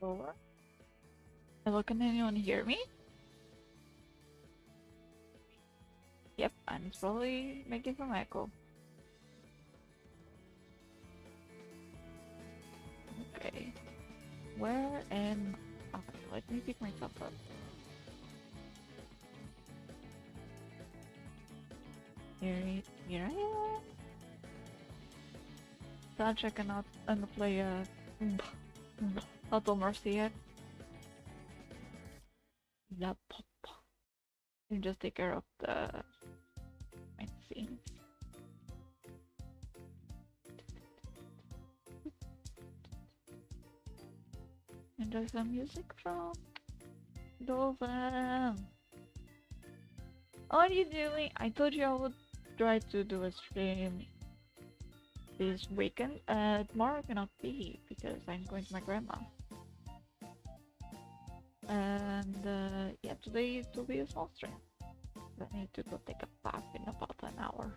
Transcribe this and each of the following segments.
controller. Hello, can anyone hear me? Yep, and it's probably making some echo. Okay. Where am... Okay, let me pick myself up. Here I am. Touch, I cannot unplay Total Mercy yet. La pop. You just take care of the main scene. Enjoy some music from Dovan. What are you doing? I told you I would try to do a stream this weekend. Tomorrow cannot be because I'm going to my grandma. And yeah, today it will be a small stream. I need to go take a bath in about an hour.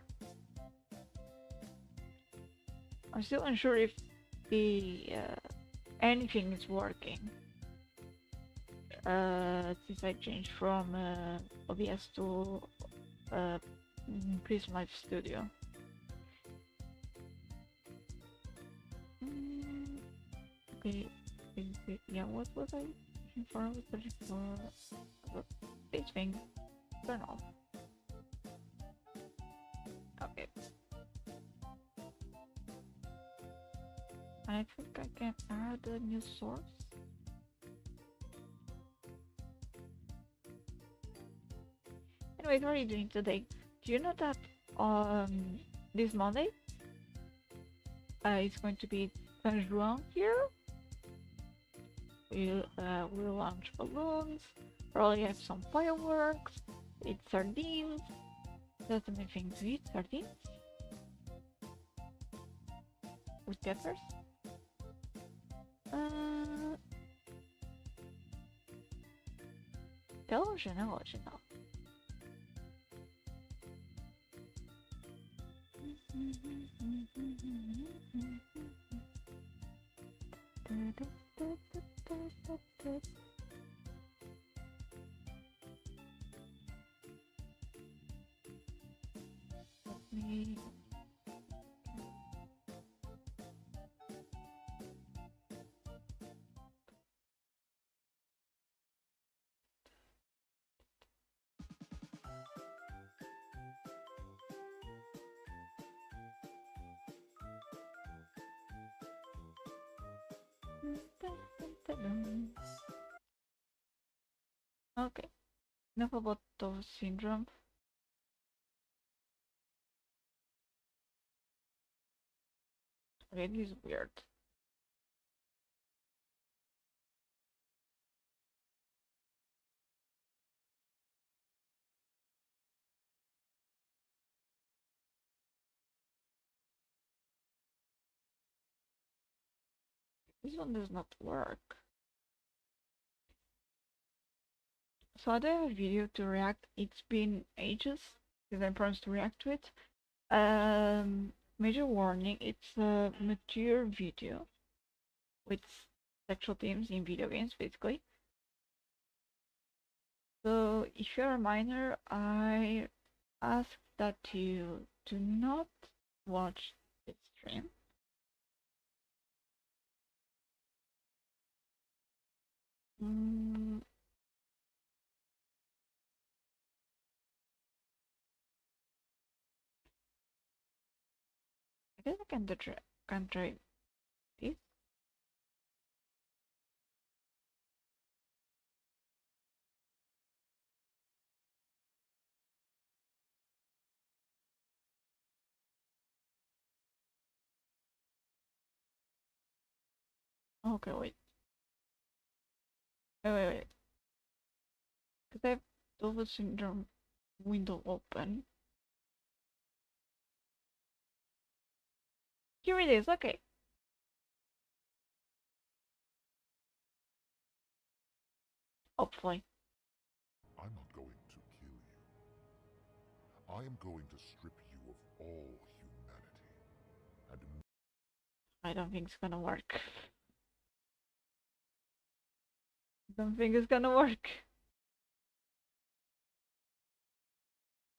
I'm still unsure if the anything is working. Since I changed from OBS to Prism Live Studio. Okay, yeah, what was I looking for? I was looking for this thing. Turn off. Okay. I think I can add a new source. Anyway, what are you doing today? Do you know that this Monday it's going to be San Juan here? We'll launch balloons, probably have some fireworks, eat sardines. That's the main thing to eat, sardines. With peppers. Quelle original. Let me... Okay, enough about those syndrome. Okay, this is weird. This one does not work. So I do have a video to react. It's been ages since I promised to react to it. Major warning, it's a mature video with sexual themes in video games, basically. So if you're a minor, I ask that you do not watch this stream. I guess I can try this. Okay, wait. Wait. Because I have Dover syndrome window open. Here it is, okay. Hopefully. I'm not going to kill you. I am going to strip you of all humanity. And I don't think it's gonna work. Don't think it's gonna work.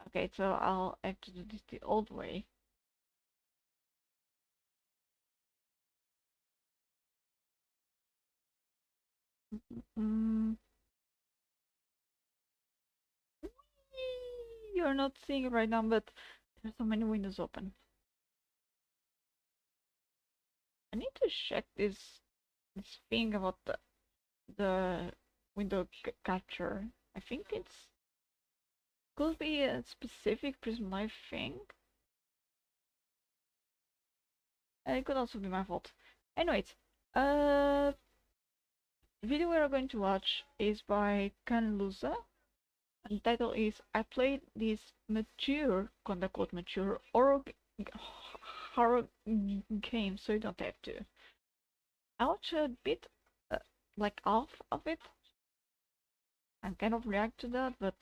Okay, so I'll have to do this the old way. Mm. You're not seeing it right now, but there's so many windows open. I need to check this thing about the window capture. I think it's could be a specific Prism Life thing. It could also be my fault. Anyways, the video we are going to watch is by Kanluza. And the title is I played this mature, quote unquote mature, horror game, so you don't have to. I watched a bit, like half of it. I'm kind of react to that, but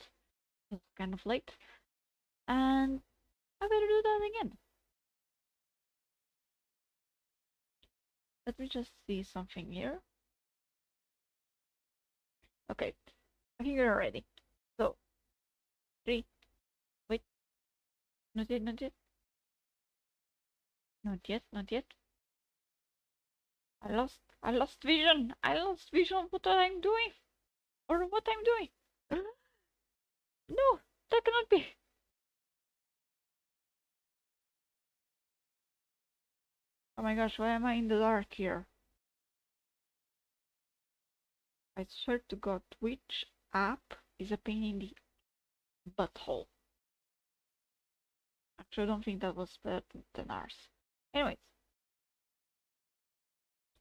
it's kind of late. And I better do that again. Let me just see something here. Okay, I think you're ready. So, 3, wait, not yet, not yet. Not yet, not yet. I lost vision. I lost vision of what I'm doing. Or what I'm doing. No, that cannot be. Oh my gosh, why am I in the dark here? I swear to God, which app is a pain in the butthole? Actually, I don't think that was better than ours. Anyways,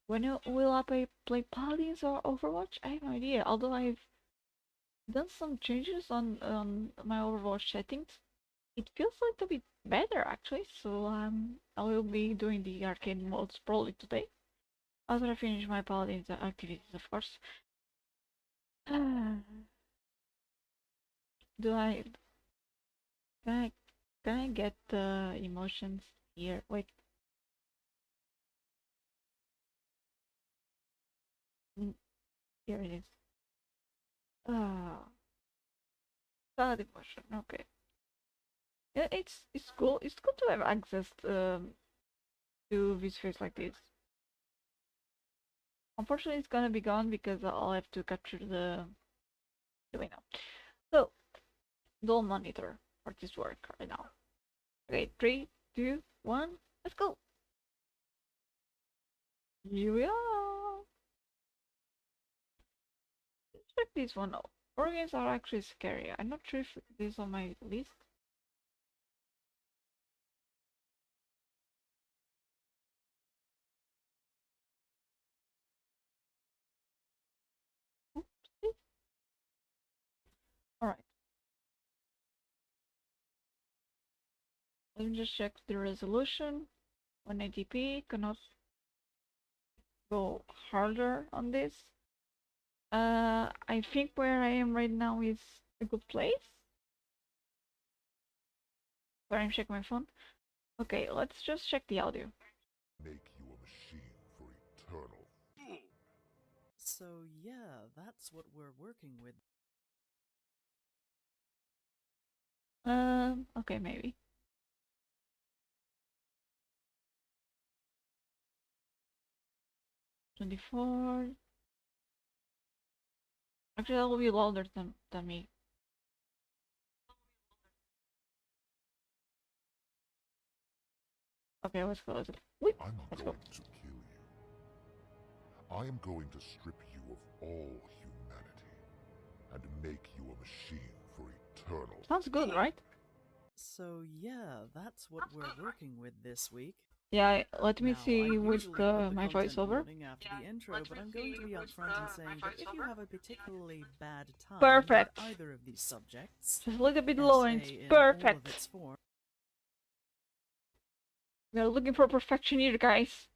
when will I play Paladins or Overwatch? I have no idea. Although I've done some changes on my Overwatch settings, it feels like a bit better actually. So I will be doing the arcade modes probably today after I finish my Paladins activities, of course. Do I can I get the emotions here? Wait. Here it is. Ah, sad emotion. Okay. Yeah, it's cool. It's good to have access to this face like this. Unfortunately, it's gonna be gone because I'll have to capture the window. So, dual monitor for this work right now. Okay, 3, 2, 1, let's go. Here we are. Let's check this one out. Horror games are actually scary. I'm not sure if this is on my list. Alright. Let me just check the resolution. 180p, cannot go harder on this. I think where I am right now is a good place. Sorry, I'm checking my phone. Okay, let's just check the audio. Make you a machine for eternal. So yeah, that's what we're working with. Okay, maybe. $24. Actually, that will be louder than me. Okay, let's go. Wait, I'm not let's going go. to kill you. I am going to strip you of all humanity and make you a machine for eternal. Sounds good, right? So yeah, that's what we're working with this week. Yeah, let me Now, see I with usually put the my content voiceover. warning after the intro, but I'm going to be upfront in saying that if you have a particularly bad time Perfect. with either of these subjects, Just a little bit lower and SA it's in all of perfect. its form, We are looking for perfection here, guys.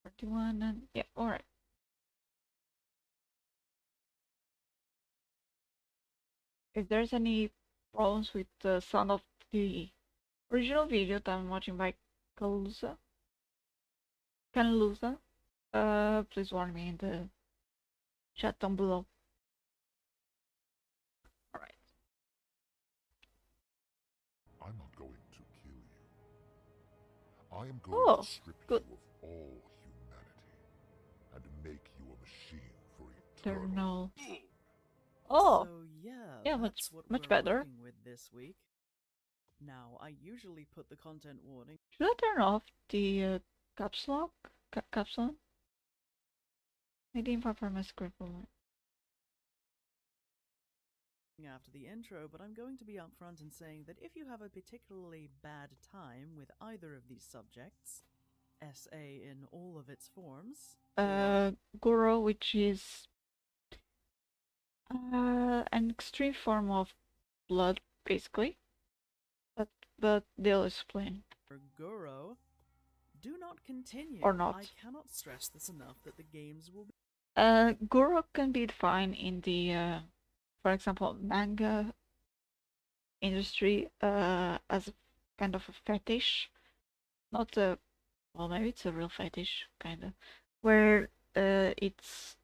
41 and yeah, alright. If there's any problems with the sound of the original video that I'm watching by Kanluza, Please warn me in the chat down below. Alright. I'm not going to kill you. I am going Oh, to strip good. you of all humanity and make you a machine for Eternal. eternal. Oh, So yeah, yeah, that's what much we're better. working with this week. Now, I usually put the content warning Should I turn off the caps lock? Caps on? Maybe if I for my script over. after the intro, but I'm going to be upfront in saying that if you have a particularly bad time with either of these subjects, SA in all of its forms, Goro, which is an extreme form of blood, basically. But they'll explain. or Goro, do not continue. Or not. I cannot stress this enough that the games will be Goro can be defined in the, for example, manga industry as a kind of a fetish. Not a, well, maybe it's a real fetish, kind of, where it's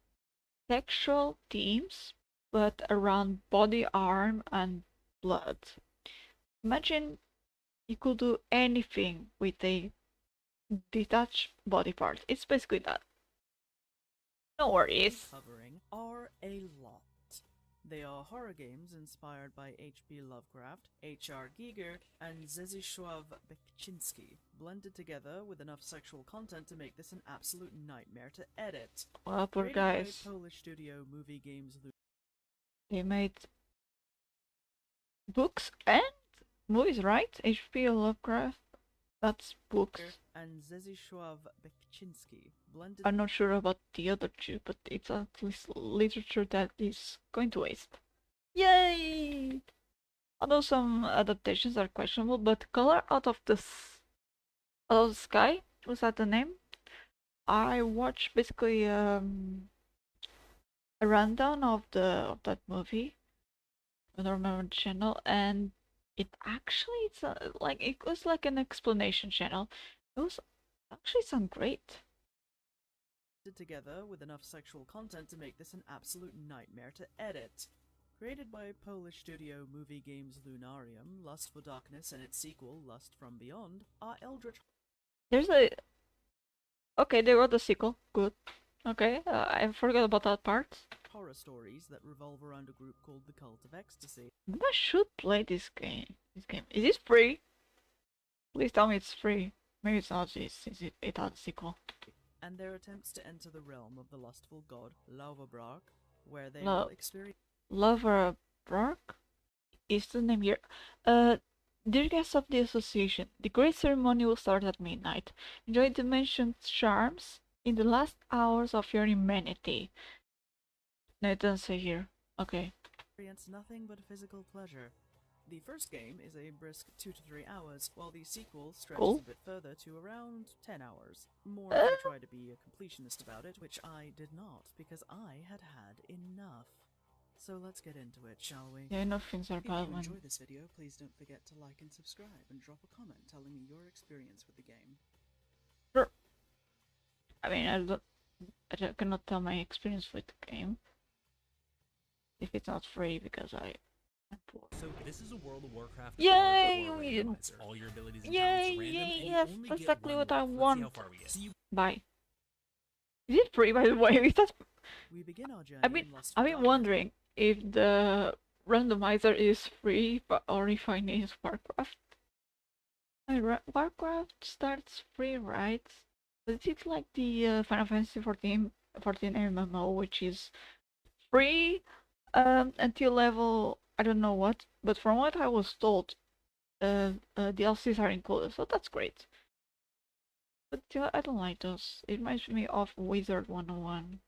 sexual themes, but around body, arm, and blood. Imagine you could do anything with a detached body part. It's basically that. No worries. covering are a lot. They are horror games inspired by H.P. Lovecraft, H.R. Giger, and Zdzisław Beksiński, blended together with enough sexual content to make this an absolute nightmare to edit. Well, poor Created guys. by Polish studio Movie Games They made books and movies, right? H.P. Lovecraft. That's books. and Zdzisław Beksiński, blended I'm not sure about the other two, but it's at least literature that is going to waste. Yay! Although some adaptations are questionable, but Color Out of the Sky, was that the name? I watched basically a rundown of that movie. I don't remember the channel, and it actually it was like an explanation channel. It was actually sound great. together with enough sexual content to make this an absolute nightmare to edit. Created by Polish studio Movie Games Lunarium, Lust for Darkness and its sequel, Lust from Beyond, are eldritch There's a okay. They wrote the sequel. Good. Okay, I forgot about that part. horror stories that revolve around a group called the Cult of Ecstasy. Maybe I should play this game. Is this free? Please tell me it's free. Maybe it's not. It has a sequel. And their attempts to enter the realm of the lustful god Lauverbrak, where they Lo- will experience Lover Brock is the name here. Dear guests of the association, the great ceremony will start at midnight. Enjoy the mentioned charms in the last hours of your humanity. No, it doesn't say here. Okay. nothing but physical pleasure. The first game is a brisk 2 to 3 hours, while the sequel stretches Cool. a bit further to around 10 hours. More if you try to be a completionist about it, which I did not, because I had had enough. So let's get into it, shall we? Yeah, enough things are If you bad when. enjoy this video, please don't forget to like and subscribe, and drop a comment telling me your experience with the game. Sure. I mean, I cannot tell my experience with the game if it's not free because I'm poor. So this is a World of Warcraft Yay, hardcore we- randomizer. All your abilities and Yay, talents are random, yay, and you yes, only that's get exactly one what I life. Let's see want. how far we get. See you. Bye. Is it free, by the way? Is that... We begin our journey I've been in Lust I've for been Darkness. wondering if the randomizer is free, or if I need Warcraft. Warcraft starts free, right? But it's like the Final Fantasy 14 MMO, which is free until level I don't know what. But from what I was told, DLCs are included, so that's great. But I don't like those. It reminds me of Wizard 101.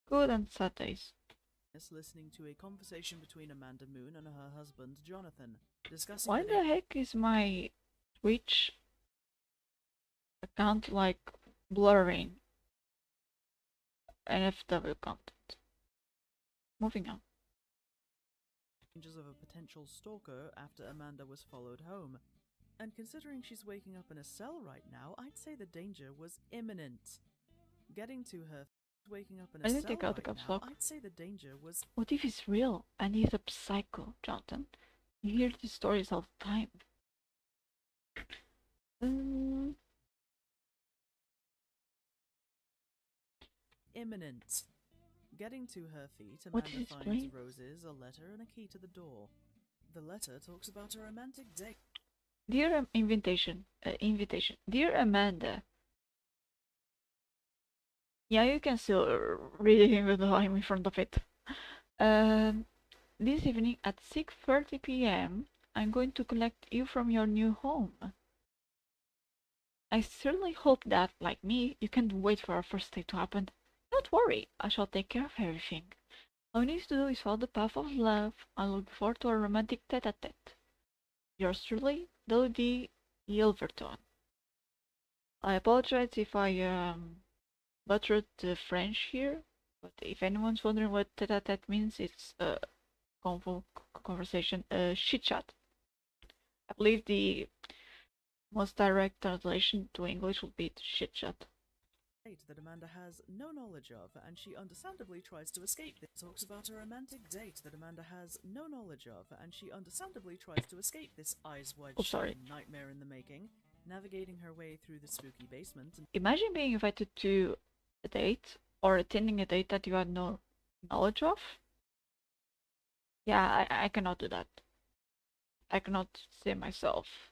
Good and sad days. Listening to a conversation between Amanda Moon and her husband Jonathan, discussing Why the the heck is my Twitch account like blurring NFW content? Moving on. dangers of a potential stalker after Amanda was followed home. And considering she's waking up in a cell right now, I'd say the danger was imminent. Getting to her, waking up in I a didn't cell take out the right caps now, lock. I'd say the danger was What if he's real and he's a psycho, Jonathan? You hear these stories all the time. imminent. Getting to her feet, What Amanda is finds playing? roses, a letter, and a key to the door. The letter talks about a romantic date. Dear invitation. Dear Amanda. Yeah, you can still read it even though I'm in front of it. This evening at 6:30 p.m., I'm going to collect you from your new home. I certainly hope that, like me, you can't wait for our first date to happen. Don't worry, I shall take care of everything. All you need to do is follow the path of love. I look forward to a romantic tete-a-tete. Yours truly, Dodie Yilverton. I apologize if I butchered the French here, but if anyone's wondering what tete-a-tete means, it's a conversation, chit chat. I believe the most direct translation to English would be chit chat. That Amanda has no knowledge of, and she understandably tries to escape. This talks about a romantic date that Amanda has no knowledge of, and she understandably tries to escape this eyes wide shut nightmare in the making, navigating her way through the spooky basement. Imagine being invited to a date or attending a date that you had no knowledge of. Yeah, I cannot do that. I cannot see myself.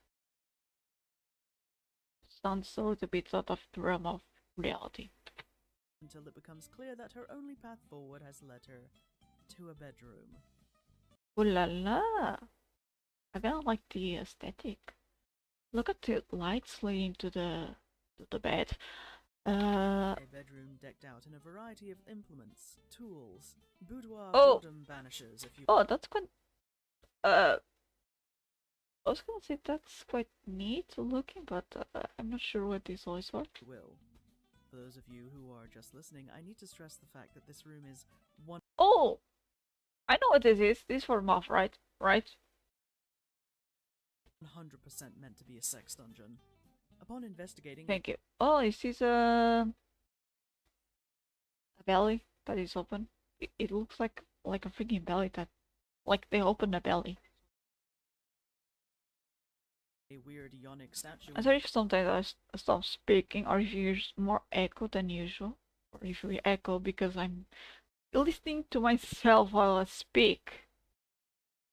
Sounds so a bit out of the realm of reality. Until it becomes clear that her only path forward has led her to a bedroom. Ooh la la! I kinda like the aesthetic. Look at the lights leading to the bed. A bedroom decked out in a variety of implements, tools, boudoir boredom banishers, if you that's quite I was gonna say that's quite neat looking, but I'm not sure what this all is for. will. For those of you who are just listening, I need to stress the fact that this room is Oh! I know what this is. This is for moth, right? Right? 100% meant to be a sex dungeon. Upon investigating... Thank you. Oh, this is a belly that is open. It looks like a freaking belly that... Like they opened a belly. A weird Ionic statue... I'm sorry if sometimes I stop speaking or if you hear more echo than usual. Or if we echo because I'm listening to myself while I speak.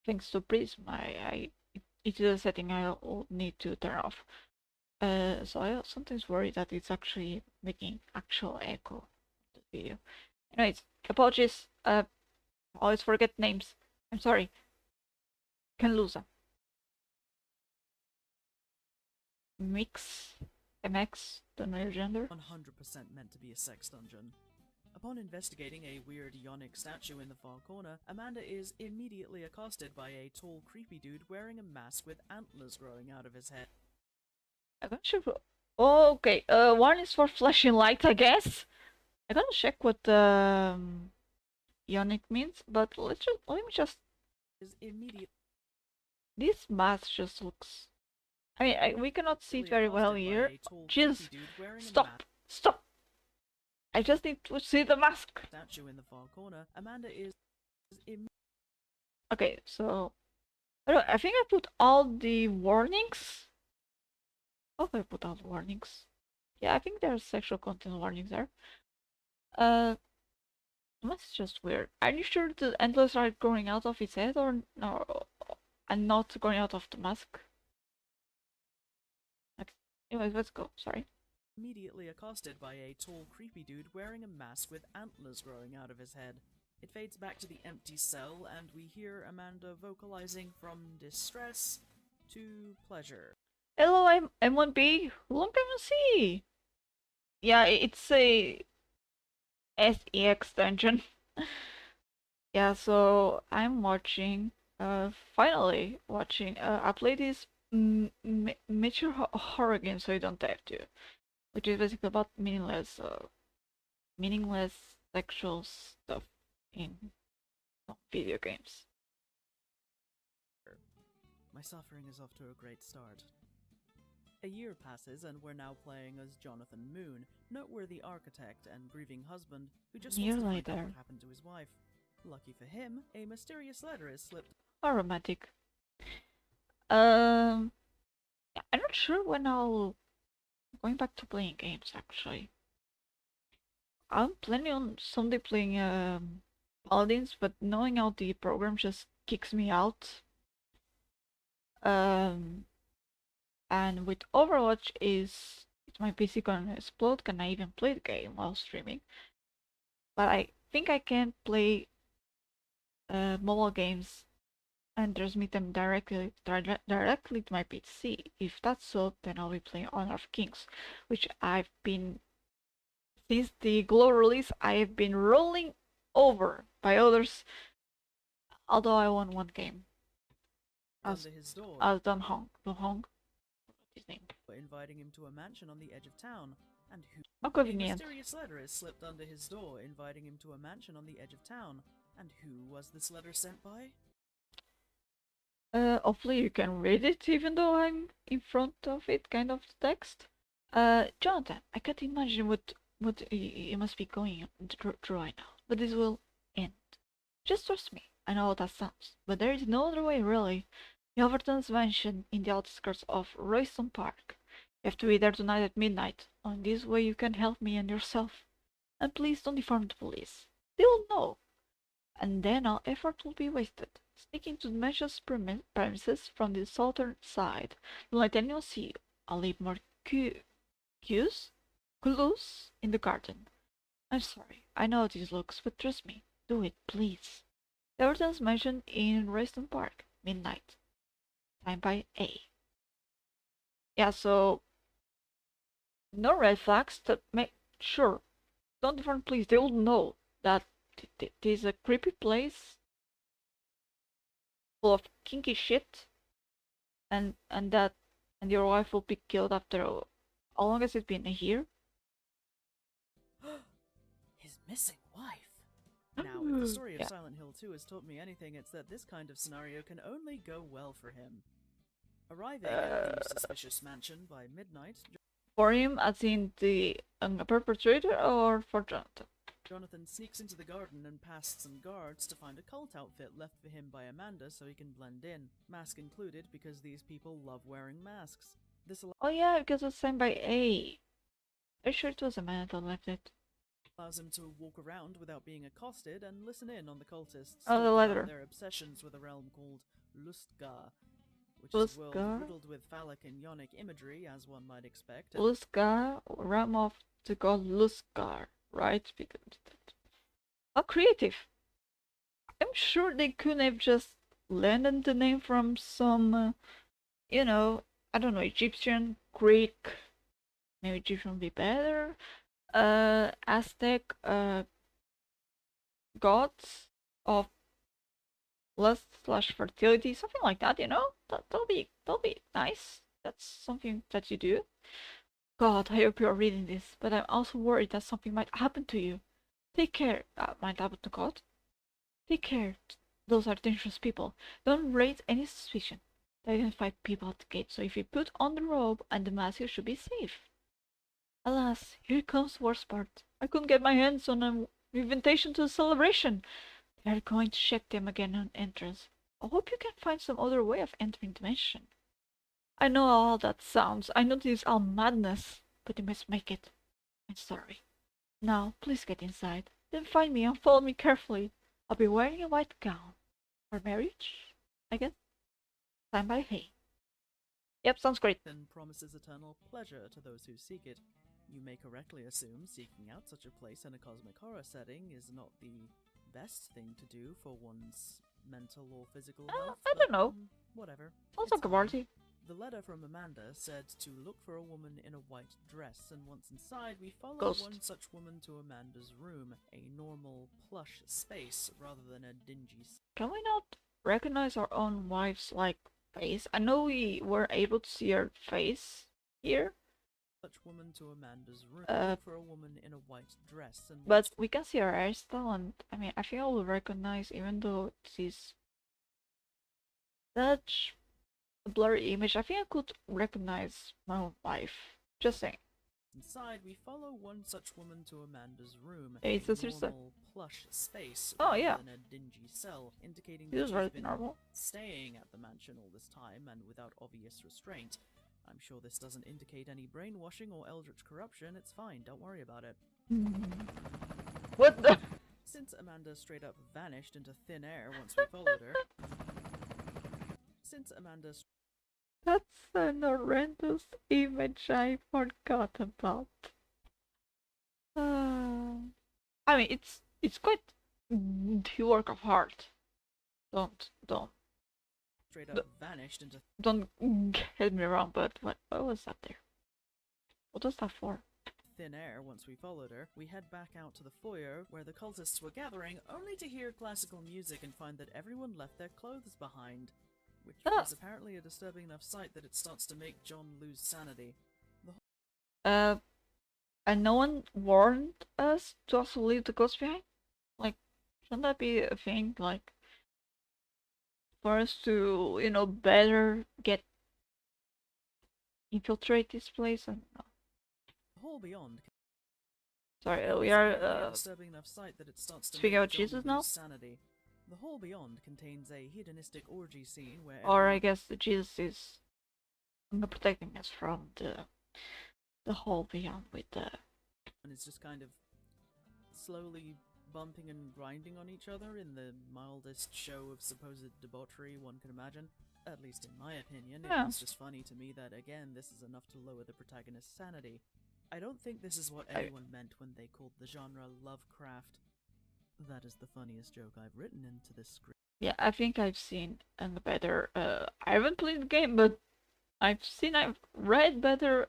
Thanks to Prism, it is a setting I'll need to turn off. So I sometimes worry that it's actually making actual echo of the video. Anyways, apologies. Always forget names. I'm sorry. Can lose them. MX, don't know your gender. 100% meant to be a sex dungeon. Upon investigating a weird Ionic statue in the far corner, Amanda is immediately accosted by a tall, creepy dude wearing a mask with antlers growing out of his head. I'm not sure. Oh, okay. One is for flashing light, I guess. I gotta check what Ionic means, but let me just. This mask just looks. I mean, we cannot see it very well here. Jeez, stop! I just need to see the mask. Statue in the far corner. Amanda is. Okay, so I think I put all the warnings. Hope I put all the warnings. Yeah, I think there's sexual content warnings there. That's just weird. Are you sure the antlers are growing out of its head or no, and not growing out of the mask? Okay. Anyways, let's go. Sorry. Immediately accosted by a tall, creepy dude wearing a mask with antlers growing out of his head. It fades back to the empty cell, and we hear Amanda vocalizing from distress to pleasure. Hello, I'm M1B. Long time no see. Yeah, it's a SEX dungeon. Yeah, so I'm watching. Finally watching. I play this mature horror game, so you don't have to. Which is basically about meaningless sexual stuff in video games. My suffering is off to a great start. A year passes, and we're now playing as Jonathan Moon, noteworthy architect and grieving husband who just wants to Nearly find out there. what happened to his wife. Lucky for him, a mysterious letter is slipped. Or romantic. Yeah, I'm not sure when I'll going back to playing games actually. I'm planning on someday playing Paladins, but knowing how the program just kicks me out. And with Overwatch is my PC gonna explode? Can I even play the game while streaming? But I think I can play mobile games and transmit them directly to my PC. If that's so, then I'll be playing Honor of Kings, which I've been since the Glow release. I have been rolling over by others, although I won one game. As Under his door, Don Hong, what's his name? inviting him to a mansion on the edge of town, and who? How A convenient. mysterious letter is slipped under his door, inviting him to a mansion on the edge of town. And who was this letter sent by? Hopefully you can read it, even though I'm in front of it, kind of the text. Jonathan, I can't imagine what you must be going through right now, but this will end. Just trust me. I know how that sounds, but there is no other way, really. The Overton's mansion in the outskirts of Royston Park. You have to be there tonight at midnight. On this way you can help me and yourself. And please don't inform the police. They will know. And then all effort will be wasted. Sneaking to the mansion's premises from the southern side. Don't let anyone see you. I'll leave more clues in the garden. I'm sorry. I know how this looks, but trust me. Do it, please. The Everton's mansion in Royston Park. Midnight. Time by A. Yeah, so no red flags to make sure. Don't inform police. They will know that it is a creepy place full of kinky shit, and your wife will be killed after how long has it been? A year? His missing wife. Now, if the story of Yeah. Silent Hill 2 has taught me anything, it's that this kind of scenario can only go well for him. Arriving at the suspicious mansion by midnight, For him, as in the perpetrator, or for Jonathan? Jonathan sneaks into the garden and past some guards to find a cult outfit left for him by Amanda so he can blend in, mask included because these people love wearing masks. This Oh yeah, because it was signed by A. Are you sure it was Amanda that left it? allows him to walk around without being accosted and listen in on the cultists Oh, the talk letter. about their obsessions with a realm called Lustgar, which is a world Lustgar? riddled with phallic and yonic imagery, as one might expect. Luzgar, realm of the god Luzgar, right? How creative! I'm sure they couldn't have just landed the name from some, I don't know, Egyptian, Greek, maybe Egyptian would be better, Aztec, gods of lust/fertility, something like that, that'll be nice. That's something that you do. God, I hope you're reading this, but I'm also worried that something might happen to you. Take care. Might happen to God? Take care. Those are dangerous people. Don't raise any suspicion. They identify people at the gate, so if you put on the robe and the mask, you should be safe. Alas, here comes the worst part. I couldn't get my hands on an invitation to the celebration. They're going to check them again on entrance. I hope you can find some other way of entering the mansion. I know how all that sounds. I know this is all madness, but you must make it. I'm sorry. Now, please get inside. Then find me and follow me carefully. I'll be wearing a white gown. For marriage, I guess? Signed by Hay. Yep, sounds great. And promises eternal pleasure to those who seek it. You may correctly assume seeking out such a place in a cosmic horror setting is not the best thing to do for one's mental or physical health. I don't but, know. Whatever. Sounds It's like a fine. party. The letter from Amanda said to look for a woman in a white dress, and once inside, we follow Ghost. one such woman to Amanda's room, a normal, plush space rather than a dingy. Can we not recognize our own wife's, face? I know we were able to see her face here, Such woman to Amanda's room. Uh, Look for a woman in a white dress, and but we can see her hairstyle, and I think I will recognize, even though it is such a blurry image, I think I could recognize my own wife. Just saying. Inside, we follow one such woman to Amanda's room, Hey, a it's a sister. normal, plush space Oh, rather yeah. than a dingy cell, indicating This that is she's very been normal. staying at the mansion all this time and without obvious restraint. I'm sure this doesn't indicate any brainwashing or eldritch corruption. It's fine, don't worry about it. What the? Since Amanda straight up vanished into thin air once we followed her. Since Amanda That's an horrendous image I forgot about. I mean, it's quite the work of art. Don't straight up vanished into don't get me wrong, but what was that there? What was that for? thin air once we followed her, we head back out to the foyer where the cultists were gathering, only to hear classical music and find that everyone left their clothes behind. Which is apparently a disturbing enough sight that it starts to make John lose sanity. And no one warned us to also leave the clothes behind? Like, shouldn't that be a thing, like, for us to, you know, better infiltrate this place and... The hall beyond. Sorry, we are, disturbing enough sight that it starts to speaking make about John Jesus lose now? sanity. The hall beyond contains a hedonistic orgy scene where Or I guess Jesus is protecting us from the whole beyond with the... and it's just kind of slowly bumping and grinding on each other in the mildest show of supposed debauchery one can imagine. At least in my opinion, Yeah. it was just funny to me that, again, this is enough to lower the protagonist's sanity. I don't think this is what anyone meant when they called the genre Lovecraft. That is the funniest joke I've written into this script. Yeah, I think I've seen better, I haven't played the game, but I've read better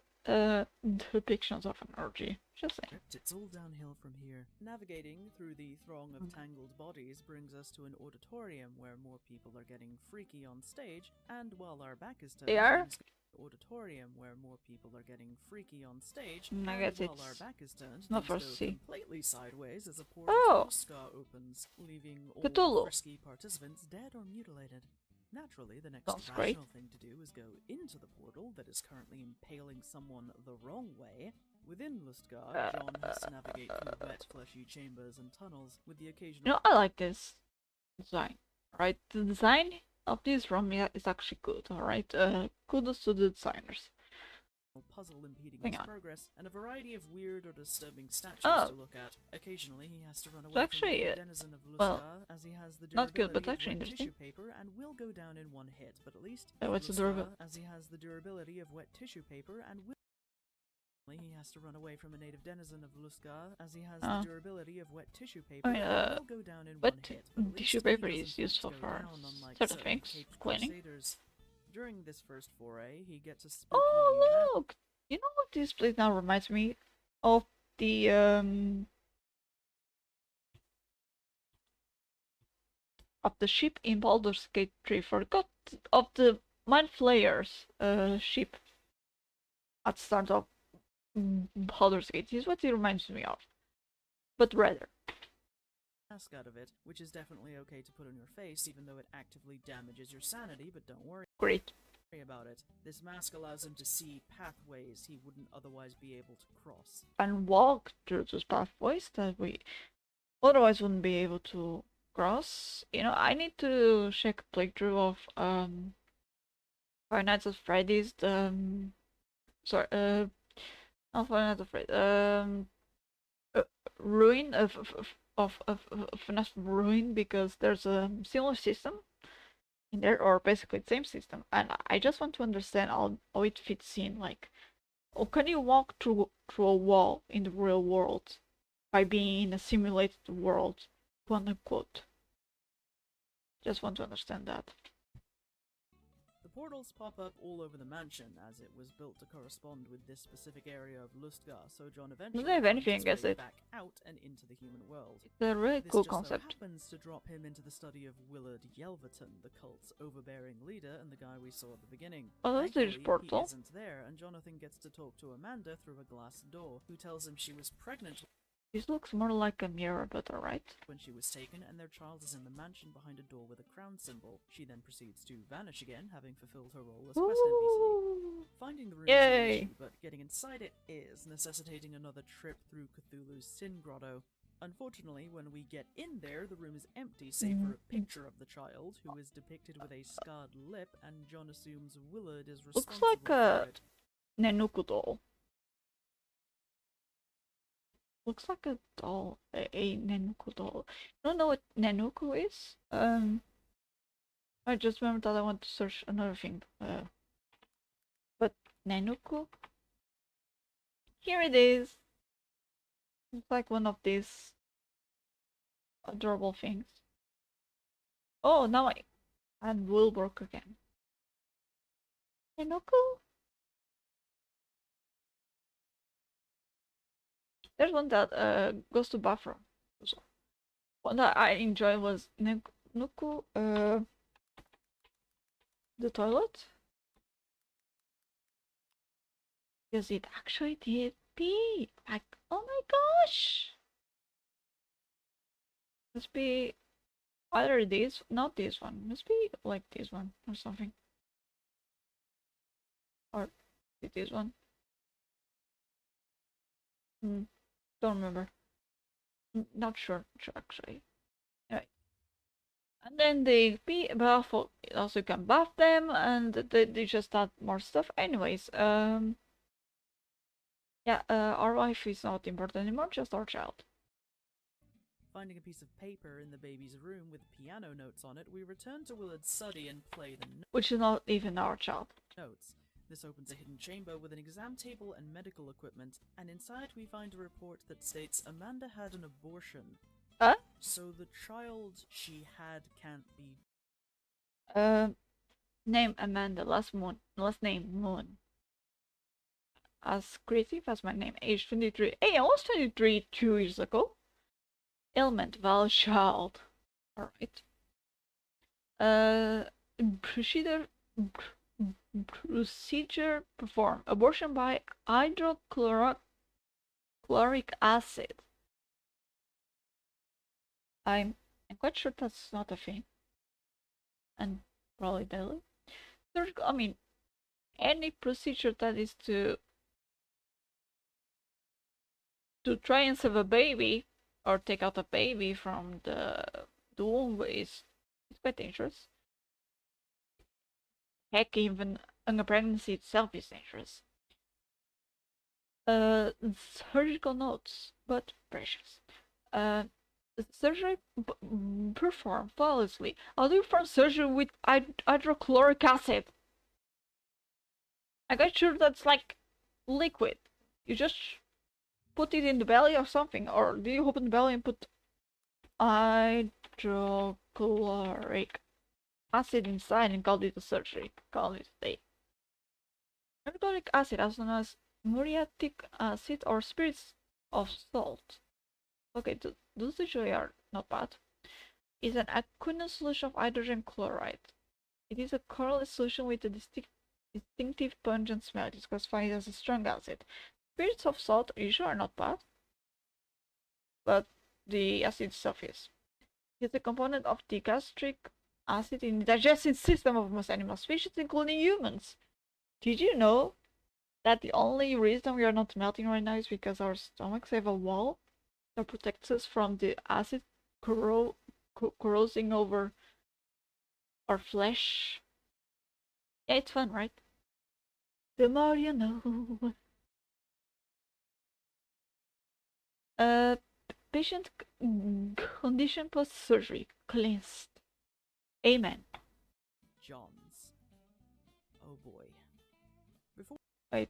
depictions of an orgy. Just saying. It's all downhill from here. Navigating through the throng of tangled bodies brings us to an auditorium where more people are getting freaky on stage, and while our back is turned, They are? auditorium where more people are getting freaky on stage, I and guess while it's our back is turned, not for things us go to see. completely sideways as a portal Oh! to Scar opens, leaving all Cthulhu. frisky participants dead or mutilated. Naturally, the next Sounds great. rational thing to do is go into the portal that is currently impaling someone the wrong way. Within Lustgar, John has to navigate through wet, fleshy chambers and tunnels, with the occasional You know, I like this design, right? The design of this room is actually good, alright? Kudos to the designers. puzzle impeding Hang his on. progress, and a variety of weird or disturbing statues Oh. to look at. Occasionally, he has to run away actually, from the denizen of Lustgar, well, as he has the not good, but durability of actually wet interesting. tissue paper and will go down in one hit. But at least What's the Lustgar, durability? as he has the durability of wet tissue paper and will. He has to run away from a native denizen of Lustgar, as he has the durability of wet tissue paper I mean, and will go down in wet one hit. But at tissue least he paper doesn't is useful go for down, unlike certain certain things, caped cleaning. crusaders. During this first foray, he gets a spooky Oh, look! You know what this place now reminds me of? The of the ship in Baldur's Gate 3. Forgot of the Mind Flayer's ship at the start of Baldur's Gate. This is what it reminds me of, but rather. mask out of it, which is definitely okay to put on your face, even though it actively damages your sanity, but don't worry Great. about it. This mask allows him to see pathways he wouldn't otherwise be able to cross. And walk through those pathways that we otherwise wouldn't be able to cross. You know, I need to check a playthrough of Five Nights at Freddy's. Sorry, not Five Nights at Freddy's. Ruin of FNAF Ruin, because there's a similar system in there, or basically the same system, and I just want to understand how it fits in. Like, or can you walk through a wall in the real world by being in a simulated world, quote unquote? Just want to understand that. The portals pop up all over the mansion, as it was built to correspond with this specific area of Lustgar, so John eventually Doesn't have finds anything his against way it. back out and into the human world. It's a really This cool just so concept. happens to drop him into the study of Willard Yelverton, the cult's overbearing leader and the guy we saw at the beginning. Oh, that's Thankfully, this portal. he isn't there, and Jonathan gets to talk to Amanda through a glass door, who tells him she was pregnant This looks more like a mirror, but alright. when she was taken, and their child is in the mansion behind a door with a crown symbol. She then proceeds to vanish again, having fulfilled her role as quest NPC. Ooh. Finding the room is no Yay! issue, but getting inside it is, necessitating another trip through Cthulhu's Sin Grotto. Unfortunately, when we get in there, the room is empty, save for a picture of the child, who is depicted with a scarred lip, and John assumes Willard is responsible like a- for it. Nenuku doll. Looks like a doll, a Nenuku doll. I don't know what Nenuku is. I just remember that I want to search another thing. But Nenuku? Here it is. It's like one of these adorable things. Oh, now and will work again. Nenuku? There's one that goes to bathroom. So, one that I enjoyed was Nenuku, the toilet. Because it actually did pee. Like, oh my gosh! Must be either this, not this one. Must be like this one or something. Or this one. Don't remember. Not sure actually. Anyway. And then they bath, also you can bath them, and they just add more stuff. Anyways, yeah, our wife is not important anymore, just our child. Finding a piece of paper in the baby's room with piano notes on it, we return to Willard's study and play the Which is not even our child. notes. This opens a hidden chamber with an exam table and medical equipment, and inside we find a report that states Amanda had an abortion. Huh? So the child she had can't be. Name Amanda, last name Moon. As creative as my name, age 23. Hey, I was 23 2 years ago. Ailment, well, child. Alright. Procedure performed. Abortion by hydrochloric acid. I'm quite sure that's not a thing. And probably deadly. I mean, any procedure that is to try and save a baby or take out a baby from the womb is quite dangerous. Heck, even a pregnancy itself is dangerous. Surgical notes, but precious. Surgery performed flawlessly. I'll do from surgery with hydrochloric acid. I got sure that's like liquid. You just put it in the belly or something, or do you open the belly and put hydrochloric acid inside and call it a surgery? Call it a hydrochloric acid, also known as muriatic acid or spirits of salt. Okay, those usually are not bad. Is an aqueous solution of hydrogen chloride. It is a colorless solution with a distinctive pungent smell. It is classified as a strong acid. Spirits of salt usually are not bad, but the acid itself is. It is a component of the gastric acid in the digestive system of most animal species, including humans. Did you know that the only reason we are not melting right now is because our stomachs have a wall that protects us from the acid corrosing over our flesh? Yeah, it's fun, right? The more you know. Patient condition post-surgery cleansed. Amen. John's. Oh boy. Before Wait.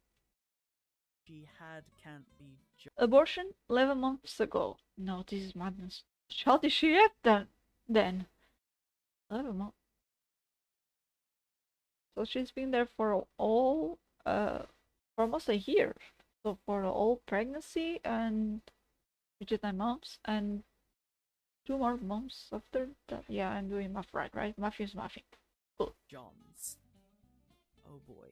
she had can't be. Abortion 11 months ago. No, this is madness. How did she have then? 11 months. So she's been there for for almost a year. So for the whole pregnancy and 9 months and 2 more months after that. Yeah, I'm doing math right? Math is mathing. Cool. John's. Oh boy.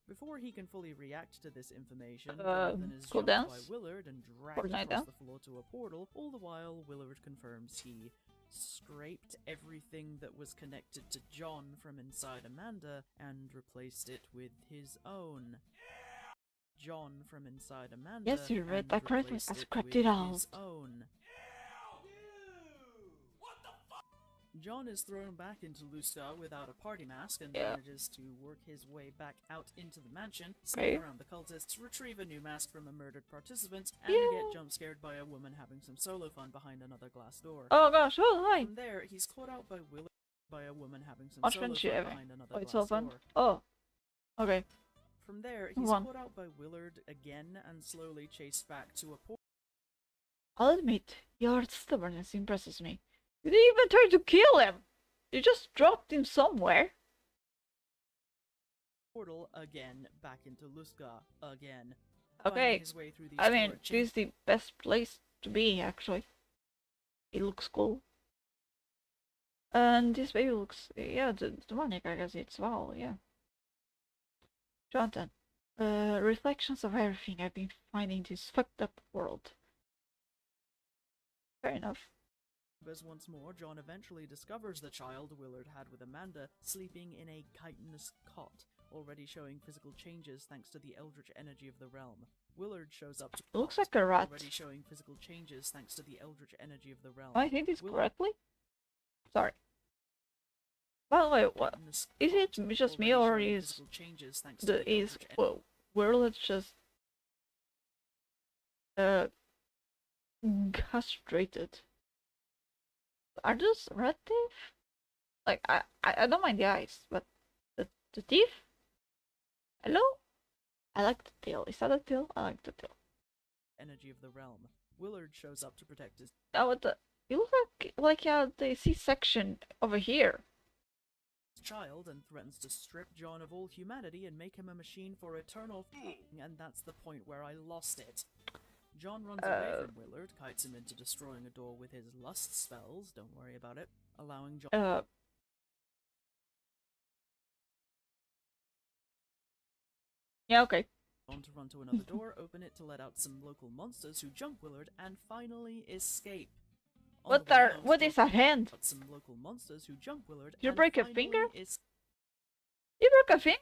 Before he can fully react to this information, Uh, Jonathan is school jumped by dance? Willard and dragged Fortnite across dance? the floor to a portal. All the while, Willard confirms he scraped everything that was connected to John from inside Amanda and replaced it with his own. John from inside Amanda. Yes, you read and that correctly. replaced I it scrapped with it out. his own. John is thrown back into Lustar without a party mask and Yeah. manages to work his way back out into the mansion, sneak around the cultists, retrieve a new mask from a murdered participant, and get jump scared by a woman having some solo fun behind another glass door. Oh gosh, oh hi! From there, he's caught out by Willard by a woman having some Much solo fun fun shit ever. behind another Oh, it's glass so fun. door. Oh. Okay. From there, he's Move on. caught out by Willard again and slowly chased back to a I'll admit, your stubbornness impresses me. You didn't even try to kill him! You just dropped him somewhere. portal again, back into Lusgar again. Okay. Finding his way through these I mean, torrid this is the best place to be, actually. It looks cool. And this baby looks, yeah, the demonic, I guess it's wow, yeah. Jonathan, reflections of everything I've been finding in this fucked up world. Fair enough. As once more, John eventually discovers the child Willard had with Amanda sleeping in a chitinous cot, already showing physical changes thanks to the eldritch energy of the realm. Willard shows up to It looks cot, like a rat. already showing physical changes thanks to the eldritch energy of the realm. Am I think this Willard- correctly? Sorry. By the way, what Chitinous is it cot, just me already or showing is physical changes thanks to the the is eldritch well, Willard just castrated? Are those red teeth? Like I don't mind the eyes, but the teeth? Hello? I like the tail. Is that a tail? I like the tail. energy of the realm. Willard shows up to protect his Oh, what the? You look like the C-section over here. child and threatens to strip John of all humanity and make him a machine for eternal and that's the point where I lost it. John runs away from Willard, kites him into destroying a door with his lust spells, don't worry about it, allowing John Yeah, okay. to run to another door, open it to let out some local monsters who jump Willard, and finally escape. On the way out, What is a hand? John some local monsters who jump Willard, Did you and break a finally finger? You broke a finger?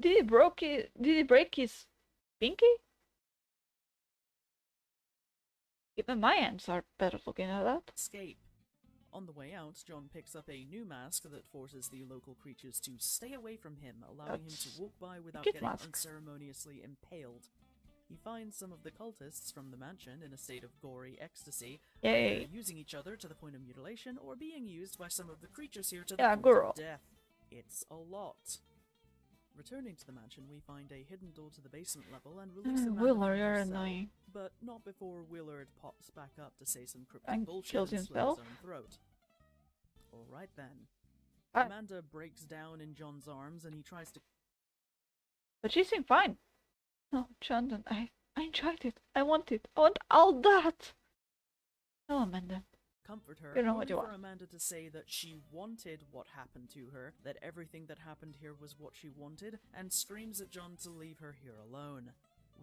Did he break his pinky? Even my hands are better looking at that. escape. On the way out, John picks up a new mask that forces the local creatures to stay away from him, allowing him That's to walk by without good getting mask. unceremoniously impaled. He finds some of the cultists from the mansion in a state of gory ecstasy, Yay. either using each other to the point of mutilation or being used by some of the creatures here to the Yeah, point girl. of death. It's a lot. Returning to the mansion, we find a hidden door to the basement level and release Amanda Willard, from you're her cell, annoying. but not before Willard pops back up to say some cryptic And bullshit kills and himself? slit his own throat. Alright then. Ah. Amanda breaks down in John's arms and he tries to But she seemed fine. No, Jonathan, I enjoyed it. I want it. I want all that. No, Amanda. comfort her, You know only what you for want. Amanda to say that she wanted what happened to her, that everything that happened here was what she wanted, and screams at John to leave her here alone.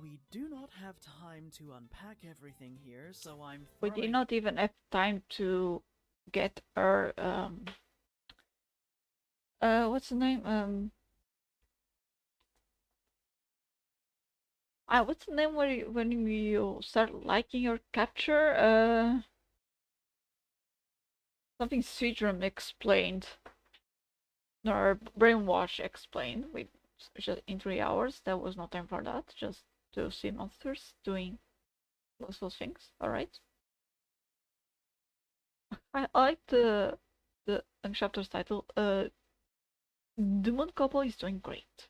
We do not have time to unpack everything here, so I'm We did throwing not even have time to get our what's the name? What's the name when you start liking your capture? Something Seedrum explained. Or Brainwash explained. Just in 3 hours. There was no time for that. Just to see monsters doing those things. Alright. I like the chapter's title. The Moon Couple is doing great.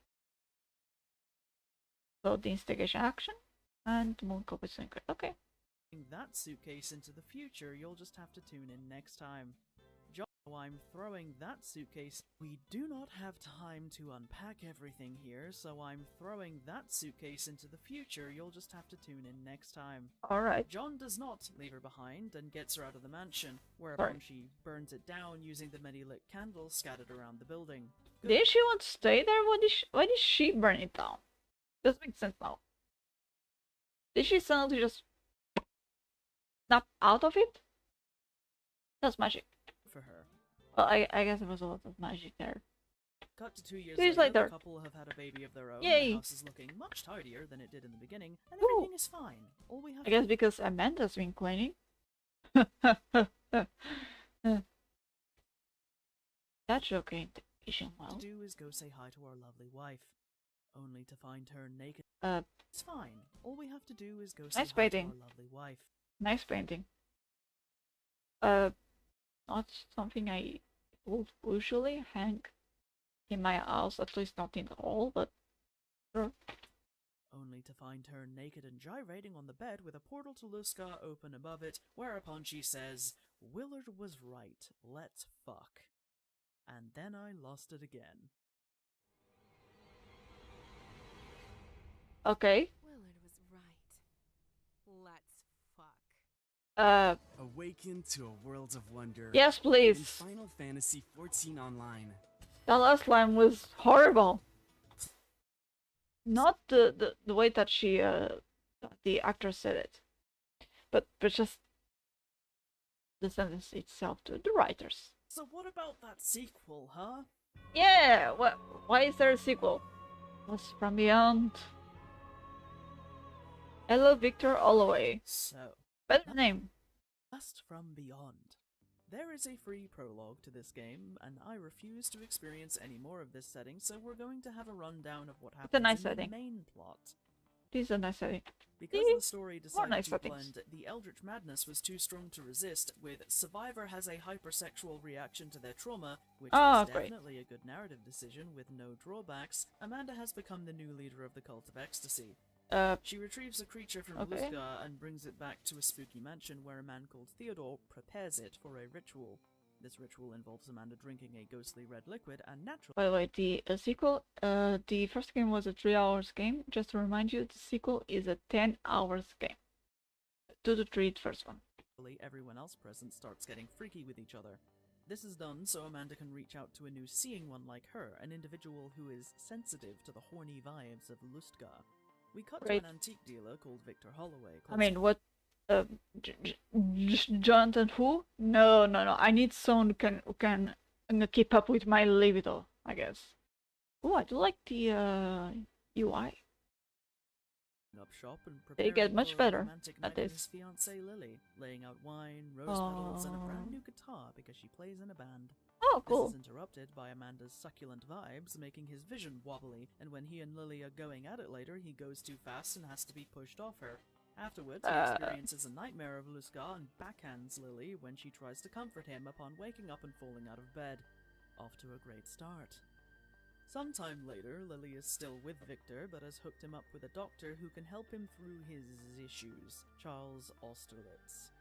So the instigation action and the Moon Couple is doing great. Okay. that suitcase into the future. You'll just have to tune in next time. So I'm throwing that suitcase. We do not have time to unpack everything here, so I'm throwing that suitcase into the future. You'll just have to tune in next time. Alright. John does not leave her behind and gets her out of the mansion, whereupon she burns it down using the many lit candles scattered around the building. Didn't she want to stay there? Why did she burn it down? Doesn't make sense now. Did she suddenly just snap out of it? That's magic. For her. Well, I guess there was a lot of magic there. Cut to 2 years Years later, later. the couple have had a baby of their own. Yay. The house is looking much tidier than it did in the beginning, and Ooh. everything is fine. All we have I guess because Amanda's been cleaning. That joke ain't aging to well. do is go say hi to our lovely wife, only to find her naked. Uh, It's fine. All we have to do is go say Nice hi painting. to our lovely wife. nice painting. Not something I would usually hang in my house, at least not in the hall, but sure. Only to find her naked and gyrating on the bed with a portal to Luska open above it, whereupon she says, "Willard was right, let's fuck." And then I lost it again. Okay. Willard was right. Let's fuck. Awaken to a world of wonder. Yes, In please. Final Fantasy XIV Online. That last line was horrible. Not the way that she the actor said it, but just the sentence itself to the writers. So what about that sequel, huh? Yeah. Why is there a sequel? What's from beyond? Hello, Victor Holloway. So, Better name. Blast from Beyond. There is a free prologue to this game, and I refuse to experience any more of this setting, so we're going to have a rundown of what happens nice in setting. the main plot. This is a nice setting. Because See? the story More decided nice to settings. blend the Eldritch Madness was too strong to resist with Survivor has a hypersexual reaction to their trauma, which Ah, was great. definitely a good narrative decision with no drawbacks, Amanda has become the new leader of the Cult of Ecstasy. She retrieves a creature from Okay. Luzga and brings it back to a spooky mansion where a man called Theodore prepares it for a ritual. This ritual involves Amanda drinking a ghostly red liquid and naturally By the way, the sequel, the first game was a 3 hours game. Just to remind you, the sequel is a 10 hours game. 2 to 3, the first one. everyone else present starts getting freaky with each other. This is done so Amanda can reach out to a new seeing one like her, an individual who is sensitive to the horny vibes of Lustgar. We cut Great. to an antique dealer called Victor Holloway. I mean, what? Jonathan who? No. I need someone who can keep up with my libido, I guess. Oh, I do like the UI. up shop and They preparing get much for a better romantic at night with this. his fiancée Lily, laying out wine, rose petals, and a brand new guitar because she plays in a band. Oh, cool. This is interrupted by Amanda's succulent vibes, making his vision wobbly, and when he and Lily are going at it later, he goes too fast and has to be pushed off her. Afterwards, he experiences a nightmare of Luzgar and backhands Lily when she tries to comfort him upon waking up and falling out of bed. Off to a great start. Sometime later, Lily is still with Victor, but has hooked him up with a doctor who can help him through his issues, Charles Austerlitz.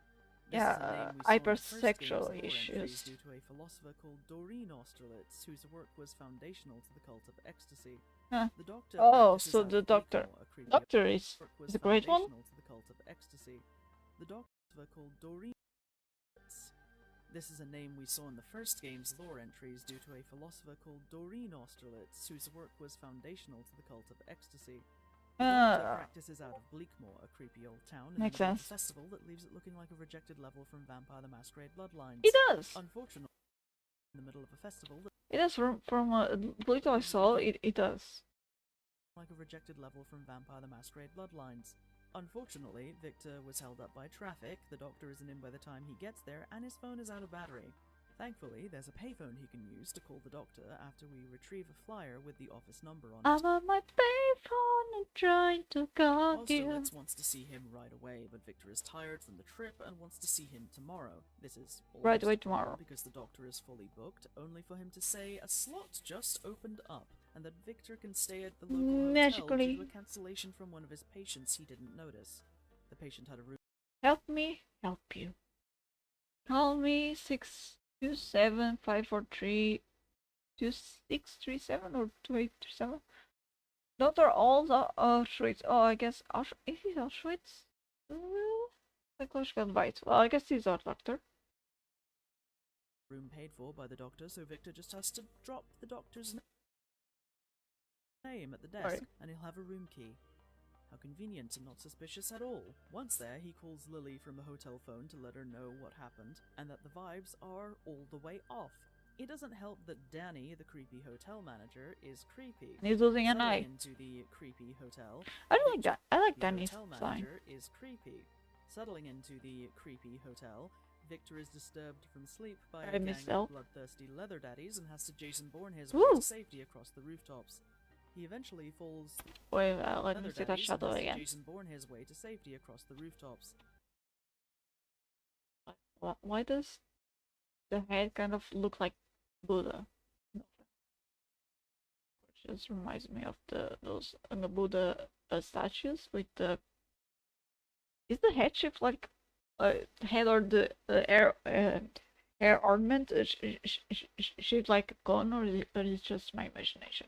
This is a Yeah, name we saw in the first game's hypersexual lore entries issues. due to a philosopher called Doreen Austerlitz, whose work was foundational to the cult of ecstasy. Huh. The doctor Oh, practices so out the of doctor. Bleakmore, a creepy Doctor is work was a great one. foundational to the cult of ecstasy. The doctor called Doreen Austerlitz. This is a name we saw in the first game's lore entries due to a philosopher called Doreen Austerlitz, whose work was foundational to the cult of ecstasy. The doctor practices out of Bleakmore, a creepy old town, in Makes the middle of sense. a festival that leaves it looking like a rejected level from Vampire the Masquerade Bloodlines. It does. Unfortunately, in the middle of a festival that It does from the little I saw. It does. like a rejected level from Vampire the Masquerade Bloodlines. Unfortunately, Victor was held up by traffic, the doctor isn't in by the time he gets there, and his phone is out of battery. Thankfully, there's a payphone he can use to call the doctor after we retrieve a flyer with the office number on it. I'm on my payphone and trying to call you. Austerlitz wants to see him right away, but Victor is tired from the trip and wants to see him tomorrow. This is Right almost away a problem tomorrow. because the doctor is fully booked, only for him to say a slot just opened up, and that Victor can stay at the local hotel Magically. due to a cancellation from one of his patients he didn't notice. The patient had a room Help me, help you. Call me 27543 2637 or 2837. Dr. Alda Auschwitz. Oh, I guess is it Auschwitz? Psychological advice. Well, I guess he's our doctor. Room paid for by the doctor, so Victor just has to drop the doctor's name at the desk, Right. and he'll have a room key. How convenient and not suspicious at all. Once there, he calls Lily from the hotel phone to let her know what happened, and that the vibes are all the way off. It doesn't help that Danny, the creepy hotel manager, is creepy. And he's losing an Settling eye. into the creepy hotel. I don't like that. I like The Danny's hotel sign. manager is creepy. Settling into the creepy hotel, Victor is disturbed from sleep by a Alright, gang Miss L. of bloodthirsty leather daddies and has to Jason Bourne his Woo! way to safety across the rooftops. He eventually falls Wait, let me leather see that daddies and shadow has to again. Jason Bourne his way to safety across the rooftops. Why does the head kind of look like Buddha? No offense. It just reminds me of those Buddha statues with the. Is the head shaped like head or the hair ornament shaped like a cone, or is it just my imagination?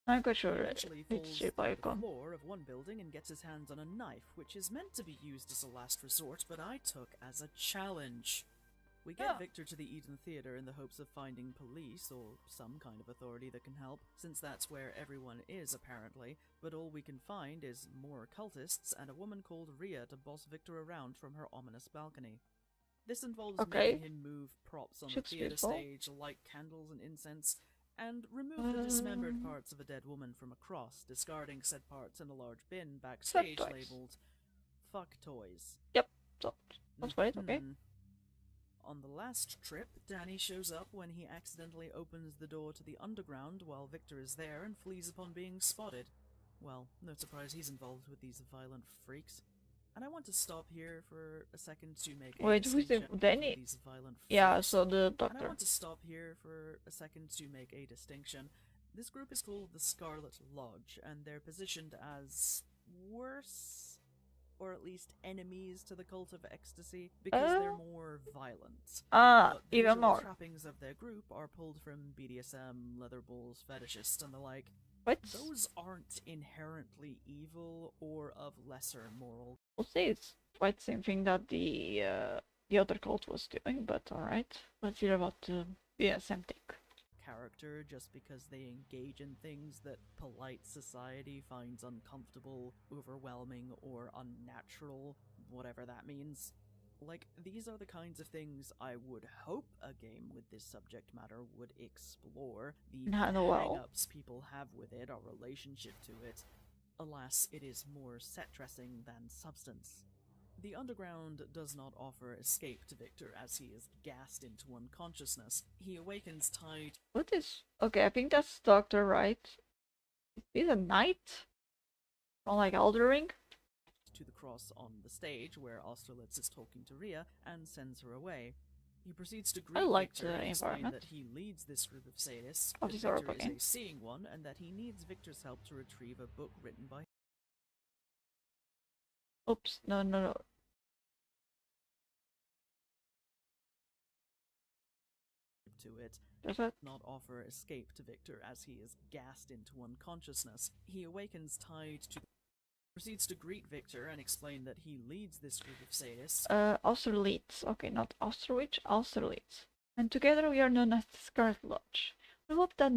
I'm quite sure Eventually it's falls shaped to like a the cone. floor of one building and gets his hands on a knife, which is meant to be used as a last resort, but I took as a challenge. We get Yeah. Victor to the Eden Theater in the hopes of finding police, or some kind of authority that can help, since that's where everyone is, apparently, but all we can find is more cultists and a woman called Rhea to boss Victor around from her ominous balcony. This involves Okay. making him move props on the Looks theater beautiful. stage, light candles and incense, and remove the dismembered parts of a dead woman from a cross, discarding said parts in a large bin backstage toys. labeled "Fuck Toys." So that's great. Okay. Mhm. On the last trip, Danny shows up when he accidentally opens the door to the underground while Victor is there and flees upon being spotted. Well, no surprise he's involved with these violent freaks. And I want to stop here for a second to make a Wait, who's the distinction between Danny? these violent Yeah. freaks. So the And I doctor. want to stop here for a second to make a distinction. This group is called the Scarlet Lodge, and they're positioned as worse, or at least enemies to the cult of ecstasy, because they're more violent. But the Even visual more. trappings of their group are pulled from BDSM, leather balls, fetishists, and the like. What? Those aren't inherently evil or of lesser moral We'll say it's quite the same thing that the other cult was doing, but alright. Let's hear about the BSM take. character just because they engage in things that polite society finds uncomfortable, overwhelming, or unnatural, whatever that means. Like, these are the kinds of things I would hope a game with this subject matter would explore, the Not well. hang-ups people have with it, our relationship to it. Alas, it is more set dressing than substance. The underground does not offer escape to Victor as he is gassed into unconsciousness. He awakens tied What is... Okay, I think that's Doctor, right? Is he a knight? Not like Elden Ring? to the cross on the stage where Austerlitz is talking to Rhea and sends her away. He proceeds to greet like Victor the and explain environment that he leads this group of sadists, of that this Victor horrible is game. a seeing one, and that he needs Victor's help to retrieve a book written by Oops, no. to it. Does that? Not offer escape to Victor as he is gassed into unconsciousness. He awakens tied to proceeds to greet Victor and explain that he leads this group of sadists. Austerlitz. Okay, not Austerwich, Austerlitz. And together we are known as the Scarlet Lodge. We hope that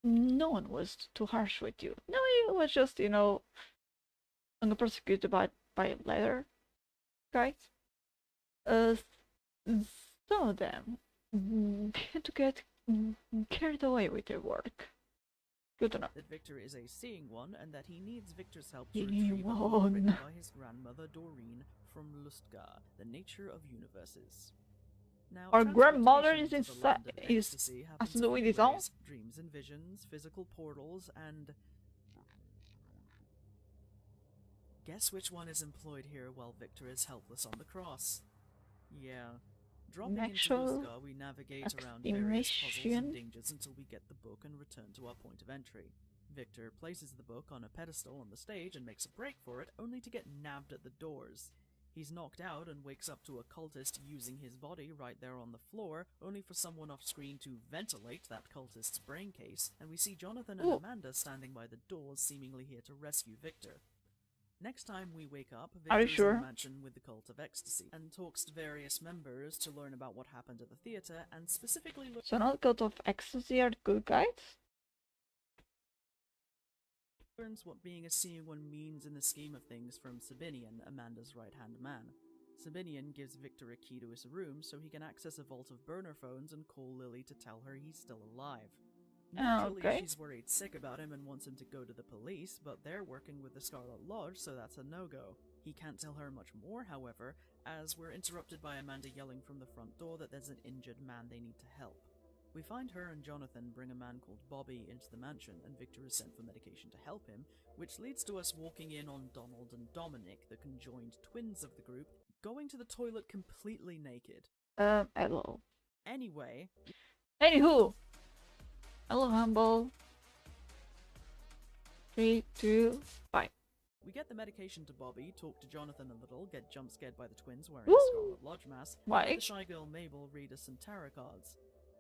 no one was too harsh with you. No, it was just, persecuted by leather guys. Some of them tend to get carried away with their work. Good to know. That Victor is a seeing one, and that he needs Victor's help to Seeing retrieve a book one. written by his grandmother Doreen from Lustgar, The Nature of Universes. Now, Our grandmother transportation is to the inside- land of is ecstasy happens has to do a with few his own? ways. Dreams and visions, physical portals, and... Guess which one is employed here while Victor is helpless on the cross? Yeah. Dropping into Actual Lustgar, we navigate around various puzzles estimation? and dangers until we get the book and return to our point of entry. Victor places the book on a pedestal on the stage and makes a break for it, only to get nabbed at the doors. He's knocked out and wakes up to a cultist using his body right there on the floor, only for someone off screen to ventilate that cultist's brain case, and we see Jonathan and Ooh. Amanda standing by the doors, seemingly here to rescue Victor. Next time we wake up, Are you Victor is sure? in the mansion with the Cult of Ecstasy, and talks to various members to learn about what happened at the theater, and specifically So not Cult of Ecstasy are the good guys? learns what being a Seeing One means in the scheme of things from Sabinian, Amanda's right-hand man. Sabinian gives Victor a key to his room so he can access a vault of burner phones and call Lily to tell her he's still alive. Naturally, Okay. she's worried sick about him and wants him to go to the police, but they're working with the Scarlet Lodge, so that's a no-go. He can't tell her much more, however, as we're interrupted by Amanda yelling from the front door that there's an injured man they need to help. We find her and Jonathan bring a man called Bobby into the mansion, and Victor is sent for medication to help him, which leads to us walking in on Donald and Dominic, the conjoined twins of the group, going to the toilet completely naked. Hello. Anyway, Anywho. Hello, Humble. 3, 2, 5. we get the medication to Bobby, talk to Jonathan a little, get jump scared by the twins wearing Woo! a Scarlet Lodge mask, and Why? let the shy girl Mabel read us some tarot cards.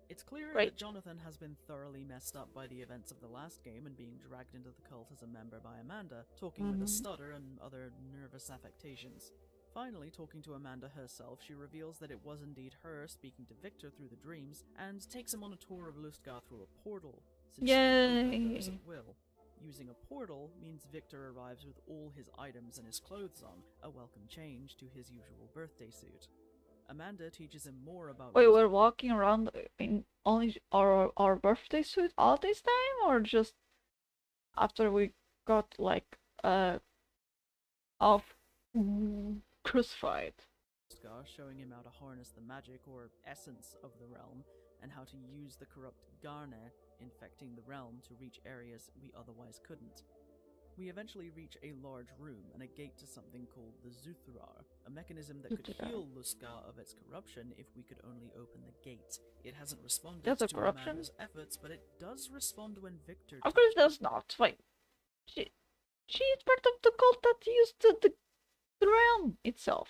It's clear Right. that Jonathan has been thoroughly messed up by the events of the last game and being dragged into the cult as a member by Amanda, talking with a stutter and other nervous affectations. Finally, talking to Amanda herself, she reveals that it was indeed her speaking to Victor through the dreams, and takes him on a tour of Lustgar through a portal, since she can open those Yay. at will. Using a portal means Victor arrives with all his items and his clothes on, a welcome change to his usual birthday suit. Amanda teaches him more about Wait, we're walking around in only our birthday suit all this time, or just after we got like off crucified? Lustgar, showing him how to harness the magic or essence of the realm, and how to use the corrupt Garner infecting the realm to reach areas we otherwise couldn't. We eventually reach a large room and a gate to something called the Zuthrar, a mechanism that could Zuthrar. heal Lustgar of its corruption if we could only open the gate. It hasn't responded That's a to corruption? Amanda's efforts, but it does respond when Victor Of course, it does not. Wait, she is part of the cult that used the realm itself.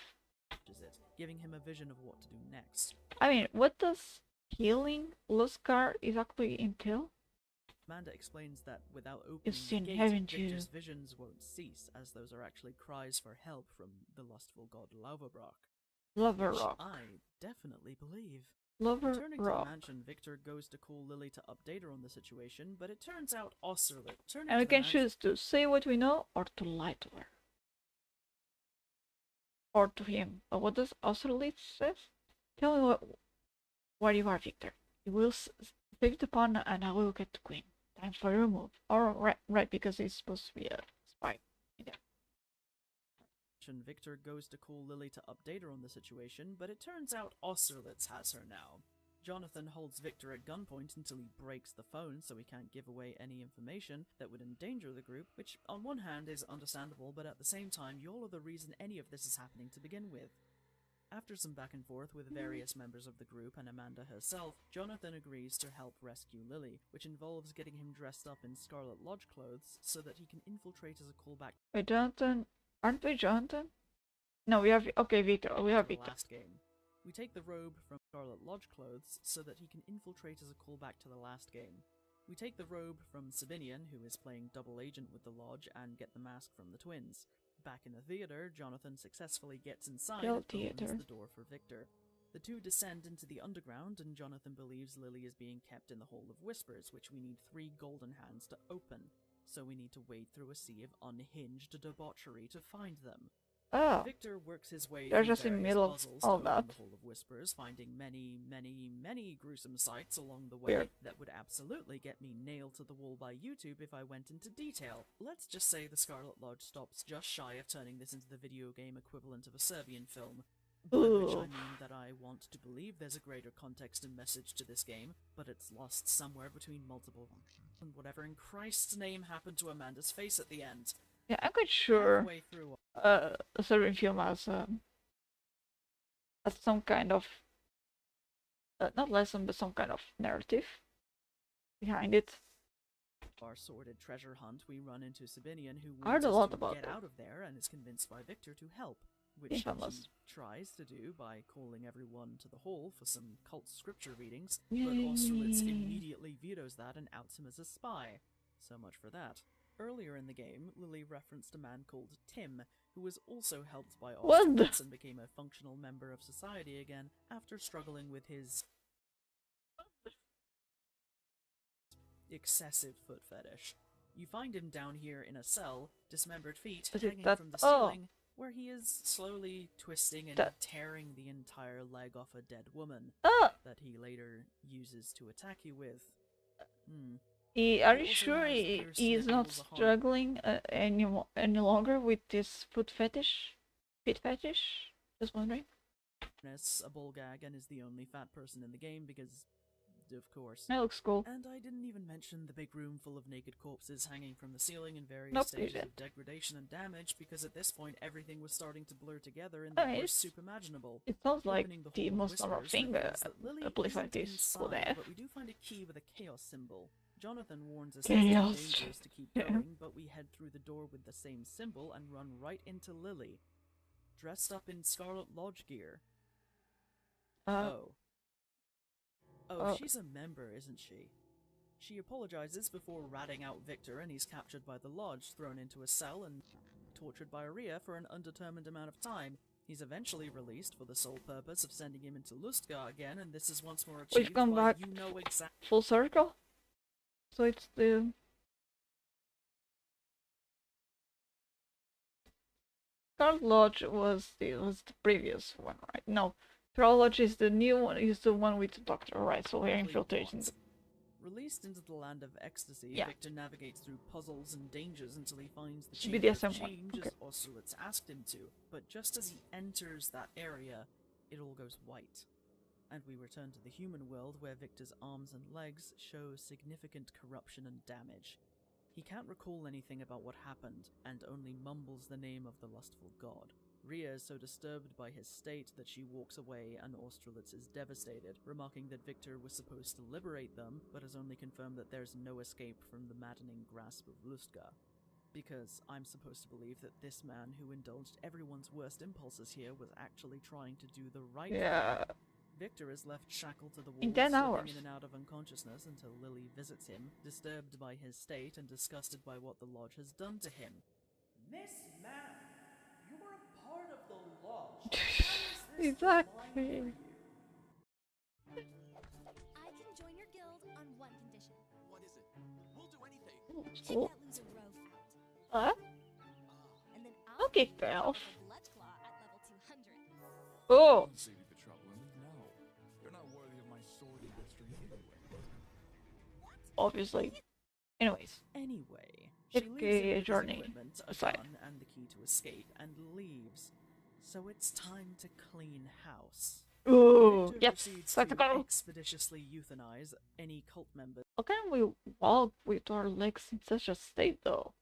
touches it, giving him a vision of what to do next. I mean, what does healing Lustgar exactly entail? Amanda explains that without opening the seen, gate, haven't you? Victor's visions won't cease, as those are actually cries for help from the lustful god Lavabrock. Lover Which Rock. I definitely believe. Lover Returning to the Rock. mansion, Victor goes to call Lily to update her on the situation, but it turns out Osserlet. And we can choose to say what we know or to lie to her. Or to him. But what does Austerlitz says? Tell me where you are, Victor. You will save the pawn and I will get the queen. Time for your move. Or right, because he's supposed to be a spy. Yeah. Victor goes to call Lily to update her on the situation, but it turns out Austerlitz has her now. Jonathan holds Victor at gunpoint until he breaks the phone so he can't give away any information that would endanger the group, which on one hand is understandable, but at the same time, y'all are the reason any of this is happening to begin with. After some back and forth with various members of the group and Amanda herself, Jonathan agrees to help rescue Lily, which involves getting him dressed up in Scarlet Lodge clothes so that he can infiltrate as a callback Wait, Jonathan. Aren't we Jonathan? No, we have. Okay, Victor. We have to the Victor. last game. We take the robe from Scarlet Lodge clothes so that he can infiltrate as a callback to the last game. We take the robe from Sabinian, who is playing double agent with the Lodge, and get the mask from the twins. Back in the theater, Jonathan successfully gets inside Hell and opens theater. the door for Victor. The two descend into the underground, and Jonathan believes Lily is being kept in the Hall of Whispers, which we need 3 golden hands to open. So we need to wade through a sea of unhinged debauchery to find them. Oh. Victor works his way They're through just in the various middle of puzzles all to open that. the Hall of Whispers, finding many gruesome sights along the way Weird. that would absolutely get me nailed to the wall by YouTube if I went into detail. Let's just say the Scarlet Lodge stops just shy of turning this into the video game equivalent of a Serbian film. By which I Ooh. mean that I want to believe there's a greater context and message to this game, but it's lost somewhere between multiple and whatever in Christ's name happened to Amanda's face at the end. Yeah, I'm quite sure Halfway through a Serbian film has some kind of not lesson, but some kind of narrative behind it. our sordid treasure hunt, we run into Sabinian, who I heard wants a us lot to about get that. out of there and is convinced by Victor to help. which Infamous. he tries to do by calling everyone to the hall for some cult scripture readings, Yay. but Austerlitz immediately vetoes that and outs him as a spy. So much for that. Earlier in the game, Lily referenced a man called Tim, who was also helped by What the- Austerlitz and became a functional member of society again after struggling with his excessive foot fetish. You find him down here in a cell, dismembered feet Is it hanging that- from the oh. ceiling, where he is slowly twisting and That- tearing the entire leg off a dead woman Ah! that he later uses to attack you with. Are He you also sure has he pierced is not nipples, a heart. struggling any longer with this foot fetish? Feet fetish? Just wondering. A bull gag and is the only fat person in the game because, of course. That looks cool. And I didn't even mention the big room full of naked corpses hanging from the ceiling in various Nope, you stages didn't. of degradation and damage, because at this point everything was starting to blur together in the I mean, worst it's- soup imaginable. It sounds like Opening the Hall of most normal Whispers thing reveals that Lily a place like isn't this would inside, have. but we do find a key with a chaos symbol. Jonathan warns us Chaos. it's dangerous to keep Yeah. going, but we head through the door with the same symbol and run right into Lily, dressed up in Scarlet Lodge gear. Oh, oh. she's a member, isn't she? She apologizes before ratting out Victor, and he's captured by the Lodge, thrown into a cell, and tortured by Aria for an undetermined amount of time. He's eventually released for the sole purpose of sending him into Lustgar again, and this is once more achieved We've come by back you know exactly. full circle. So it's the Scarlet Lodge was the previous one, right? No, Scarlet Lodge is the new one. Is the one with the Doctor, right? So we're infiltrating. Released into the land of ecstasy, Yeah. Victor navigates through puzzles and dangers until he finds the Should be Chamber the of SM1, Change okay. as Austerlitz asked him to. But just as he enters that area, it all goes white. And we return to the human world, where Victor's arms and legs show significant corruption and damage. He can't recall anything about what happened, and only mumbles the name of the lustful god. Rhea is so disturbed by his state that she walks away, and Austerlitz is devastated, remarking that Victor was supposed to liberate them, but has only confirmed that there's no escape from the maddening grasp of Lustgar. Because I'm supposed to believe that this man who indulged everyone's worst impulses here was actually trying to do the right thing. Yeah. Victor is left shackled to the wall, In 10 slipping hours. in and out of unconsciousness until Lily visits him, disturbed by his state and disgusted by what the Lodge has done to him. Miss Man, you were a part of the Lodge. Exactly. I can join your guild on one condition. What is it? We'll do anything. Take Cool. that loser Grove out. Huh? And then I'll Okay, give you Ralph. a blood claw at level 200. Oh, Don't save the trouble and leave now. You're not worthy of my sword and history anyway. obviously. Anyways, Anyway, she Take leaves a him with his journey equipment, a aside. gun, and the key to escape, and leaves. So it's time to clean house. ooh, Victor yep, proceeds let's to go. expeditiously euthanize any cult members How can we walk with our legs in such a state, though?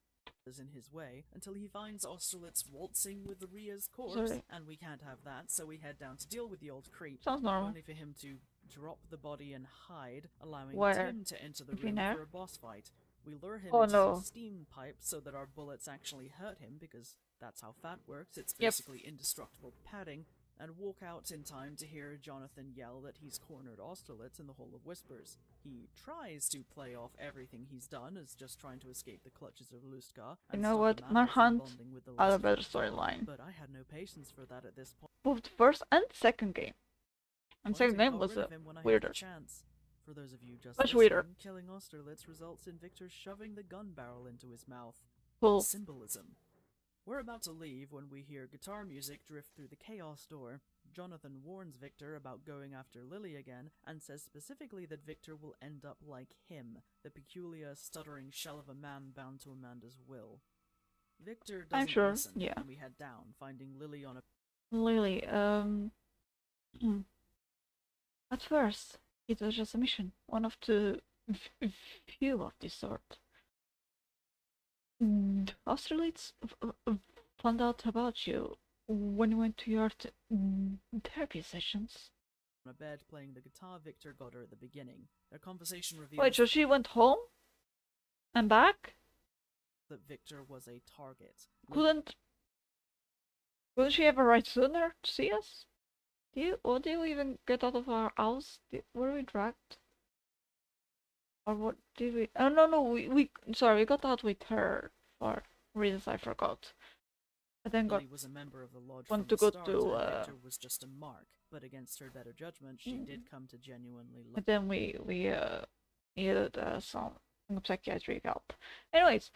in his way until he finds Austerlitz waltzing with Rhea's corpse, Sorry. and we can't have that, so we head down to deal with the old creep. Sounds normal. Only for him to drop the body and hide, allowing Where? Tim to enter the If you room know? for a boss fight. We lure him Oh, into no. some steam pipes so that our bullets actually hurt him, because that's how fat works. It's Yep. basically indestructible padding, and walk out in time to hear Jonathan yell that he's cornered Austerlitz in the Hall of Whispers. He tries to play off everything he's done as just trying to escape the clutches of Lustgar. You and know stop what? Amanda from Manhunt bonding with the had a lustful better god, storyline. But I had no patience for that at this point. Both the first and second game. And Wanted second to game got was rid of him when I had the weirder. chance. For those of you just Much weirder. listening, killing Austerlitz results in Victor shoving the gun barrel into his mouth. Cool. Symbolism. We're about to leave when we hear guitar music drift through the chaos door. Jonathan warns Victor about going after Lily again, and says specifically that Victor will end up like him, the peculiar, stuttering shell of a man bound to Amanda's will. Victor doesn't I'm sure, listen, yeah. and we head down, finding Lily on a Lily, at first, it was just a mission. One of the few of this sort. Austerlitz found out about you when you went to your therapy sessions. on a bed playing the guitar Victor got her at the beginning. Their conversation reveals Wait, so she went home? And back? that Victor was a target. Couldn't Wouldn't she have arrived sooner to see us? What did we even get out of our house? Were we dragged? Or what did we? Oh no, sorry, we got out with her for reasons I forgot. I then got Lily was a member of the lodge want from to the go start, to and Victor was just a mark. But against her better judgment, she did come to genuinely love. and then we needed some psychiatric help. Anyways,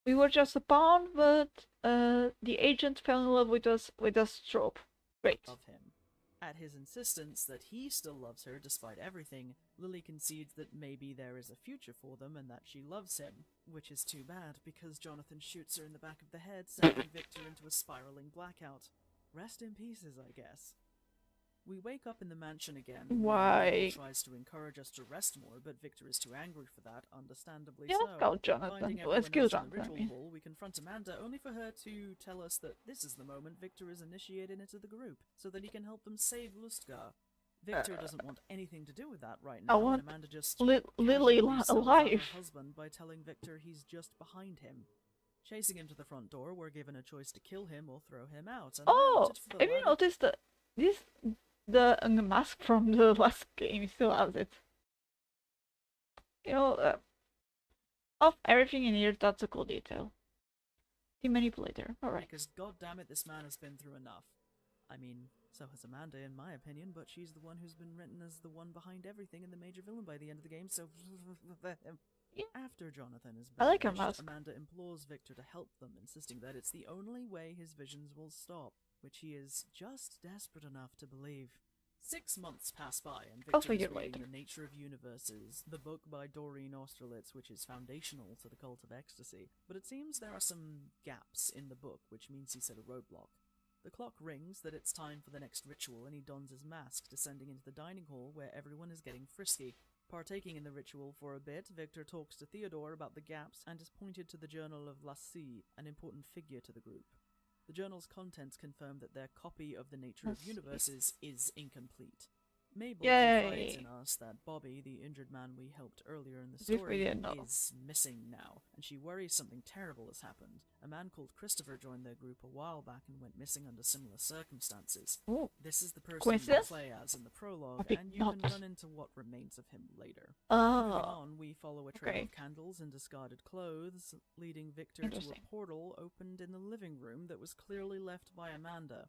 we were just a pawn, but the agent fell in love with us trope. Great. Of him. At his insistence that he still loves her despite everything, Lily concedes that maybe there is a future for them and that she loves him, which is too bad because Jonathan shoots her in the back of the head, sending Victor into a spiraling blackout. Rest in pieces, I guess. We wake up in the mansion again. Why? Lily tries to encourage us to rest more, but Victor is too angry for that, understandably Yeah, so. let's go, Jonathan. Finding Let's everyone kill else in the Jonathan. I ritual mean. hall, we confront Amanda, only for her to tell us that this is the moment Victor is initiated into the group, so that he can help them save Lustgar. Victor doesn't want anything to do with that right now, want and Amanda just Lily casually sells out alive. her husband by telling Victor he's just behind him. Chasing him to the front door, we're given a choice to kill him or throw him out. And I Oh, opted for the have you latter. noticed that the mask from the last game still has it? You know, of everything in here, that's a cool detail. The manipulator. Alright. Because goddammit, this man has been through enough. I mean, so has Amanda in my opinion, but she's the one who's been written as the one behind everything and the major villain by the end of the game, so... Yeah. After Jonathan is I like her banished, mask. Amanda implores Victor to help them, insisting that it's the only way his visions will stop, which he is just desperate enough to believe. 6 months pass by, and I'll Victor is figure reading later. The Nature of Universes, the book by Doreen Austerlitz, which is foundational to the cult of ecstasy. But it seems there are some gaps in the book, which means he's hit a roadblock. The clock rings that it's time for the next ritual, and he dons his mask, descending into the dining hall where everyone is getting frisky. Partaking in the ritual for a bit, Victor talks to Theodore about the gaps and is pointed to the Journal of Lassie, an important figure to the group. The journal's contents confirm that their copy of the Nature of Lassie. Universes is incomplete. Mabel Yay. confides in us that Bobby, the injured man we helped earlier in the As if we story, didn't know. is missing now, and she worries something terrible has happened. A man called Christopher joined their group a while back and went missing under similar circumstances. Ooh. This is the person you Coincidence? play as in the prologue, I think and you not. can run into what remains of him later. Moving Oh. on, we follow a trail Okay. of candles and discarded clothes, leading Victor to Interesting. a portal opened in the living room that was clearly left by Amanda.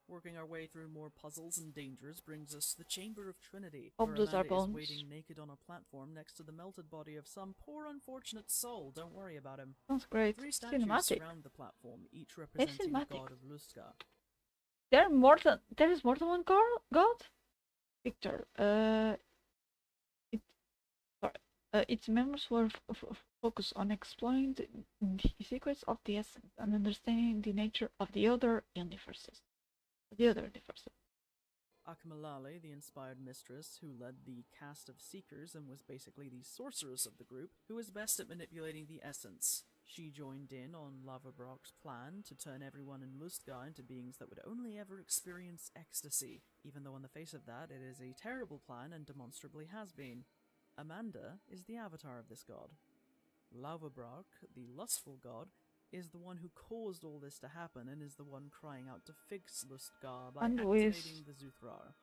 Working our way through more puzzles and dangers brings us to the Chamber of Trinity, Hope where those are Amanda is bones. waiting naked on a platform next to the melted body of some poor unfortunate soul. Don't worry about him. Sounds great. 3 statues Cinematic. surround the platform, each representing the cinematic. god of Lustgar. There is more than one god? Victor, its members were focused on exploring the secrets of the essence and understanding the nature of the other universes. Akmalali, the inspired mistress, who led the cast of Seekers and was basically the sorceress of the group, who was best at manipulating the essence. She joined in on Lavabrock's plan to turn everyone in Lustgar into beings that would only ever experience ecstasy, even though on the face of that it is a terrible plan and demonstrably has been. Amanda is the avatar of this god. Lavabrock, the lustful god, is the one who caused all this to happen and is the one crying out to fix Lustgar by And activating the Zuthrar.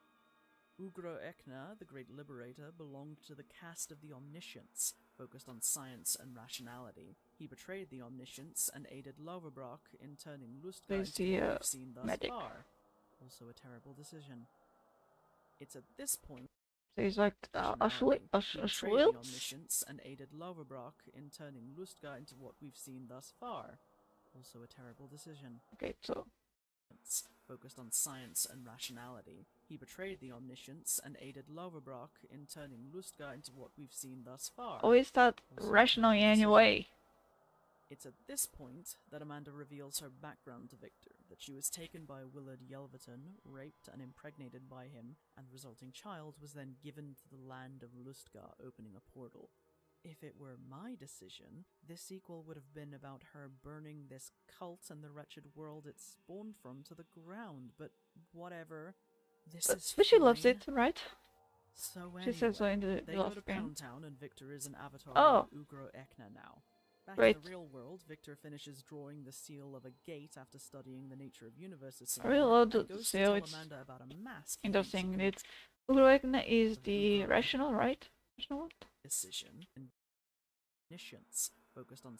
Ugro Ekna, the great liberator, belonged to the caste of the Omniscients, focused on science and rationality. He betrayed the Omniscients and aided Lavabrock in turning Lustgar There's into the, what we've seen thus medic. far. Also a terrible decision. It's at this point So he's like He betrayed the Schwiltz? Omniscience and aided Lavabrock in turning Lustgar into what we've seen thus far. Also a terrible decision. Okay, so Focused on science and rationality. He betrayed the Omniscience and aided Lavabrock in turning Lustgar into what we've seen thus far. always that Also a rational terrible decision. anyway. It's at this point that Amanda reveals her background to Victor, that she was taken by Willard Yelverton, raped and impregnated by him, and the resulting child was then given to the land of Lustgar, opening a portal. If it were my decision, this sequel would have been about her burning this cult and the wretched world it spawned from to the ground, but whatever. This is But she loves fine. it, right? So She said so anyway, in the they go last to game. Pound Town and Victor is an avatar Oh. of Ugro Ekna now. Back Great. in the real world, Victor finishes drawing the seal of a gate after studying the nature of universes. I really love the and goes to seal, tell it's Amanda about a mask he thinks he interesting. can It's Uruegna is of the Ugra rational, right? Rational one? decision and omniscience focused on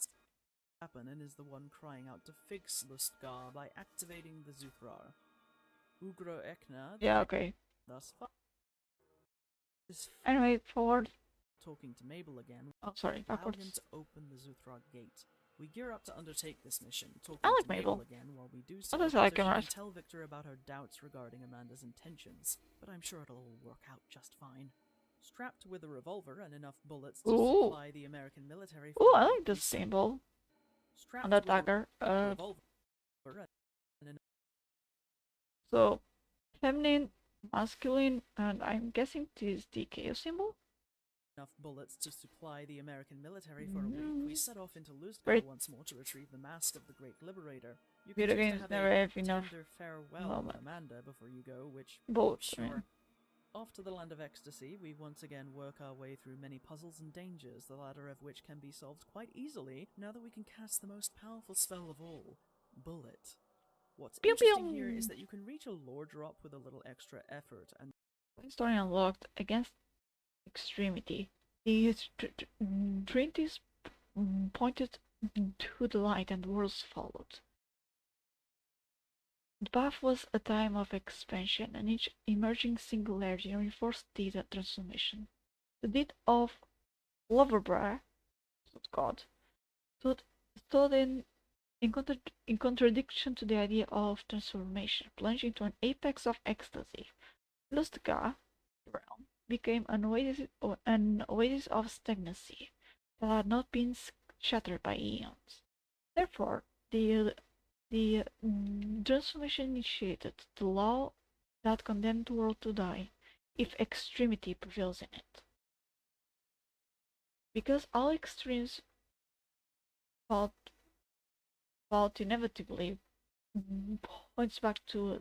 happen and is the one crying out to fix Lustgar by activating the Zuthrar. Ugro Ekna Yeah, okay. thus far is Anyway, forward. talking to Mabel again, Oh, sorry, allow him backwards. to open the Zuthrar gate. We gear up to undertake this mission, talking I like to Mabel Mabel. again while we do so, does so I like she him, can right? tell Victor about her doubts regarding Amanda's intentions, but I'm sure it'll all work out just fine. Strapped with a revolver and enough bullets to Ooh. supply the American military Ooh, for I a like week, the we symbol strapped on the with a dagger. revolver and So feminine, masculine, and I'm guessing this is the chaos symbol. enough bullets to supply the American military for a week, we set off into Lustgar Great. once more to retrieve the mask of the Great Liberator. You Video can choose to games have never a have enough tender farewell moment. with Amanda before you go, which Both, I sure. mean. Off to the land of ecstasy, we once again work our way through many puzzles and dangers, the latter of which can be solved quite easily now that we can cast the most powerful spell of all, Bullet. What's Pew interesting here pew. is that you can reach a lore drop with a little extra effort, and Story unlocked against extremity. The Trinities pointed to the light and worlds followed. The path was a time of expansion, and each emerging singularity reinforced the transformation. The deed of Loverbra, God, stood in contradiction to the idea of transformation, plunging into an apex of ecstasy. Lustgar, the realm, became an oasis of stagnancy that had not been shattered by eons. Therefore, the transformation initiated the law that condemned the world to die if extremity prevails in it. Because all extremes fought inevitably points back to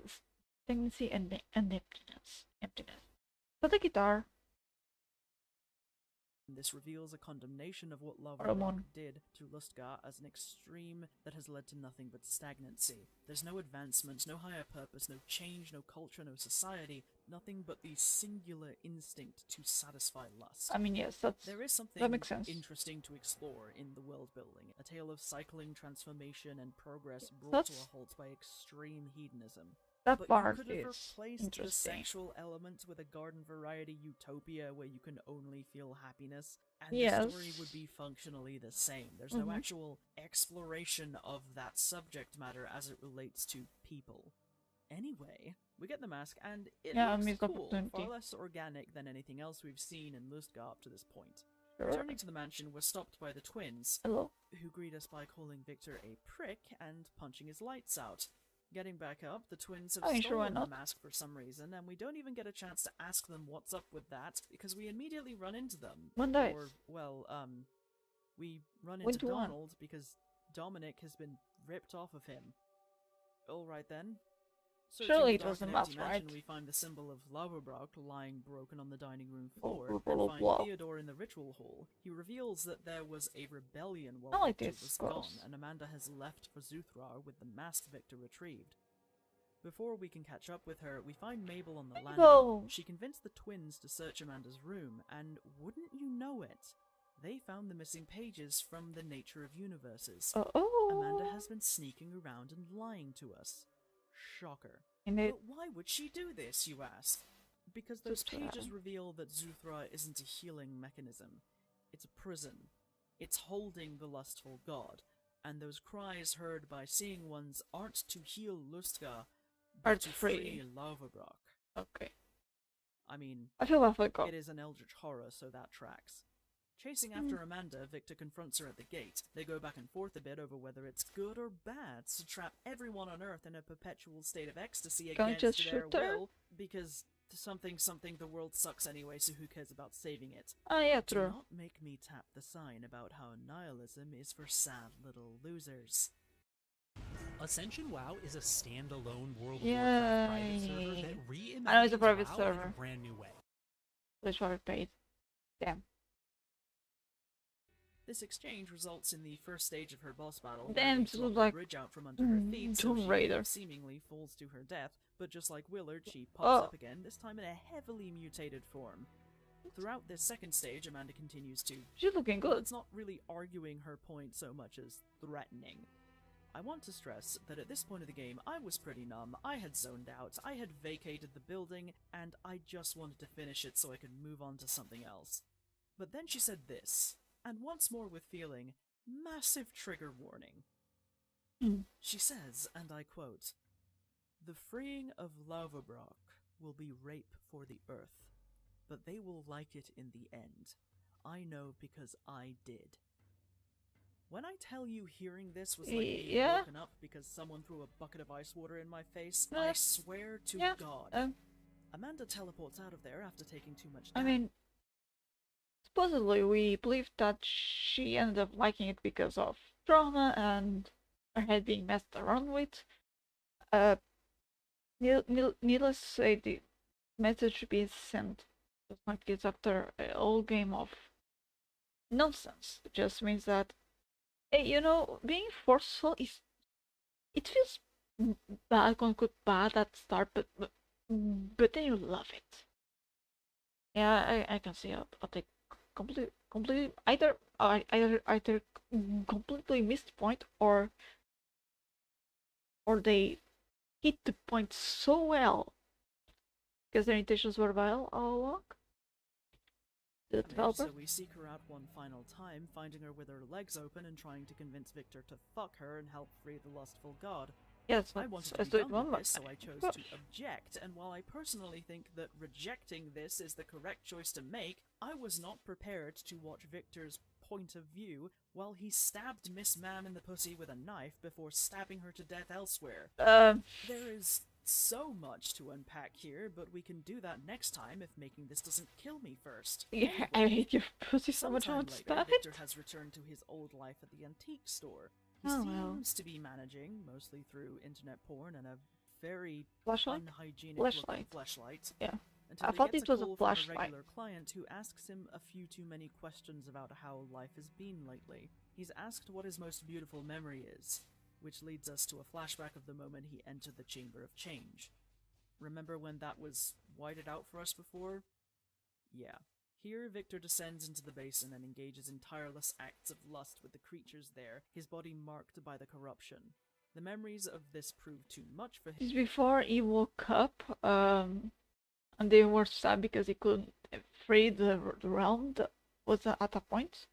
stagnancy and emptiness. But the guitar, this reveals a condemnation of what Ramon. Loverbrock did to Lustgar as an extreme that has led to nothing but stagnancy. There's no advancement, no higher purpose, no change, no culture, no society, nothing but the singular instinct to satisfy lust. I mean, yes, There is something that makes sense. interesting to explore in the world building, a tale of cycling transformation and progress brought to That's- a halt by extreme hedonism. That But part you could have is replaced the interesting. sexual element with a garden variety utopia where you can only feel happiness, and Yes. the story would be functionally the same. There's no Mhm. actual exploration of that subject matter as it relates to people. Anyway, we get the mask, and it Yeah, looks missed cool, opportunity. far less organic than anything else we've seen in Lustgar up to this point. Sure. Returning to the mansion, we're stopped by the twins, Hello. who greet us by calling Victor a prick and punching his lights out. Getting back up, the twins have I mean, sure, why stolen the not? mask for some reason, and we don't even get a chance to ask them what's up with that, because we immediately run into them. One dice. Or, well, we run One into to one. Donald because Dominic has been ripped off of him. Alright then. Searching Surely the it was dark and the empty mouse, mansion, right? We find the symbol of Lauerbrock lying broken on the dining room Blah, floor, blah, blah, and blah, find blah. Theodore in the ritual hall. He reveals that there was a rebellion while I like Victor this, was of gone, course. and Amanda has left for Zuthrar with the mask Victor retrieved. Before we can catch up with her, we find Mabel on the landing. Mabel! She convinced the twins to search Amanda's room, and wouldn't you know it, they found the missing pages from The Nature of Universes. Oh. Amanda has been sneaking around and lying to us. Shocker. Indeed. But why would she do this, you ask? Because those pages reveal that Zuthra isn't a healing mechanism. It's a prison. It's holding the lustful god, and those cries heard by seeing ones aren't to heal Lustgar, but Aren't to free. free Lauverbrock. Okay. I mean, I feel bad for the cop. it is an eldritch horror, so that tracks. Chasing after Amanda, Victor confronts her at the gate. They go back and forth a bit over whether it's good or bad to trap everyone on Earth in a perpetual state of ecstasy Can't against just their shoot her? will, because something the world sucks anyway, so who cares about saving it? Oh, yeah, Do true. not make me tap the sign about how nihilism is for sad little losers. Ascension WoW is a standalone World of Warcraft private server Yay. that reimagines I know it's a private WoW in server. a brand new way. That's why I paid. Damn. This exchange results in the first stage of her boss battle, Damn, where they this drop looks the like bridge out from under her feet, so Tomb she Raider. seemingly falls to her death, but just like Willard, she Oh. pops up again, this time in a heavily mutated form. Throughout this second stage, Amanda continues to... She's looking Well, good. it's not really arguing her point so much as threatening. I want to stress that at this point of the game, I was pretty numb, I had zoned out, I had vacated the building, and I just wanted to finish it so I could move on to something else. But then she said this, and once more with feeling, massive trigger warning. Hmm. She says, and I quote, "The freeing of Lavabrock will be rape for the earth, but they will like it in the end. I know because I did." When I tell you hearing this was like being Yeah. woken up because someone threw a bucket of ice water in my face, Uh, I swear to yeah, God. Amanda teleports out of there after taking too much I damage. mean, supposedly we believe that she ended up liking it because of trauma and her head being messed around with. Needless to say, the message being sent just like this after a whole game of nonsense. It just means that, hey, you know, being forceful is, it feels bad, quote unquote, bad at the start, but then you love it. Yeah, I can see how they completely either completely missed the point or they hit the point so well because their intentions were well all along. The developer. So we seek her out one final time, finding her with her legs open and trying to convince Victor to fuck her and help free the lustful god. Yes, I wanted to let's be do it done one with more this, so time. I chose Gosh. to object, and while I personally think that rejecting this is the correct choice to make, I was not prepared to watch Victor's point of view while he stabbed Miss Ma'am in the pussy with a knife before stabbing her to death elsewhere. There is so much to unpack here, but we can do that next time if making this doesn't kill me first. Yeah, I Anyway, hate your pussy so much. I sometime want to later, stab Victor it. has returned to his old life at the antique store. He Oh, seems well. to be managing, mostly through internet porn and a very Flashlight? unhygienic Flashlight. flashlight. Yeah. Until I he thought gets it was a call from flashlight. regular client who asks him a few too many questions about how life has been lately. He's asked what his most beautiful memory is, which leads us to a flashback of the moment he entered the Chamber of Change. Remember when that was whited out for us before? Yeah. Here, Victor descends into the basin and engages in tireless acts of lust with the creatures there, his body marked by the corruption. The memories of this proved too much for him. This is before he woke up, and they were sad because he couldn't free the realm. Was that at that point?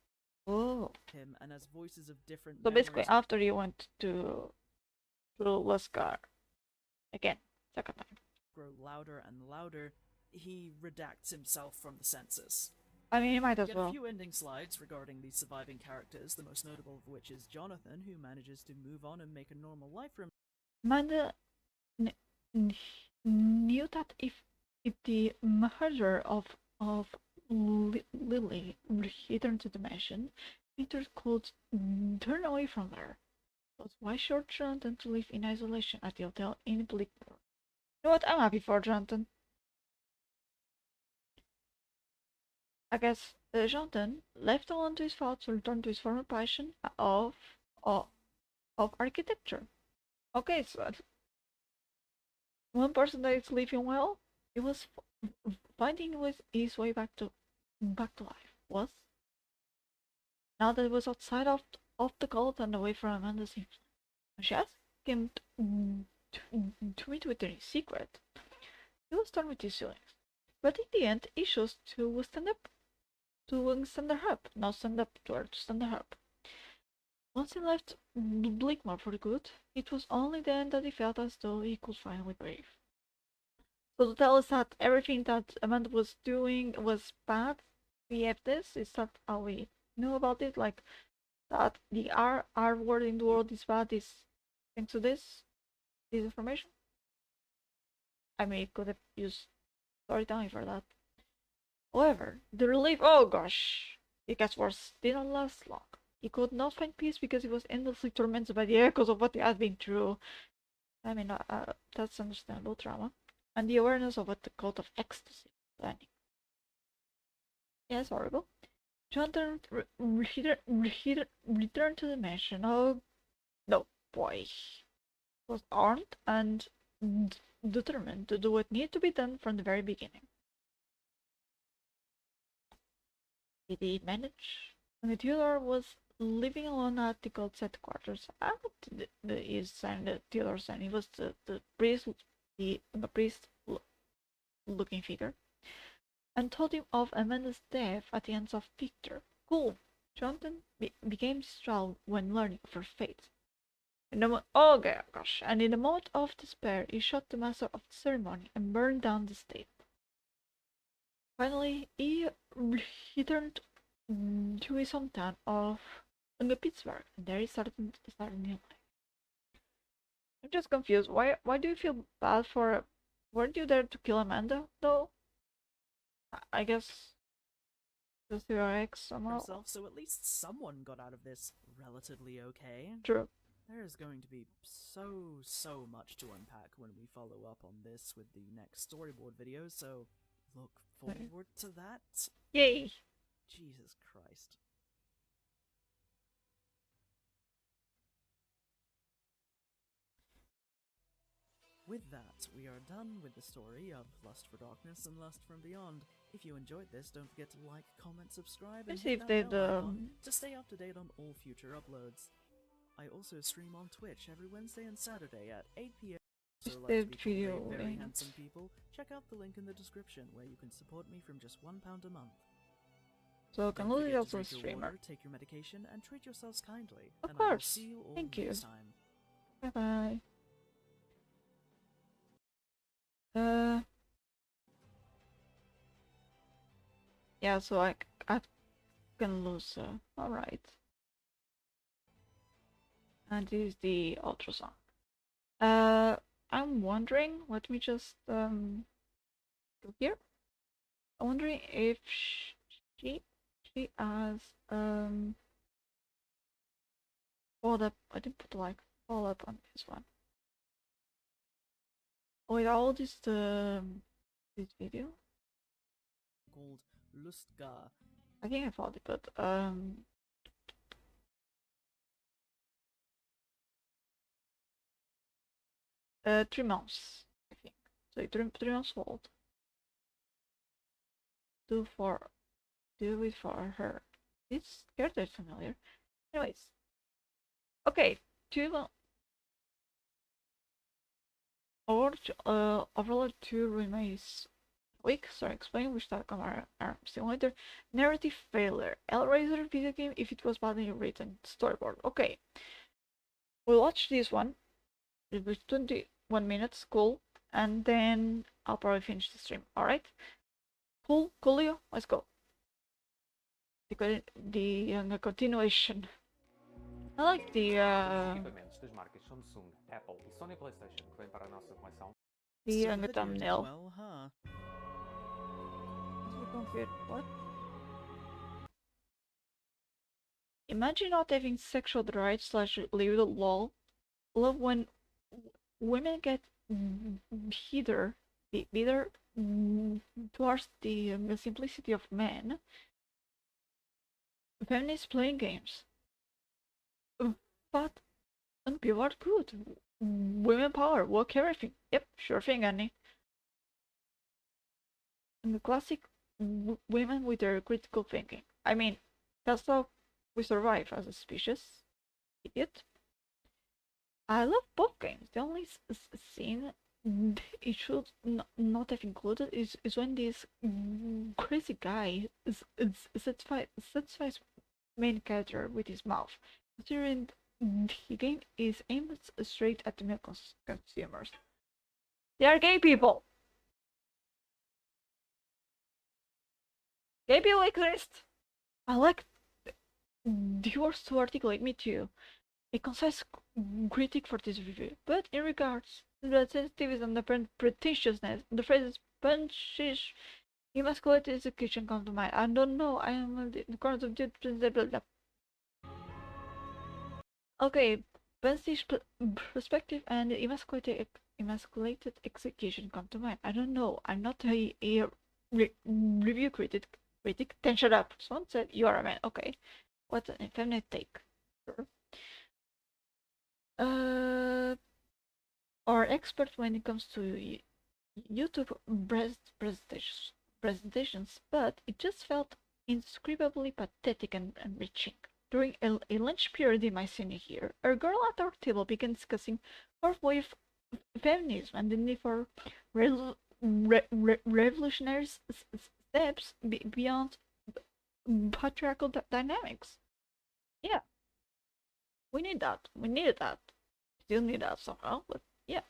Oh. And as voices of different So basically, memories after he went to Lascar again, second time. grow louder and louder, he redacts himself from the census. I mean, he might We as get well. a few ending slides regarding the surviving characters, the most notable of which is Jonathan, who manages to move on and make a normal life for himself. Amanda knew that if the murder of Lily returned to the mansion, Peter could turn away from her. But why should Jonathan to live in isolation at the hotel in Bleakmore? You know what? I'm happy for Jonathan. I guess Jonathan, left alone to his thoughts, returned to his former passion of architecture. Okay, so one person that is living well, he was finding his way back to life. Was now that he was outside of the cult and away from Amanda's influence. She asked him to meet with her in secret. He was torn with his feelings, but in the end, he chose to stand up. To stand her up, not stand up to her, to stand her up. Once he left Bleakmore for good, it was only then that he felt as though he could finally breathe. So to tell us that everything that Amanda was doing was bad, we have this. Is that how we knew about it? Like that the R word in the world is bad is thanks to this information? I mean, it could have used storytelling for that. However, the relief, oh gosh, it gets worse, did not last long. He could not find peace because he was endlessly tormented by the echoes of what he had been through. I mean, that's understandable trauma. And the awareness of what the cult of ecstasy was planning. Yeah, it's horrible. Jonathan returned to the mansion. Oh, no, boy. He was armed and determined to do what needed to be done from the very beginning. Did he manage? When the Theodore was living alone at the cult's headquarters, the Theodore's son, he was the priest, the priest-looking figure, and told him of Amanda's death at the hands of Victor. Cool. Jonathan became distraught when learning of her fate. Oh gosh! And in a moment of despair, he shot the master of the ceremony and burned down the state. Finally, he returned to his hometown of Pittsburgh, and there he started new life. I'm just confused. Why do you feel bad for? Weren't you there to kill Amanda, though? I guess because you are ex somehow. Herself, so at least someone got out of this relatively okay. True. There is going to be so much to unpack when we follow up on this with the next storyboard video, so look forward to that. Yay! Jesus Christ. With that, we are done with the story of Lust for Darkness and Lust from Beyond. If you enjoyed this, don't forget to like, comment, subscribe, and Let's see hit if that they bell icon to stay up to date on all future uploads. I also stream on Twitch every Wednesday and Saturday at 8 PM. So like to be video called very link. handsome people, check out the link in the description where you can support me from just £1 a month. So Don't Kanlu is forget to also a drink your streamer. water, take your medication, and treat yourselves kindly. Of and I will course. see you all Thank you. next time. Bye bye. Yeah, so I can lose. Alright. And this is the outro song. I'm wondering. Let me just go here. I'm wondering if she has followed up. I didn't put like follow up on this one. Oh wait, all this this video. Called Lustgar. I think I found it, but 3 months, I think. So 3 months old. Do it for her. This character is familiar. Anyways. Okay, 2 months. Overlord 2 remains weak. Sorry, explain which Starcom are simulator. Narrative failure. Hellraiser video game if it was badly written. Storyboard. Okay. We'll watch this one. It was 21 minutes, cool. And then I'll probably finish the stream. Alright? Cool, Leo, let's go. The continuation. I like the Equipamentos das marcas Samsung, Apple e Sony PlayStation que vem para a nossa coleção. the So the video did thumbnail. well, huh? What? Imagine not having sexual rights / legal law. Love when women get bitter towards the simplicity of men. Feminists playing games. But people are good. Women power, work everything. Yep, sure thing, Annie. And the classic women with their critical thinking. I mean, that's how we survive as a species. Idiot. I love both games. The only scene it should not have included is when this crazy guy satisfies main character with his mouth. Considering the game is aimed straight at the male consumers. They are gay people! Gay people exist! I like the words to articulate me too. A concise critique for this review, but in regards to the sensitivism and the pretentiousness, the phrases punchish, emasculated execution come to mind. I don't know, I am the corner of the okay, Benzi's perspective and emasculated execution come to mind. I don't know. I'm not a review critic. critic. Then shut up. Someone said you are a man. Okay. What an effeminate take. Sure. Or expert when it comes to YouTube presentations, but it just felt indescribably pathetic and enriching. During a lunch period in my senior year, a girl at our table began discussing fourth-wave feminism and the need for revolutionary steps beyond patriarchal dynamics. Yeah, we need that. We needed that. Still need that somehow, but yeah,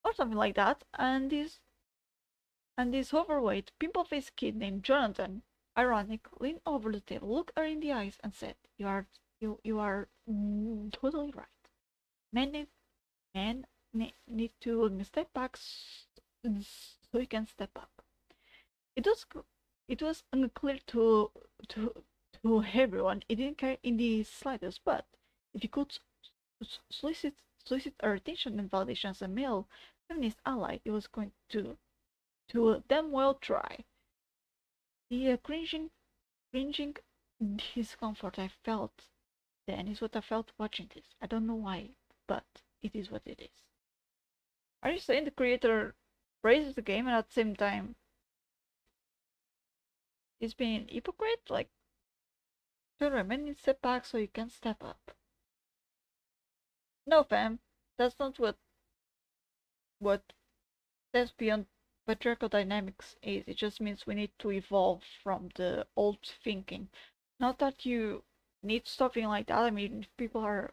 or something like that. And this overweight, pimple-faced kid named Jonathan, ironic, leaned over the table, looked her in the eyes, and said, "You are totally right. Men need to step back so you can step up." It was unclear to everyone. It didn't care in the slightest, but if you could solicit her attention and validation as a male feminist ally, it was going to damn well try. The cringing discomfort I felt then is what I felt watching this. I don't know why, but it is what it is. Are you saying the creator praises the game and at the same time is being a hypocrite? Like, children, men need to step back so you can step up. No, fam, that's not what steps beyond patriarchal dynamics is. It just means we need to evolve from the old thinking. Not that you need to stop being like that. I mean, if people are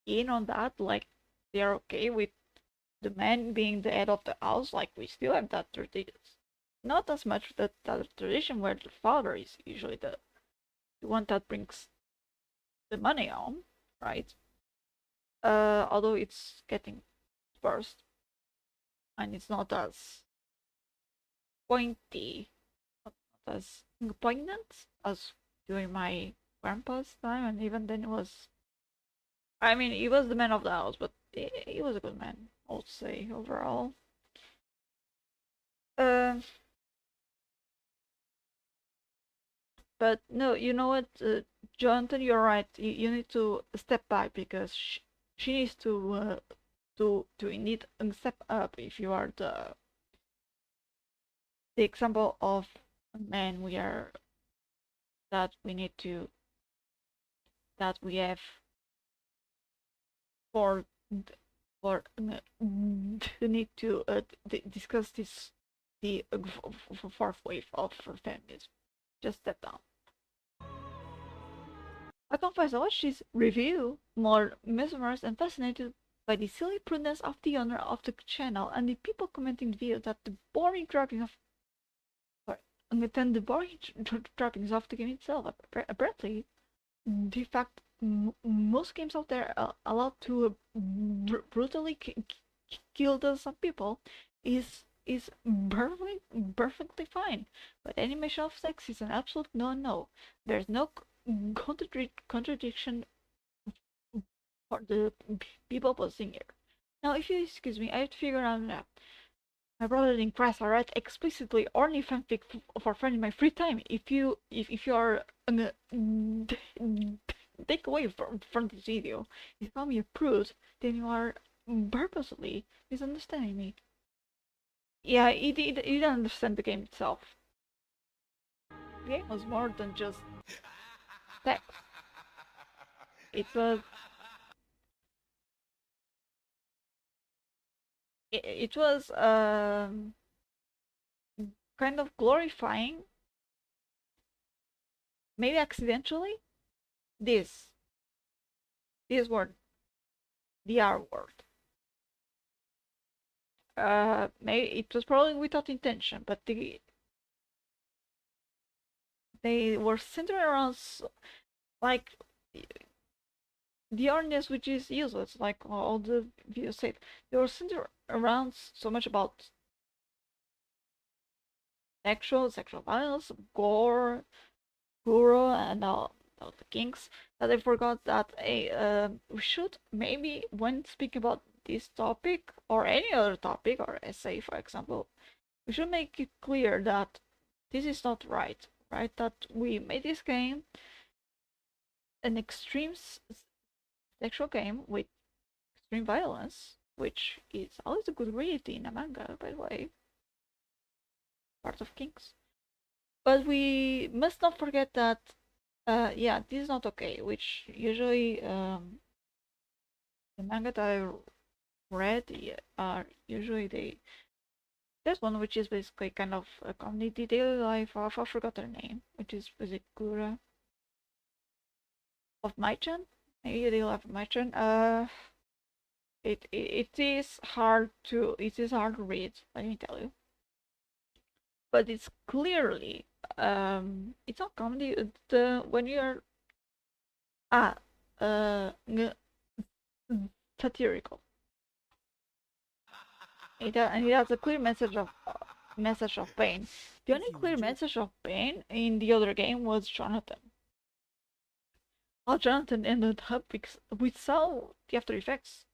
in on that, like they are okay with the man being the head of the house, like we still have that tradition. Not as much that tradition where the father is usually the one that brings the money home, right? Although it's getting worse and it's not as pointy, not as poignant as during my grandpa's time, and even then it was. I mean, he was the man of the house, but he was a good man, I would say overall. But no, you know what, Jonathan, you're right. You need to step back because she needs to indeed step up. If you are the example of a man we are, that we have for the need to discuss this the fourth wave of feminism. Just step down. I confess I watched this review more mesmerized and fascinated by the silly prudence of the owner of the channel and the people commenting the video that the boring trappings of the game itself. Apparently, the fact most games out there are allowed to brutally kill some people is perfectly fine. But animation of sex is an absolute no. There's no contradiction for the people posting here. Now, if you excuse me, I have to figure out that my brother in Christ, I write explicitly only fanfic for fun in my free time. If you are take away from this video, if you call me a prude, then you are purposely misunderstanding me. Yeah, you didn't understand the game itself. The game was more than just text. It was kind of glorifying, maybe accidentally, this word, the R word. Maybe it was probably without intention, but they were centered around like the audience, which is useless, like all the videos said. They were centered around so much about sexual violence, gore, guru, and all the kinks, that I forgot that we should maybe, when speaking about this topic or any other topic or essay, for example, we should make it clear that this is not right. right? That we made this game an extreme sexual game with extreme violence, which is always a good read in a manga, by the way. Part of kinks. But we must not forget that, yeah, this is not okay, which usually the manga that I read are usually there's one which is basically kind of a comedy daily life of, I forgot her name, which is basically Kura of Mai-chan. Maybe a daily life of Mai-chan. It is hard to read, let me tell you. But it's clearly it's not comedy. When you're satirical. And it has a clear message of pain. The only clear message of pain in the other game was Jonathan. How Jonathan ended up because we saw the after effects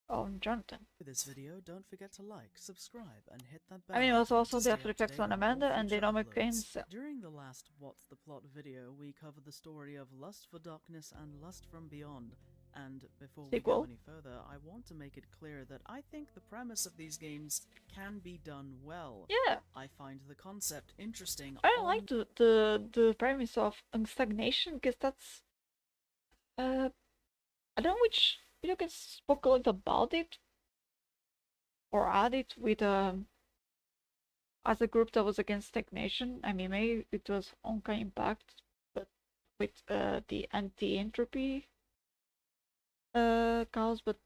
on Jonathan. For this video, don't forget to like, subscribe, and hit that bell. I mean, it was icon also to the stay after up to effects date on with all Amanda and future Dynamic uploads. Games. During the last What's the Plot video, we covered the story of Lust for Darkness and Lust from Beyond. And before we go any further, I want to make it clear that I think the premise of these games can be done well. Yeah. I find the concept interesting. I don't like the premise of stagnation, because that's I don't know which video games spoke a lot about it or had it with as a group that was against stagnation. I mean, maybe it was Honkai Impact, but with the anti-entropy cause, but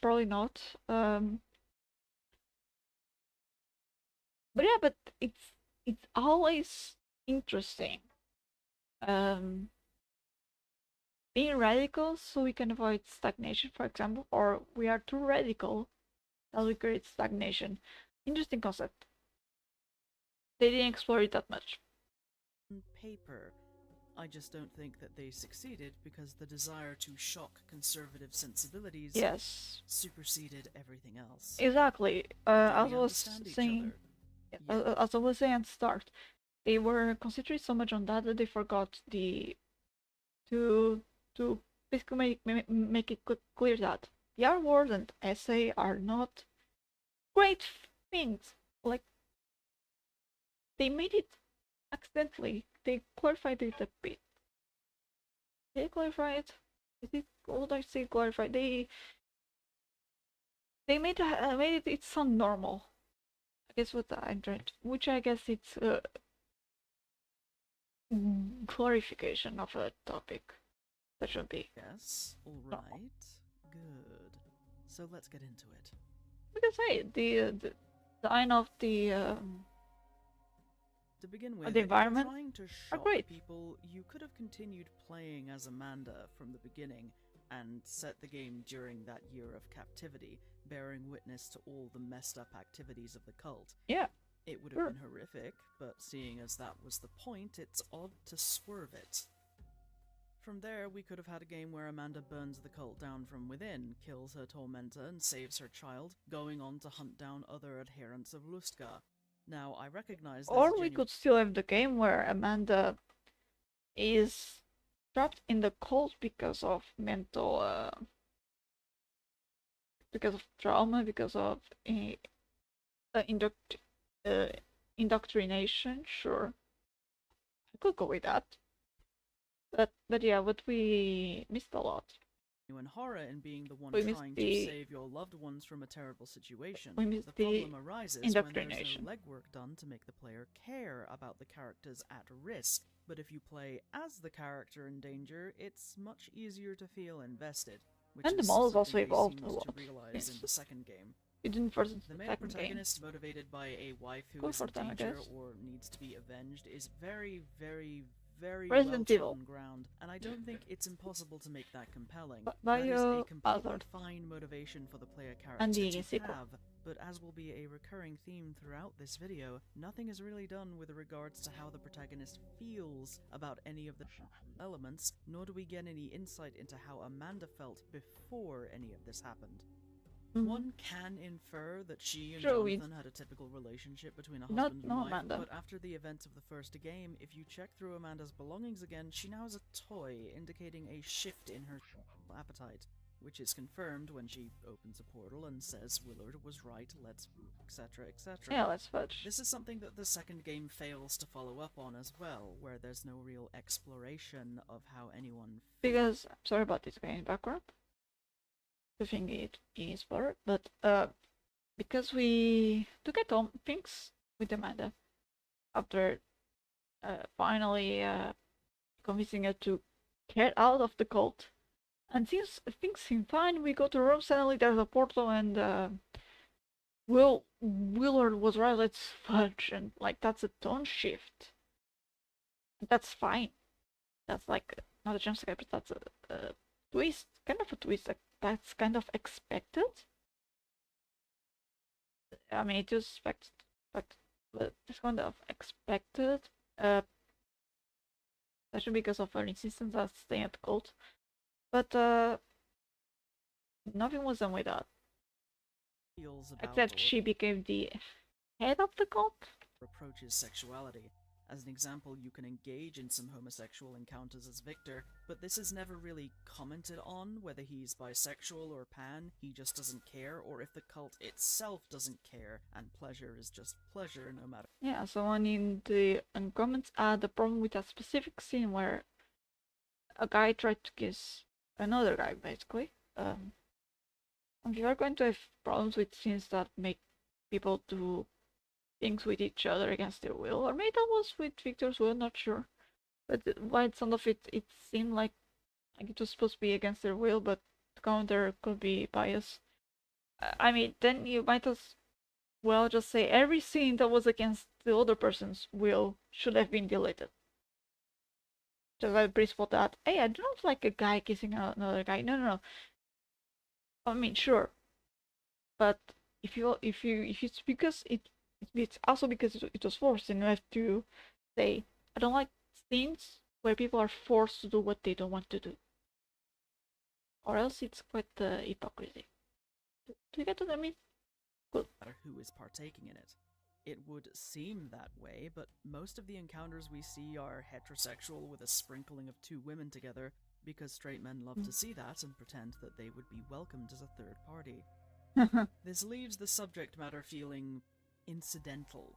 probably not. But yeah, but it's always interesting being radical so we can avoid stagnation, for example, or we are too radical that we create stagnation. Interesting concept. They didn't explore it that much. On paper, I just don't think that they succeeded because the desire to shock conservative sensibilities superseded everything else. Exactly. As I was saying, as I was saying at the start, they were concentrating so much on that they forgot to basically make it clear that the art world and essay are not great things. Like, they made it accidentally. They clarified it a bit. Did they clarify it? What I say clarify? They made it sound normal. I guess what I'm trying to, which I guess it's clarification of a topic. That should be. Yes. All right. Good. So let's get into it. Like I say, the design of the to begin with, the environment trying to shock people, you could have continued playing as Amanda from the beginning and set the game during that year of captivity, bearing witness to all the messed up activities of the cult. Yeah. It would have been horrific, but seeing as that was the point, it's odd to swerve it. From there, we could have had a game where Amanda burns the cult down from within, kills her tormentor, and saves her child, going on to hunt down other adherents of Lustka. Now, I recognize that. Or we could still have the game where Amanda is trapped in the cult because of mental, because of trauma, because of indoctrination. Sure, I could go with that. But yeah, but we missed a lot. Genuine horror in being the one trying to save your loved ones from a terrible situation. The problem arises when there's no legwork done to make the player care about the characters at risk. But if you play as the character in danger, it's much easier to feel invested. And the models also evolved a lot. To realize in the second game. The main protagonist, motivated by a wife who is in danger or needs to be avenged, is very well-trodden ground, and I don't think it's impossible to make that compelling. That is a completely fine motivation for the player character to have, but as will be a recurring theme throughout this video, nothing is really done with regards to how the protagonist feels about any of the elements, nor do we get any insight into how Amanda felt before any of this happened. One can infer that she and True, Jonathan had a typical relationship between a Not husband and no wife, Amanda. but after the events of the first game, if you check through Amanda's belongings again, she now has a toy, indicating a shift in her appetite, which is confirmed when she opens a portal and says Willard was right, let's etc etc. Yeah, let's fudge. This is something that the second game fails to follow up on as well, where there's no real exploration of how anyone Because I'm sorry about this guy in the background. The thing it is blurred, but because we took it home things with Amanda after finally convincing her to get out of the cult, and since things seem fine, we go to Rome. Suddenly there's a portal, and Willard was right. Let's fudge, and like that's a tone shift. That's fine. That's like not a jump scare, but that's a twist, kind of a twist. That's kind of expected. I mean, it was expected, but it's kind of expected. Especially because of her insistence on staying at the cult. But nothing was done with that. feels about Except or she became the head of the cult. approaches sexuality. As an example, you can engage in some homosexual encounters as Victor, but this is never really commented on, whether he's bisexual or pan, he just doesn't care, or if the cult itself doesn't care, and pleasure is just pleasure no matter. Yeah, someone in the comments had the problem with a specific scene where a guy tried to kiss another guy, basically. And we are going to have problems with scenes that make people do things with each other against their will, or maybe that was with Victor's will, not sure. But by the sound of it, it seemed like it was supposed to be against their will, but the counter could be bias. I mean, then you might as well just say every scene that was against the other person's will should have been deleted. Just like the principle that, hey, I don't like a guy kissing another guy. No. I mean, sure, but if it's because it's also because it was forced, and you have to say, I don't like scenes where people are forced to do what they don't want to do, or else it's quite hypocrisy. Do you get what I mean? Good. Matter who is partaking in it. It would seem that way, but most of the encounters we see are heterosexual with a sprinkling of two women together, because straight men love to see that and pretend that they would be welcomed as a third party. This leaves the subject matter feeling incidental,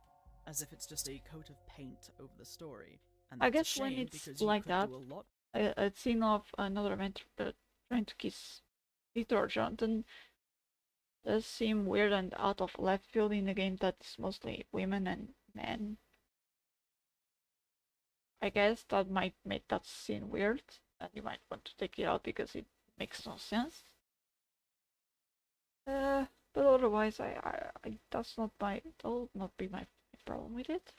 as if it's just a coat of paint over the story. And I that's guess a when shame it's because you like could that, do a lot. a scene of another man trying to kiss Victor or Jonathan does seem weird and out of left field in a game that's mostly women and men. I guess that might make that scene weird, and you might want to take it out because it makes no sense. But otherwise, I that will not be my problem with it.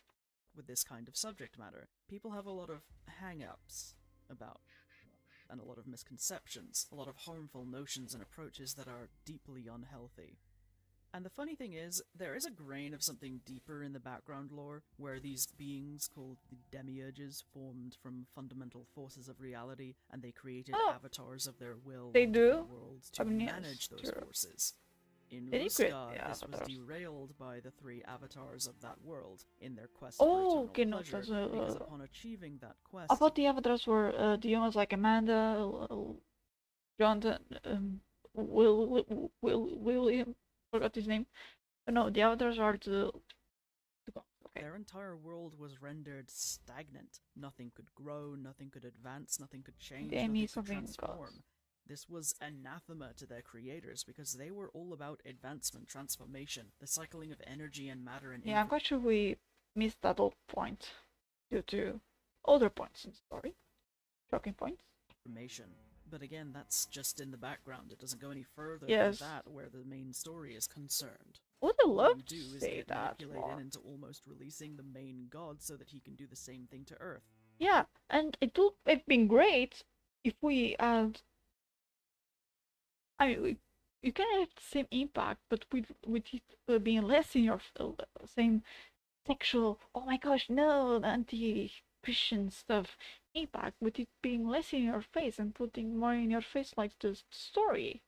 With this kind of subject matter, people have a lot of hang-ups about, and a lot of misconceptions, a lot of harmful notions and approaches that are deeply unhealthy. And the funny thing is, there is a grain of something deeper in the background lore, where these beings called the Demiurges formed from fundamental forces of reality, and they created avatars of their will They on do? different worlds to I mean, yes, manage those true. forces. In They did create Ruska, the this was avatars. derailed by the three avatars of that world in their quest Oh, for okay, eternal no, pleasure, that's, because upon achieving that quest, I thought the avatars were the humans like Amanda, Jonathan, William, forgot his name. But no, the avatars are the gods. Okay. their entire world was rendered stagnant. Nothing could grow, nothing could advance, nothing could change, They nothing need could something transform. gods. This was anathema to their creators because they were all about advancement, transformation, the cycling of energy and matter and Yeah, I'm quite sure we missed that old point due to other points in the story. Shocking points. information. But again, that's just in the background. It doesn't go any further Yes. than that where the main story is concerned. Would have All loved you to do is say get that manipulated more. into almost releasing the main god so that he can do the same thing to Earth. Yeah, and it would have been great if we had. I mean, you can have the same impact, but with it being less in your same sexual. Oh my gosh, no, anti-Christian stuff impact, with it being less in your face and putting more in your face, like the story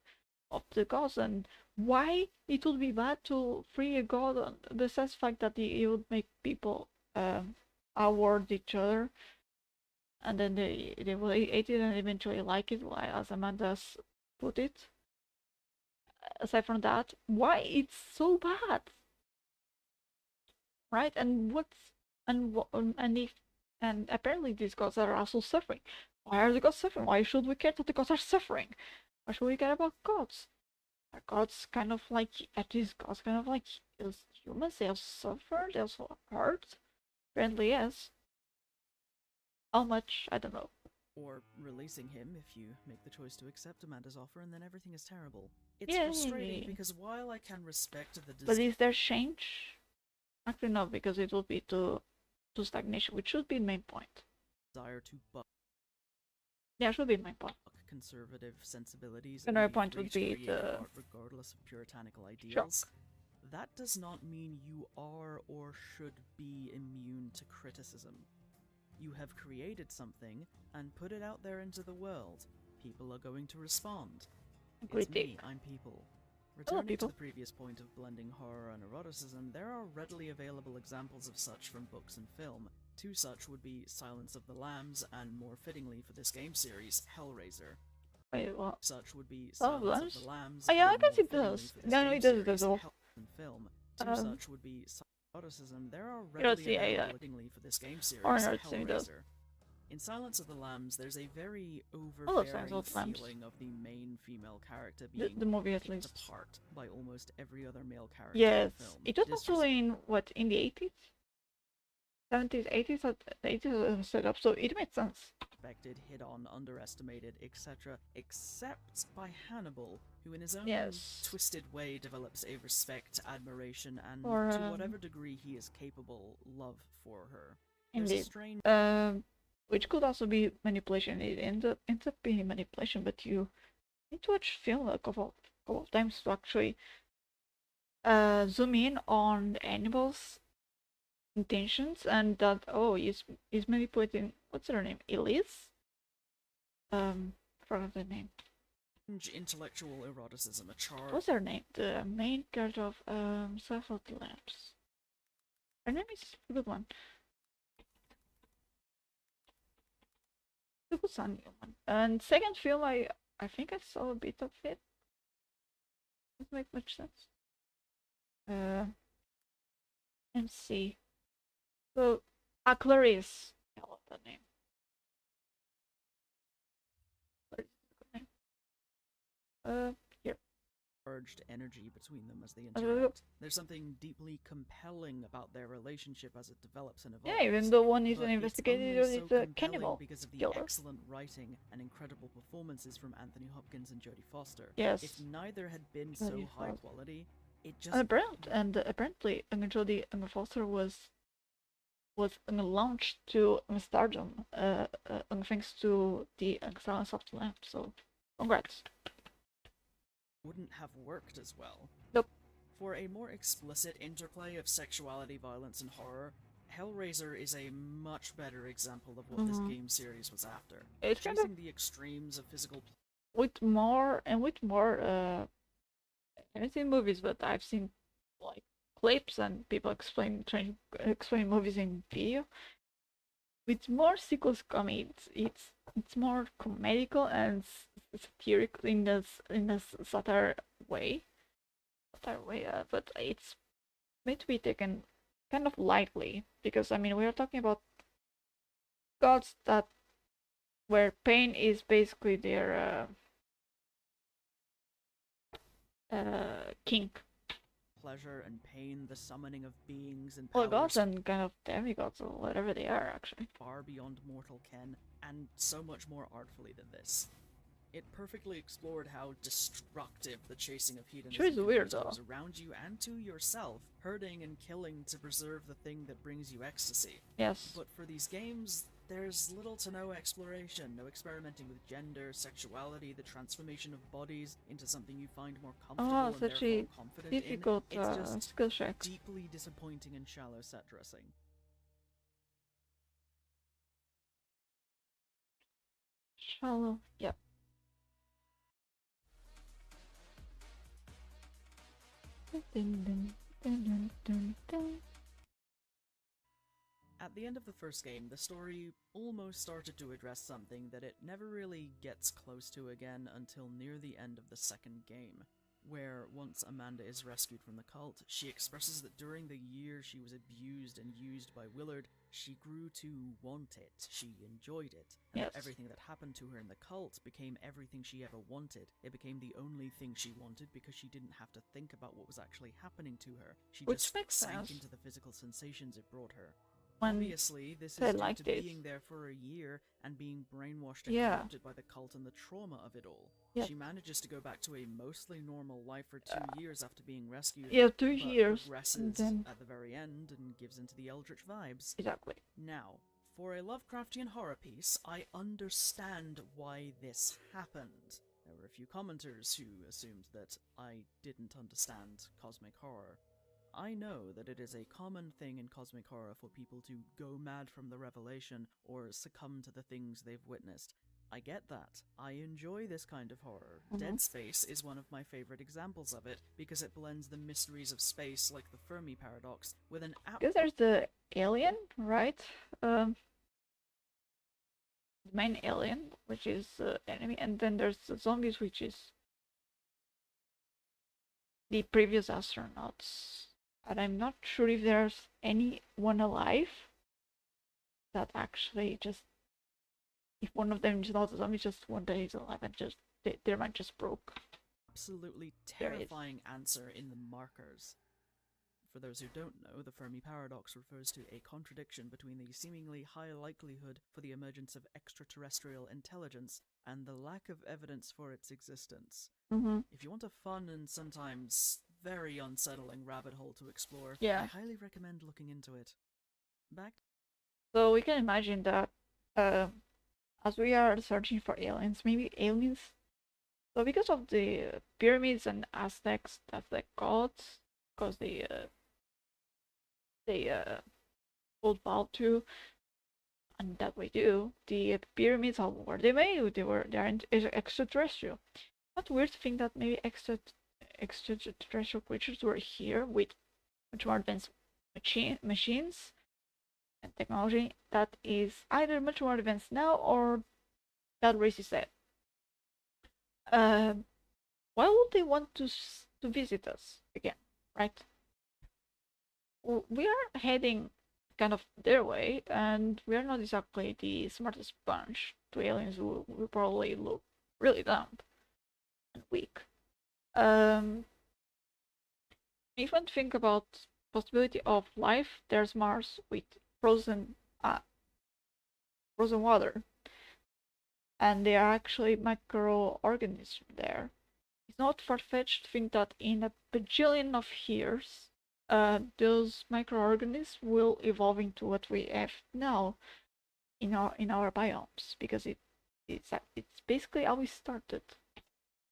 of the gods, and why it would be bad to free a god, besides the fact that it would make people award each other, and then they will hate it and eventually like it, as Amanda's put it. Aside from that, why it's so bad, right? And and apparently these gods are also suffering. Why are the gods suffering? Why should we care that the gods are suffering? Why should we care about gods? Are gods kind of like, at least gods kind of like as humans? They also suffer, they also hurt. Apparently yes. How much? I don't know. Or releasing him if you make the choice to accept Amanda's offer, and then everything is terrible. It's Yay. frustrating because while I can respect the But is there change? Actually no, because it will be to stagnation, which should be the main point. desire to buck Yeah, should be the main point. conservative sensibilities Another and be point free would to be create the art regardless of puritanical ideals, that does not mean you are or should be immune to criticism. You have created something and put it out there into the world. People are going to respond. It's me, Critique. I'm people. Hello, Returning people. to the previous point of blending horror and eroticism, there are readily available examples of such from books and film. Two such would be Silence of the Lambs and, more fittingly for this game series, Hellraiser. Wait, what? Such would be Oh, Silence Lambs? of the Lambs. Oh, yeah, I and, can more see fittingly those. for this No, no, game it does, series, those all. Hell and film. Two Um, such would be eroticism. There are You don't readily see available that. fittingly for this game series, Or not seeing those. Hellraiser. In Silence of the Lambs, there's a very Silence overbearing of the Lambs. feeling of the main female character The being movie at picked least. apart by almost every other male character Yes. in the film. It was also in, what, in the 80s? 70s, 80s? The 80s was set up, so it made sense. Disrespected, hit on, underestimated, etc., except by Hannibal, who in his own Yes. twisted way develops a respect, admiration, and Or, to whatever degree he is capable, love for her. There's a Indeed. strange Which could also be manipulation. It ends up being manipulation, but you need to watch film a couple of times to actually zoom in on the animal's intentions, and that, oh, he's manipulating, what's her name? Elise? Forgot the name. intellectual eroticism, a charm. What's her name? The main character of Silence of the Lambs. Her name is a good one. It was a new one. And second film, I think I saw a bit of it. Doesn't make much sense. Let's see. So, Clarice. I love that name. Clarice is a good name. Here. Urged energy between them as they Uh, interact. There's something deeply compelling about their relationship as it develops and evolves. Yeah, even though one is But an it's investigator, only the other so is a compelling cannibal because of the killer. excellent writing and incredible performances from Anthony Hopkins and Jodie Foster. Yes. If neither had been so Jodie high Foster. quality, it just Apparently, Jodie Foster was launched to stardom, thanks to the Silence of the Lambs. So, congrats. wouldn't have worked as well. Nope. For a more explicit interplay of sexuality, violence, and horror, Hellraiser is a much better example of what this game series was after. It's kind Chasing of the extremes of physical with more. I haven't seen movies, but I've seen like clips and people trying to explain movies in video. With more sequels coming, it's more comedical and satirical in this satire way. But it's meant to be taken kind of lightly, because I mean we are talking about gods where pain is basically their kink. pleasure and pain, the summoning of beings and Well, powers gods and kind of demigods or whatever they are, actually. far beyond mortal ken, and so much more artfully than this. It perfectly explored how destructive the chasing of hedonism Sure is can be weird, to though. those around you and to yourself, hurting and killing to preserve the thing that brings you ecstasy. Yes. But for these games, there's little to no exploration, no experimenting with gender, sexuality, the transformation of bodies into something you find more comfortable Oh, and it's actually therefore confident in. difficult It's just skill check. deeply disappointing and shallow set dressing. Shallow. Yep. Dun, dun, dun, dun, dun, dun. At the end of the first game, the story almost started to address something that it never really gets close to again until near the end of the second game, where once Amanda is rescued from the cult, she expresses that during the year she was abused and used by Willard, she grew to want it, she enjoyed it, and that Yes. everything that happened to her in the cult became everything she ever wanted. It became the only thing she wanted because she didn't have to think about what was actually happening to her. She Which just makes sank sense. into the physical sensations it brought her. When Obviously, this they is due liked to it. being there for a year and being brainwashed and Yeah. corrupted by the cult and the trauma of it all. Yep. She manages to go back to a mostly normal life for 2 years after being rescued. Yeah, 2 but years, progresses and then at the very end and gives into the Eldritch vibes. exactly. Now, for a Lovecraftian horror piece, I understand why this happened. There were a few commenters who assumed that I didn't understand cosmic horror. I know that it is a common thing in cosmic horror for people to go mad from the revelation or succumb to the things they've witnessed. I get that. I enjoy this kind of horror. Dead Space is one of my favorite examples of it because it blends the mysteries of space, like the Fermi paradox, with an Because there's the alien, right? The main alien, which is enemy, and then there's the zombies, which is the previous astronauts. And I'm not sure if there's anyone alive that actually just, if one of them is not a zombie, just one day is alive and just their mind just broke. absolutely There is. terrifying answer in the markers. For those who don't know, the Fermi paradox refers to a contradiction between the seemingly high likelihood for the emergence of extraterrestrial intelligence and the lack of evidence for its existence. Mm-hmm. If you want a fun and sometimes very unsettling rabbit hole to explore, Yeah. I highly recommend looking into it. Back So we can imagine that as we are searching for aliens, maybe aliens. So because of the pyramids and Aztecs gods, because they hold vow to, and that we do, the pyramids, how were they made? They are extraterrestrial. Not weird to think that maybe extraterrestrial creatures were here with much more advanced machines and technology that is either much more advanced now or that race is dead. Why would they want to visit us again, right? Well, we are heading kind of their way, and we are not exactly the smartest bunch. To aliens who will probably look really dumb and weak. If one think about possibility of life, there's Mars with frozen water, and there are actually microorganisms there. It's not far-fetched to think that in a bajillion of years, those microorganisms will evolve into what we have now in our biomes, because it's basically how we started.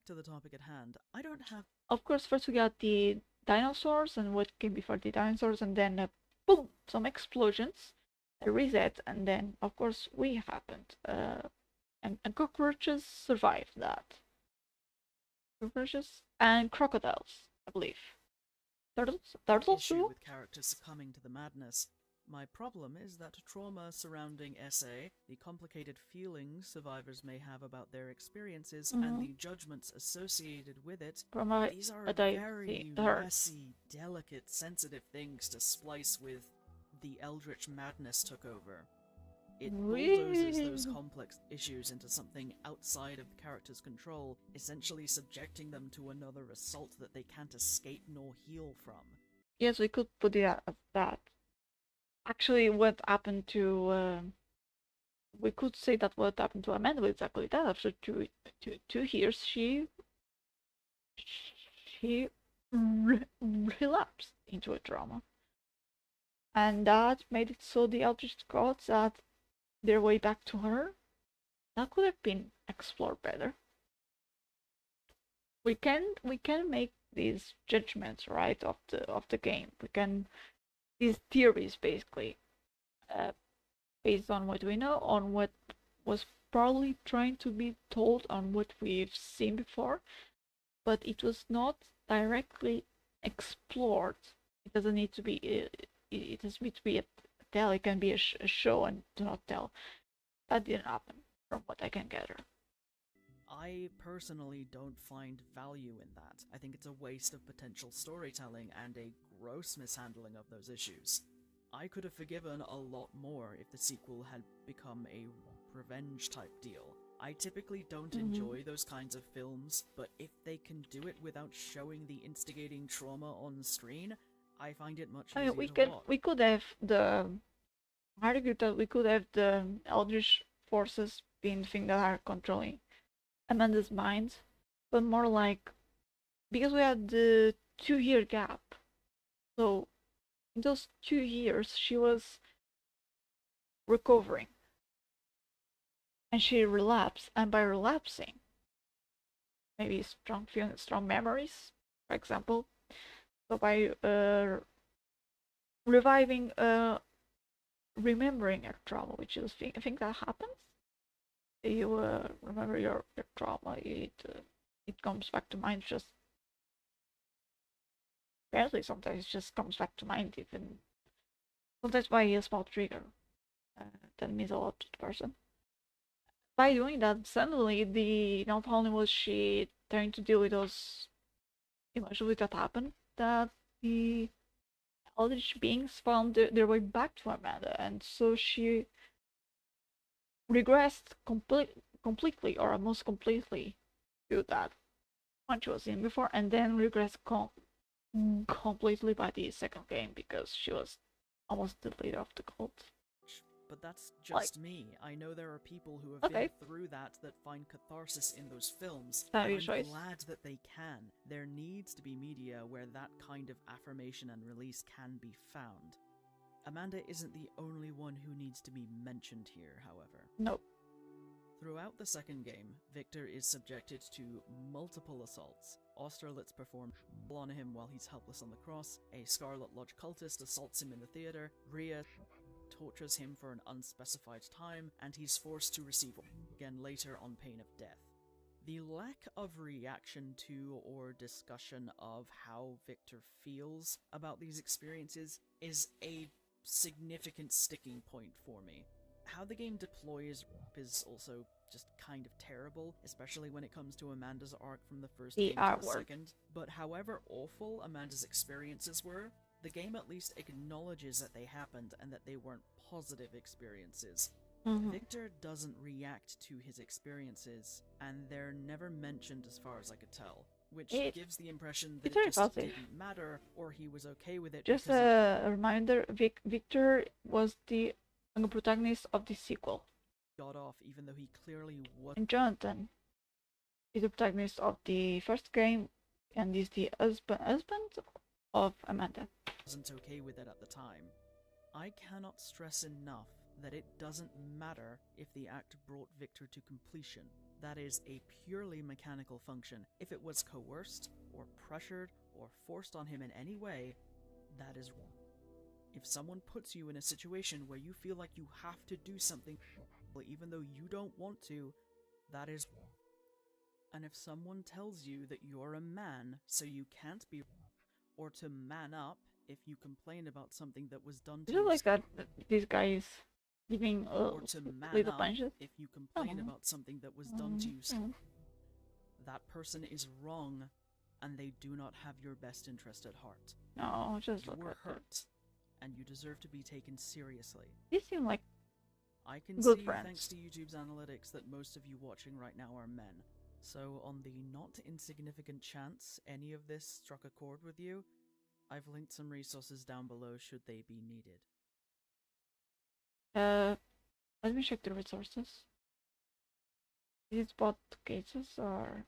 to the topic at hand, I don't have Of course, first we got the dinosaurs and what came before the dinosaurs, and then boom, some explosions, a reset, and then of course we happened. And cockroaches survived that. Cockroaches and crocodiles, I believe. Turtles issue too. with characters succumbing to the madness. My problem is that trauma surrounding SA, the complicated feelings survivors may have about their experiences, and the judgments associated with it, From a these are that I very heard. messy, delicate, sensitive things to splice with the eldritch madness took over. It bulldozes those Really? complex issues into something outside of the character's control, essentially subjecting them to another assault that they can't escape nor heal from. Yes, we could put it as that. Actually, what happened to we could say that what happened to Amanda was exactly that. After two years, she relapsed into a trauma, and that made it so the Eldritch gods had their way back to her. That could have been explored better. We can make these judgments, right, of the game. We can these theories basically, based on what we know, on what was probably trying to be told, on what we've seen before, but it was not directly explored. It doesn't need to be. It doesn't need to be a tell. It can be a show and do not tell. That didn't happen, from what I can gather. I personally don't find value in that. I think it's a waste of potential storytelling and a gross mishandling of those issues. I could have forgiven a lot more if the sequel had become a revenge type deal. I typically don't enjoy those kinds of films, but if they can do it without showing the instigating trauma on screen, I find it much easier to watch. We could have argue that we could have the Eldritch forces being the thing that are controlling Amanda's mind, but more like because we had the 2-year gap. So in those 2 years she was recovering. And she relapsed, and by relapsing, maybe strong feelings, strong memories, for example. So by reviving, remembering your trauma, which is I think that happens. You remember your trauma. It comes back to mind. Just barely. Sometimes it just comes back to mind. Even sometimes by a small trigger. That means a lot to the person. By doing that, suddenly not only was she trying to deal with those emotions that happened, that the eldritch beings found their way back to Amanda, and so she regressed completely, or almost completely, to that one she was in before, and then regressed completely by the second game because she was almost the leader of the cult. But that's just me. I know there are people who have been through that find catharsis in those films. I'm glad that they can. There needs to be media where that kind of affirmation and release can be found. Amanda isn't the only one who needs to be mentioned here, however. Nope. Throughout the second game, Victor is subjected to multiple assaults. Austerlitz performs on him while he's helpless on the cross, a Scarlet Lodge cultist assaults him in the theater, Rhea tortures him for an unspecified time, and he's forced to receive again later on pain of death. The lack of reaction to or discussion of how Victor feels about these experiences is a significant sticking point for me. How the game deploys is also just kind of terrible, especially when it comes to Amanda's arc from the first game to the second. But however awful Amanda's experiences were, the game at least acknowledges that they happened and that they weren't positive experiences. Victor doesn't react to his experiences, and they're never mentioned as far as I could tell, which gives the impression that it just didn't matter, or he was okay with it. Just a reminder, Victor was the protagonist of the sequel. Got off, even though he clearly was. And Jonathan is the protagonist of the first game, and is the husband of Amanda. Wasn't okay with it at the time. I cannot stress enough that it doesn't matter if the act brought Victor to completion. That is a purely mechanical function. If it was coerced, or pressured, or forced on him in any way, that is wrong. If someone puts you in a situation where you feel like you have to do something, even though you don't want to, that is wrong. And if someone tells you that you're a man, so you can't be, or to man up if you complain about something that was done to you. Like that, this guy is giving or to man up punches. If you complain about something that was done to you. That person is wrong, and they do not have your best interest at heart. No, just you look were at hurt, and you deserve to be taken seriously. These seem like I can good see, friends. thanks to YouTube's analytics, that most of you watching right now are men. So on the not insignificant chance any of this struck a chord with you, I've linked some resources down below should they be needed. Let me check the resources. Is it both cases or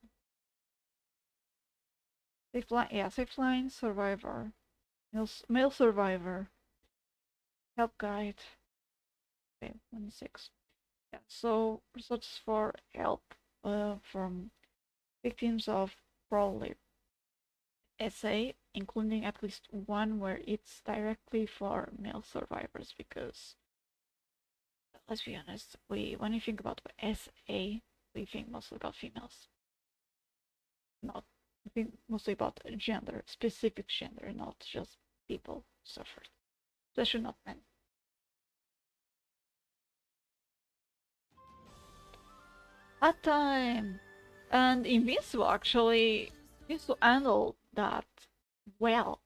Safe Line? Yeah, Safe Line, Survivor, Male Survivor, Help Guide. Okay, 16. Yeah, so resources for help from victims of probably SA, including at least one where it's directly for male survivors, because let's be honest, when you think about SA, we think mostly about females, not I think mostly about gender, specific gender, not just people suffered. Especially not men. That time! And Invincible actually seems to handle that well.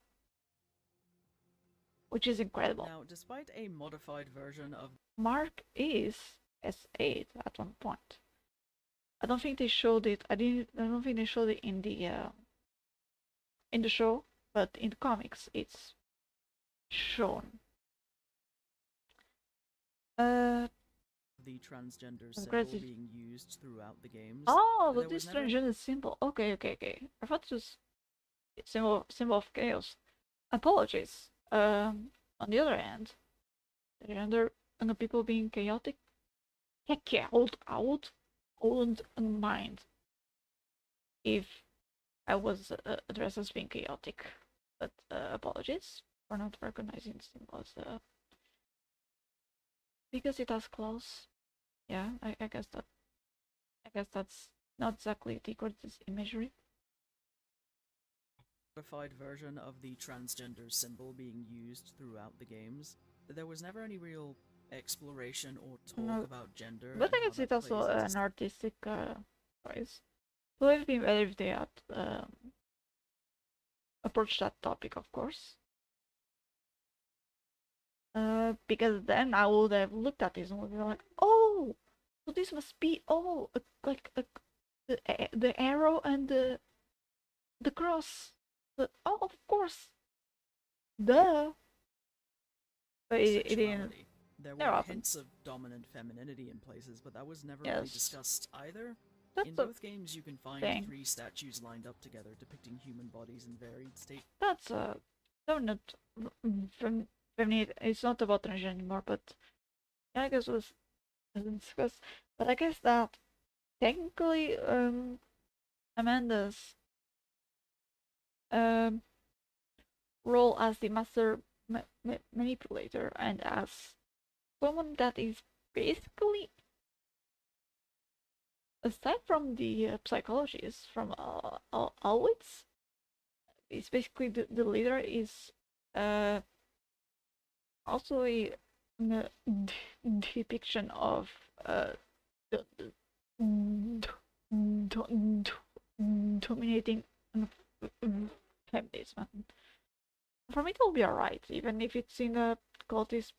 Which is incredible. Now, despite a modified version of Mark is S8 at one point. I don't think they showed it. I don't think they showed it in the show, but in the comics it's shown. the transgender symbol Aggressive. being used throughout the games. Oh, There but this was never- transgender symbol. Okay. I thought it was symbol of chaos. Apologies. On the other hand, the gender and people being chaotic. Heck yeah, wouldn't mind if I was addressed as being chaotic. But apologies for not recognizing the symbol as because it has claws. Yeah, I guess that's not exactly the greatest imagery. Modified version of the transgender symbol being used throughout the games. There was never any real exploration or talk No. about gender. But I and how guess that it's also plays into an artistic choice. It would have been better if they had approached that topic, of course. Because then I would have looked at this and would be like, oh, so this must be the arrow and the cross. Oh, of course, duh. But it didn't. sexuality. There They're were often- hints of dominant femininity in places, but that was never really Yes. discussed either. That's In a both games, you can find thing. 3 statues lined up together depicting human bodies in varied states. that's dominant feminine. It's not about transgender anymore, but yeah, I guess it wasn't discussed. But I guess that technically, Amanda's role as the master manipulator and as someone that is basically, aside from the psychologist from Alwitz, is basically the leader, is also a depiction of the dominating feminism. For me, it will be alright, even if it's in a cultist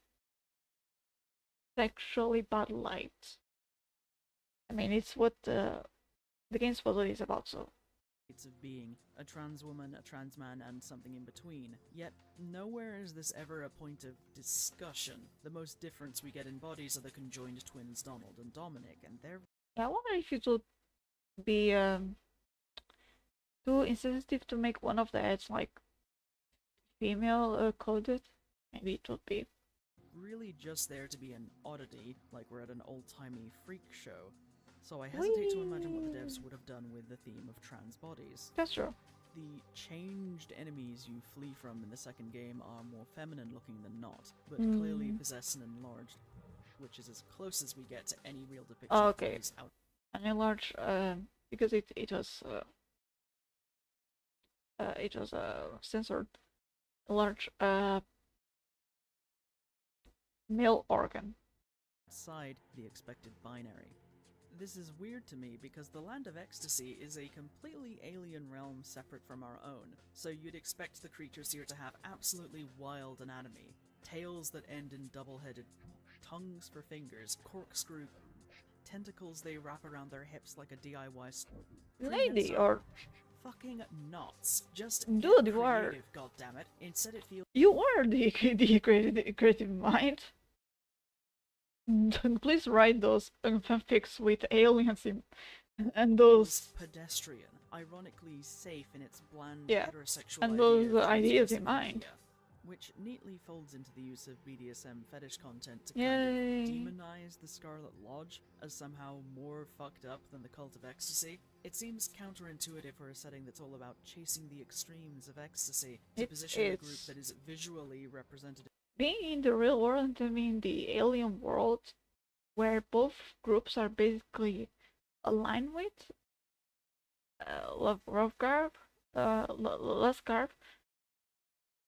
sexually bad light. I mean, it's what the game supposedly is about, so. Of being a trans woman, a trans man, and something in between. Yet, nowhere is this ever a point of discussion. The most difference we get in bodies are the conjoined twins Donald and Dominic, and they're Yeah, I wonder if it would be too insensitive to make one of the heads like female coded. Maybe it would be. really just there to be an oddity, like we're at an old-timey freak show. So I hesitate to imagine what the devs would have done with the theme of trans bodies. That's true. The changed enemies you flee from in the second game are more feminine looking than not, but clearly possess an enlarged, which is as close as we get to any real depiction Oh, of okay. bodies out. And a large because it was censored. A large male organ. Outside the expected binary. This is weird to me because the Land of Ecstasy is a completely alien realm separate from our own, so you'd expect the creatures here to have absolutely wild anatomy. Tails that end in double-headed tongues for fingers, corkscrew tentacles they wrap around their hips like a DIY Lady or fucking nuts. Just Dude, get you are- creative, goddammit. Instead it feels you are the creative mind. Please write those fanfics with aliens in, and those pedestrian, ironically safe in its bland Yeah, heterosexual and idea those of ideas BDSM in mind. media, which neatly folds into the use of BDSM fetish content to Yay. kind of demonize the Scarlet Lodge as somehow more fucked up than the Cult of Ecstasy. It seems counterintuitive for a setting that's all about chasing the extremes of ecstasy to It position a group is. that is visually representative. Being in the real world and in the alien world, where both groups are basically aligned with Lovecraft, Lascar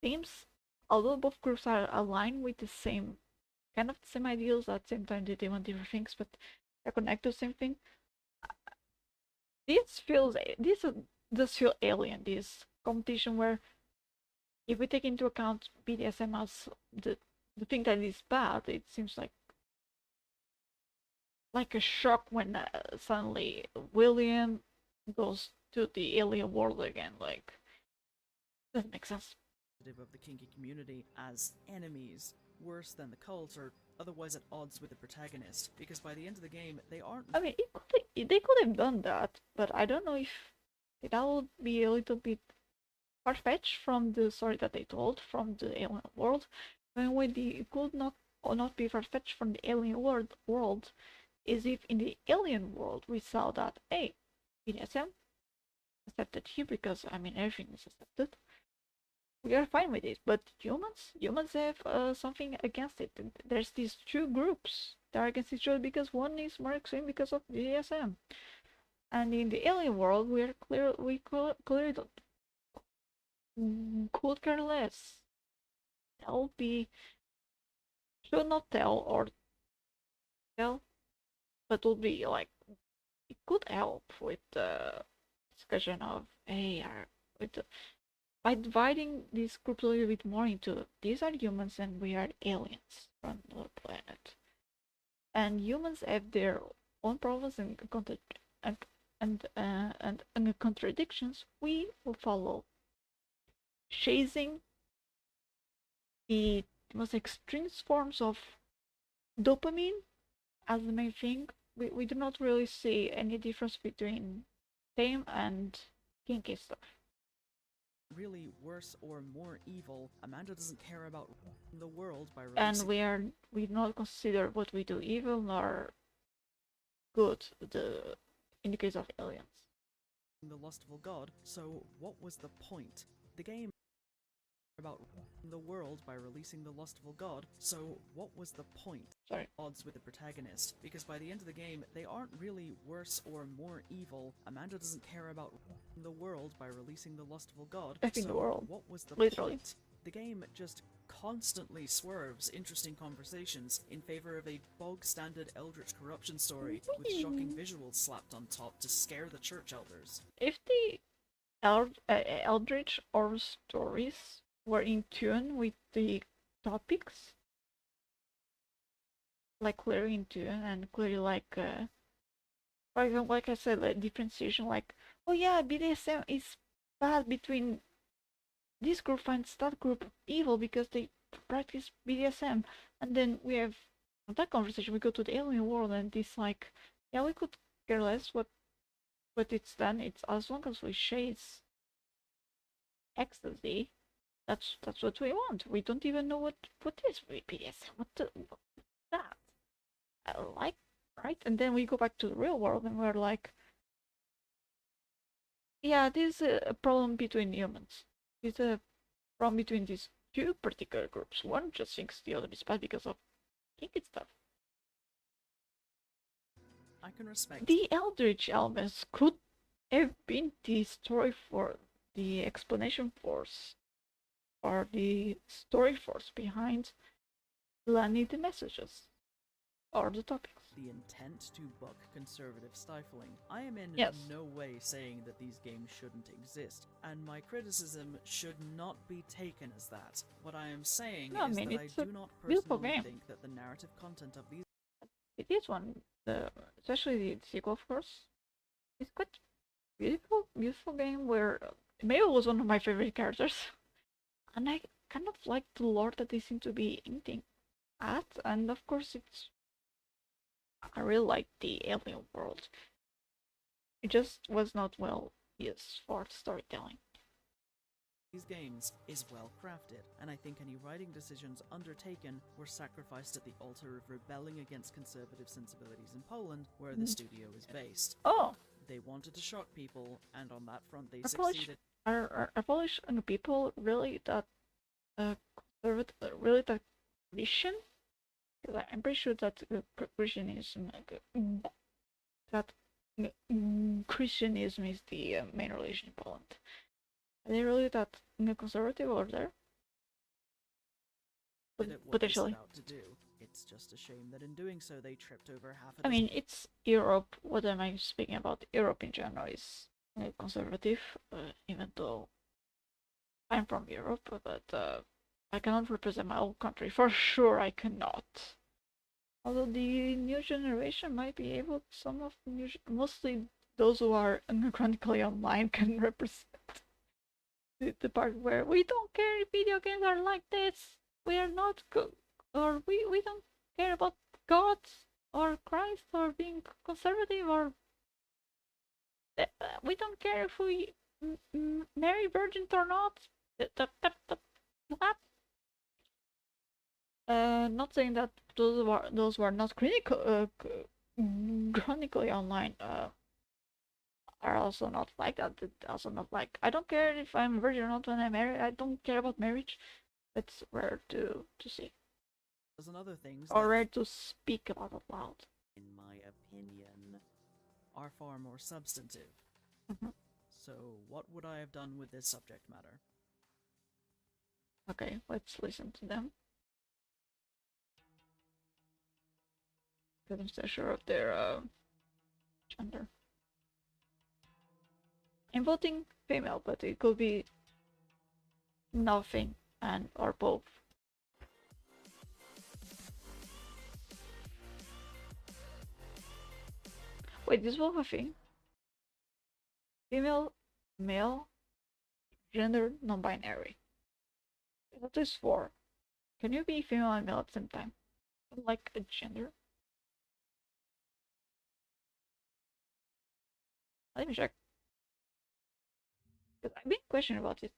seems, although both groups are aligned with the same kind of the same ideals, at the same time they want different things, but they connect to the same thing. This does feel alien. This competition where, if we take into account BDSM as the thing that is bad, it seems like a shock when suddenly William goes to the alien world again. Like, doesn't make sense. Of the kinky community as enemies, worse than the cult, or otherwise at odds with the protagonist, because by the end of the game, they aren't. I mean, they could have done that, but I don't know if that would be a little bit far-fetched from the story that they told from the alien world. When it could not be far-fetched from the alien world is if in the alien world we saw that, hey, BDSM accepted here because, I mean, everything is accepted. We are fine with it, but humans have something against it. There's these two groups that are against each other because one is more extreme because of BDSM, and in the alien world we clearly could care less. Should not tell or tell, but would be like, it could help with the discussion of, hey, by dividing these groups a little bit more into, these are humans and we are aliens from the planet, and humans have their own problems and contradictions. We will follow chasing the most extreme forms of dopamine as the main thing. We do not really see any difference between tame and kinky stuff. Really worse or more evil. Amanda doesn't care about the world by releasing. And we do not consider what we do evil nor good. In the case of aliens, the lustful god. So what was the point? The game about the world by releasing the lustful god. So what was the point? Sorry. Odds with the protagonist, because by the end of the game they aren't really worse or more evil. Amanda doesn't care about the world by releasing the lustful god. I think so the world. What was the Literally. point? The game just constantly swerves interesting conversations in favor of a bog-standard eldritch corruption story with shocking visuals slapped on top to scare the church elders. If the eldritch or stories were in tune with the topics, like clearly in tune and clearly like, for example, like I said, like differentiation, like, oh yeah, BDSM is bad between this group finds that group evil because they practice BDSM, and then we have that conversation. We go to the alien world, and it's like, yeah, we could care less what it's done. It's as long as we chase ecstasy, that's what we want. We don't even know what is BDSM. What's that? Like, right? And then we go back to the real world, and we're like, yeah, this is a problem between humans. It's a problem between these two particular groups. One just thinks the other is bad because of kinky stuff. I can respect. The Eldritch elements could have been the story for the explanation force, or the story force behind landing the messages or the topics. The intent to buck conservative stifling. I am in no way saying that these games shouldn't exist, and my criticism should not be taken as that. What I am saying is that I do not personally think that the narrative content of these... It is one, especially the sequel, of course. It's quite beautiful game where Mabel was one of my favorite characters, and I kind of like the lore that they seem to be hinting at, and of course I really like the alien world. It just was not well used for storytelling. These games is well crafted, and I think any writing decisions undertaken were sacrificed at the altar of rebelling against conservative sensibilities in Poland, where the studio is based. Oh! They wanted to shock people, and on that front they succeeded. Are Polish people really that conservative, really that Christian? Because I'm pretty sure that Christianism, Christianism is the main religion in Poland. Are they really that conservative over there? Did it what they Potentially. set out to do. It's just a shame that in doing so they tripped over half a I mean, it's Europe. What am I speaking about? Europe in general is conservative, even though I'm from Europe, but I cannot represent my own country. For sure, I cannot. Although the new generation might be able, some of the new, mostly those who are chronically online can represent the part where we don't care if video games are like this. We are not good, or we don't care about God or Christ or being conservative or we don't care if we marry virgins or not. Not saying that those were not chronically online are also not like that. Also not like I don't care if I'm a virgin or not when I marry. I don't care about marriage. It's rare to see. There's another things or rare to speak about it loud. In my opinion, are far more substantive. Mm-hmm. So, what would I have done with this subject matter? Okay, let's listen to them. Because I'm so sure of their gender. I'm voting female, but it could be nothing and or both. Wait, this was a thing? Female, male, gender, non-binary. That is 4. Can you be female and male at the same time? Like a gender? Let me check. Because I've been questioning about it.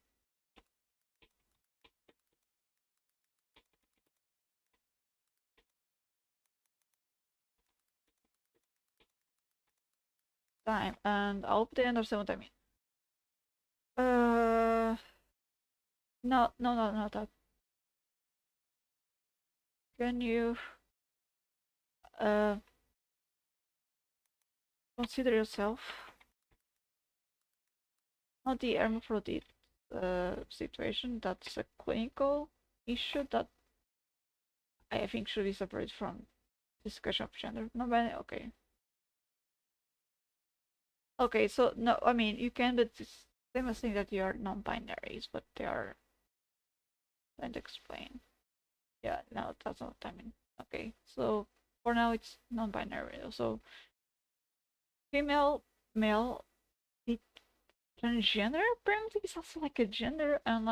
Time, and I hope they understand what I mean. No, not that. Can you consider yourself not the hermaphrodite situation? That's a clinical issue that I think should be separated from discussion of gender. No, but okay. Okay, so no, I mean you can, but it's same as saying that you are non-binaries, but they are trying to explain. Yeah, no, that's not what I mean. Okay, so for now it's non-binary. So female, male, transgender apparently is also like a gender, and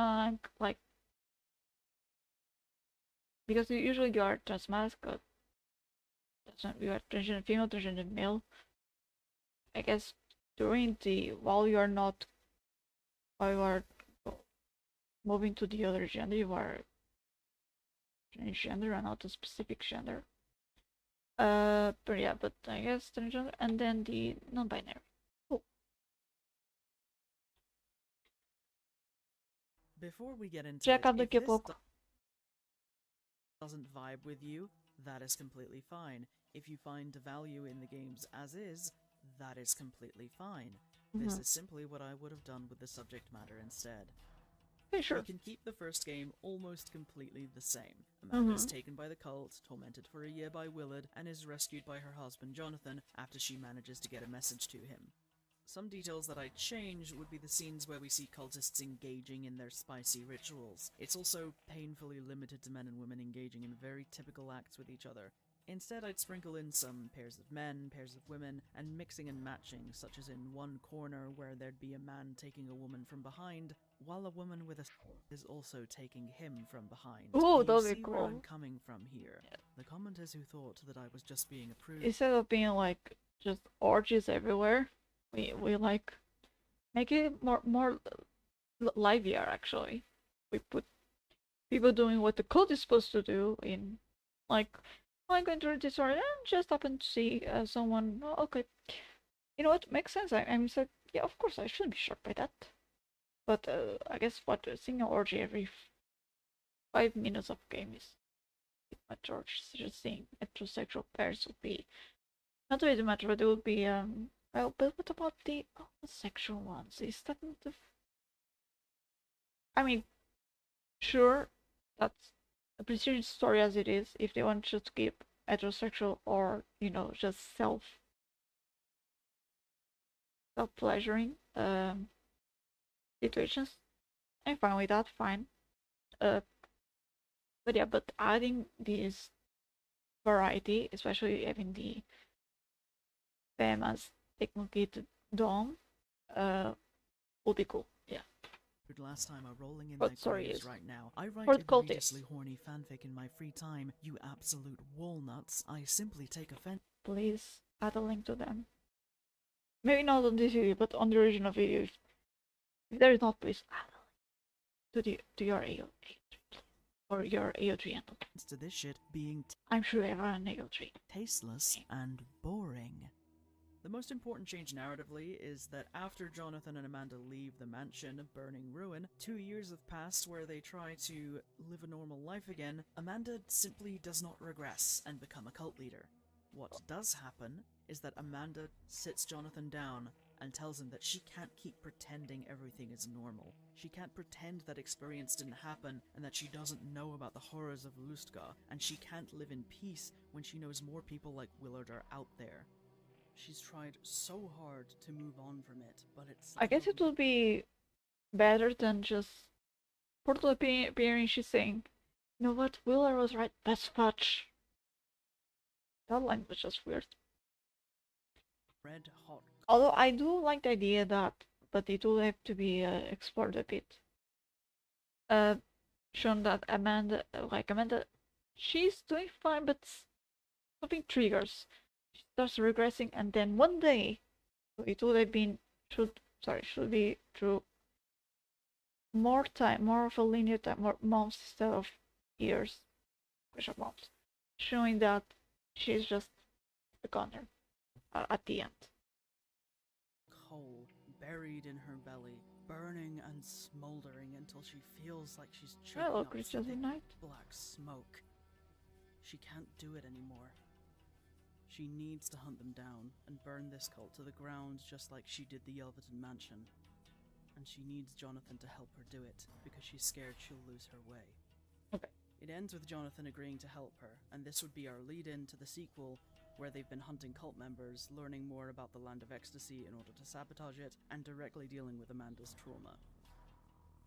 like because usually you are transmasculine. You are transgender female, transgender male. I guess during the while you are moving to the other gender, you are transgender and not a specific gender. But yeah, but I guess transgender and then the non-binary. Cool. Before we get into check out the if this book. Doesn't vibe with you, that is completely fine. If you find value in the games as is, that is completely fine. This is simply what I would have done with the subject matter instead. Okay, sure. We can keep the first game almost completely the same. Amanda is taken by the cult, tormented for a year by Willard, and is rescued by her husband Jonathan after she manages to get a message to him. Some details that I'd change would be the scenes where we see cultists engaging in their spicy rituals. It's also painfully limited to men and women engaging in very typical acts with each other. Instead, I'd sprinkle in some pairs of men, pairs of women, and mixing and matching, such as in one corner where there'd be a man taking a woman from behind, while a woman with a is also taking him from behind. Oh, You that'd be see where I'm cool. coming from here. The commenters who thought that I was just being a prude Instead of being like just orgies everywhere, we like make it more livelier actually. We put people doing what the cult is supposed to do in like I'm going to read this story and just happen to see someone. Oh, okay, you know what makes sense. I'm so yeah, of course I shouldn't be shocked by that. But I guess what a single orgy every 5 minutes of game is much orgies. Just seeing heterosexual pairs would be not really matter, but it would be well. But what about the homosexual ones? Is that not the I mean, sure, that's a pretty story as it is. If they want to keep heterosexual or just self pleasuring situations, I'm fine with that. Fine. Uh, but yeah, but adding this variety, especially having the femme as technically the dom, would be cool. Yeah. Last time are rolling in But their sorry, graves is right now. I write for the egregiously cultists. horny fanfic in my free time. You absolute walnuts. I simply take offense. Please add a link to them. Maybe not on this video, but on the original video. If there is not, please add a link to your AO3 or your AO3 handle. To this shit being I'm sure you have an AO3. tasteless and boring. The most important change narratively is that after Jonathan and Amanda leave the mansion of Burning Ruin, 2 years have passed where they try to live a normal life again. Amanda simply does not regress and become a cult leader. What does happen is that Amanda sits Jonathan down and tells him that she can't keep pretending everything is normal. She can't pretend that experience didn't happen and that she doesn't know about the horrors of Lustgar, and she can't live in peace when she knows more people like Willard are out there. She's tried so hard to move on from it, but it's... I guess it would be better than just for the appearing she's saying, you know what, Wheeler was right, that's fudge. That line was just weird. Red hot. Although I do like the idea that, but it will have to be explored a bit. Shown that Amanda, she's doing fine, but something triggers. She starts regressing, and then one day, so it would have been should be through more time, more of a linear time, more months instead of years, question months, showing that she's just a goner at the end. Coal buried in her belly, burning and smoldering until she feels like she's choking Hello, up creatures thick of night. black smoke. She can't do it anymore. She needs to hunt them down and burn this cult to the ground just like she did the Yelverton mansion. And she needs Jonathan to help her do it, because she's scared she'll lose her way. Okay. It ends with Jonathan agreeing to help her, and this would be our lead-in to the sequel, where they've been hunting cult members, learning more about the Land of Ecstasy in order to sabotage it, and directly dealing with Amanda's trauma.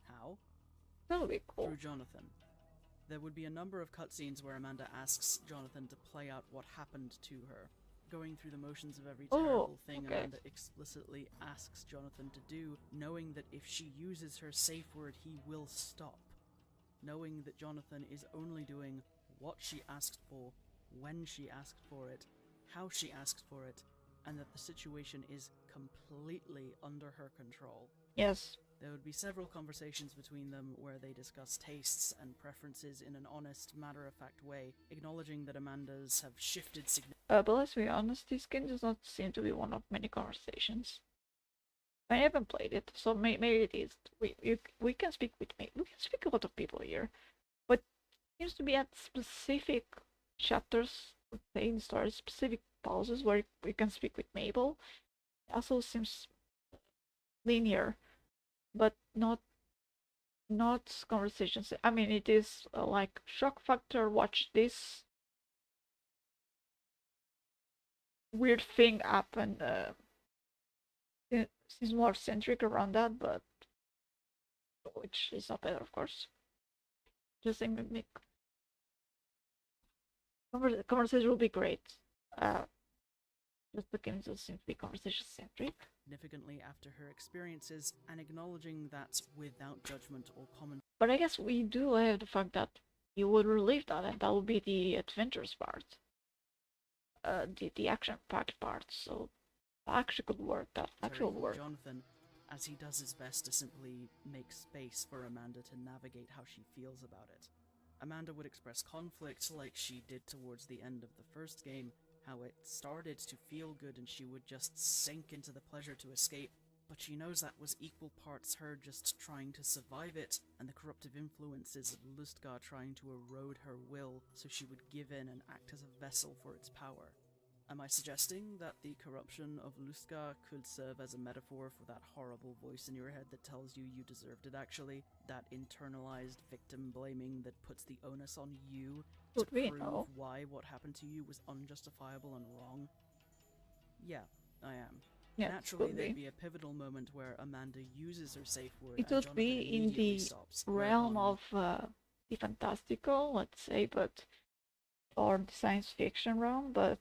How? That would be cool. Through Jonathan. There would be a number of cutscenes where Amanda asks Jonathan to play out what happened to her, going through the motions of every terrible thing okay. Amanda explicitly asks Jonathan to do, knowing that if she uses her safe word, he will stop. Knowing that Jonathan is only doing what she asked for, when she asked for it, how she asked for it, and that the situation is completely under her control. Yes. There would be several conversations between them where they discuss tastes and preferences in an honest, matter-of-fact way, acknowledging that Amanda's have shifted significantly. But let's be honest, this game does not seem to be one of many conversations. I haven't played it, so maybe it is. We can speak with we can speak a lot of people here, but it seems to be at specific chapters, say in story, specific pauses where we can speak with Mabel. It also seems linear, but not conversations. I mean, it is like shock factor. Watch this weird thing happen. It seems more centric around that, but which is not better, of course. Just saying, make conversation will be great. Just the game doesn't seem to be conversation centric. Significantly after her experiences, and acknowledging that without judgment or comment. But I guess we do have the fact that you would relieve that, and that would be the adventures part. The action-packed part, so that actually could work. That actually would work. Jonathan, as he does his best to simply make space for Amanda to navigate how she feels about it. Amanda would express conflict like she did towards the end of the first game, how it started to feel good and she would just sink into the pleasure to escape, but she knows that was equal parts her just trying to survive it, and the corruptive influences of Lustgar trying to erode her will so she would give in and act as a vessel for its power. Am I suggesting that the corruption of Lustgar could serve as a metaphor for that horrible voice in your head that tells you you deserved it actually? That internalized victim blaming that puts the onus on you to Could be, prove no. why what happened to you was unjustifiable and wrong? Yeah, I am. Yeah, Naturally, could there'd be. be a pivotal moment where Amanda uses her safe word It and would Jonathan be in immediately the stops, realm whereupon- of the fantastical, let's say, but or the science fiction realm, but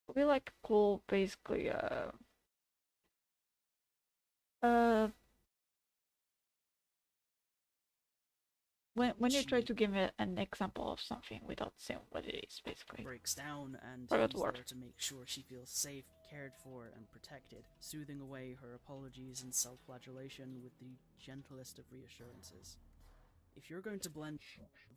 would be like cool, basically. When you try to give an example of something without saying what it is, basically. breaks down, and Forgot he's the word. there to make sure she feels safe, cared for, and protected, soothing away her apologies and self-flagellation with the gentlest of reassurances. If you're going to blend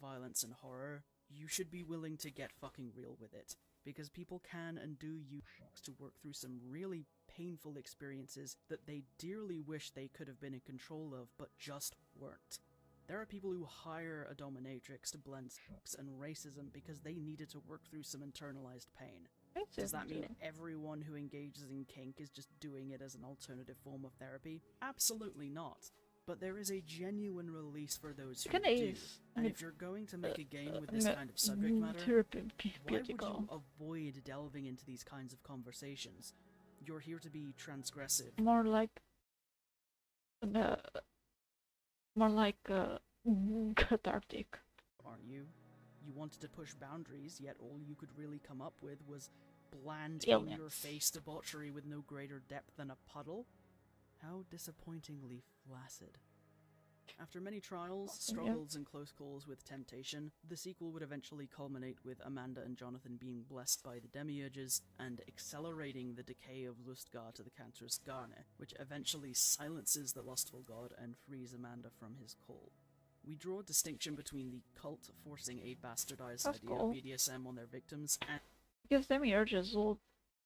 violence and horror, you should be willing to get fucking real with it, because people can and do use to work through some really painful experiences that they dearly wish they could have been in control of, but just weren't. There are people who hire a dominatrix to blend sex and racism because they needed to work through some internalized pain. Does that mean everyone who engages in kink is just doing it as an alternative form of therapy? Absolutely not. But there is a genuine release for those who Kinda do. is. And if you're going to make a game with this kind of subject matter, why would Theoretical. you avoid delving into these kinds of conversations? You're here to be transgressive. More like cathartic. Aren't you? You wanted to push boundaries, yet all you could really come up with was bland Aliens. in-your-face debauchery with no greater depth than a puddle? How disappointingly flaccid. After many trials, struggles, and close calls with temptation, the sequel would eventually culminate with Amanda and Jonathan being blessed by the demiurges and accelerating the decay of Lustgar to the cancerous Garne, which eventually silences the lustful god and frees Amanda from his call. We draw a distinction between the cult forcing a bastardized That's idea cool. of BDSM on their victims and Because demiurges will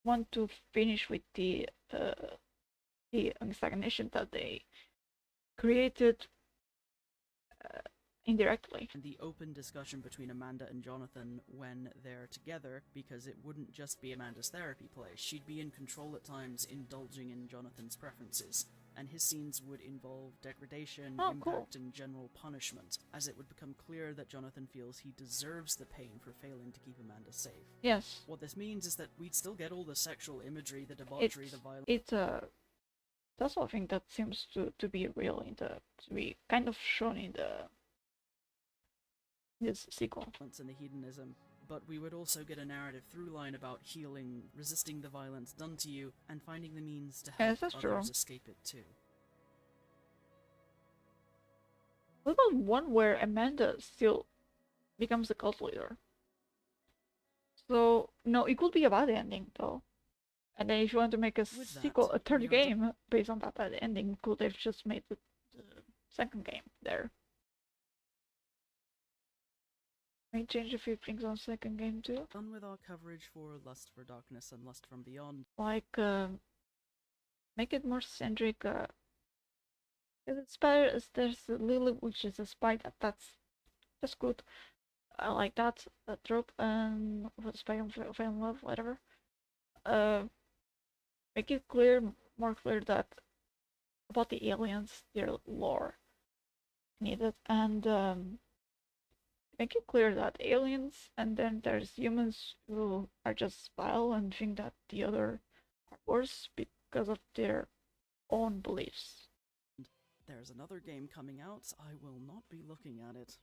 want to finish with the stagnation that they created indirectly. the open discussion between Amanda and Jonathan when they're together, because it wouldn't just be Amanda's therapy play. She'd be in control at times, indulging in Jonathan's preferences, and his scenes would involve degradation, Oh, impact, cool. and general punishment, as it would become clear that Jonathan feels he deserves the pain for failing to keep Amanda safe. Yes. What this means is that we'd still get all the sexual imagery, the debauchery, the violence, It's that's one thing that seems to be real to be kind of shown in this sequel. and the hedonism, but we would also get a narrative through line about healing, resisting the violence done to you, and finding the means to help Yes, that's others true. escape it too. What about one where Amanda still becomes a cult leader? So no, it could be a bad ending though. And then if you want to make a With that, sequel, a we third are game based on that bad ending, could have just made the second game there. May change a few things on second game too. Done with our coverage for Lust for Darkness and Lust from Beyond. Like make it more centric. Because it's better. There's Lily, which is a spy. That's good. I like that trope. And spy on fell in love, whatever. Make it more clear that about the aliens, their lore needed, and make it clear that aliens, and then there's humans who are just vile and think that the other are worse because of their own beliefs. There's another game coming out. I will not be looking at it.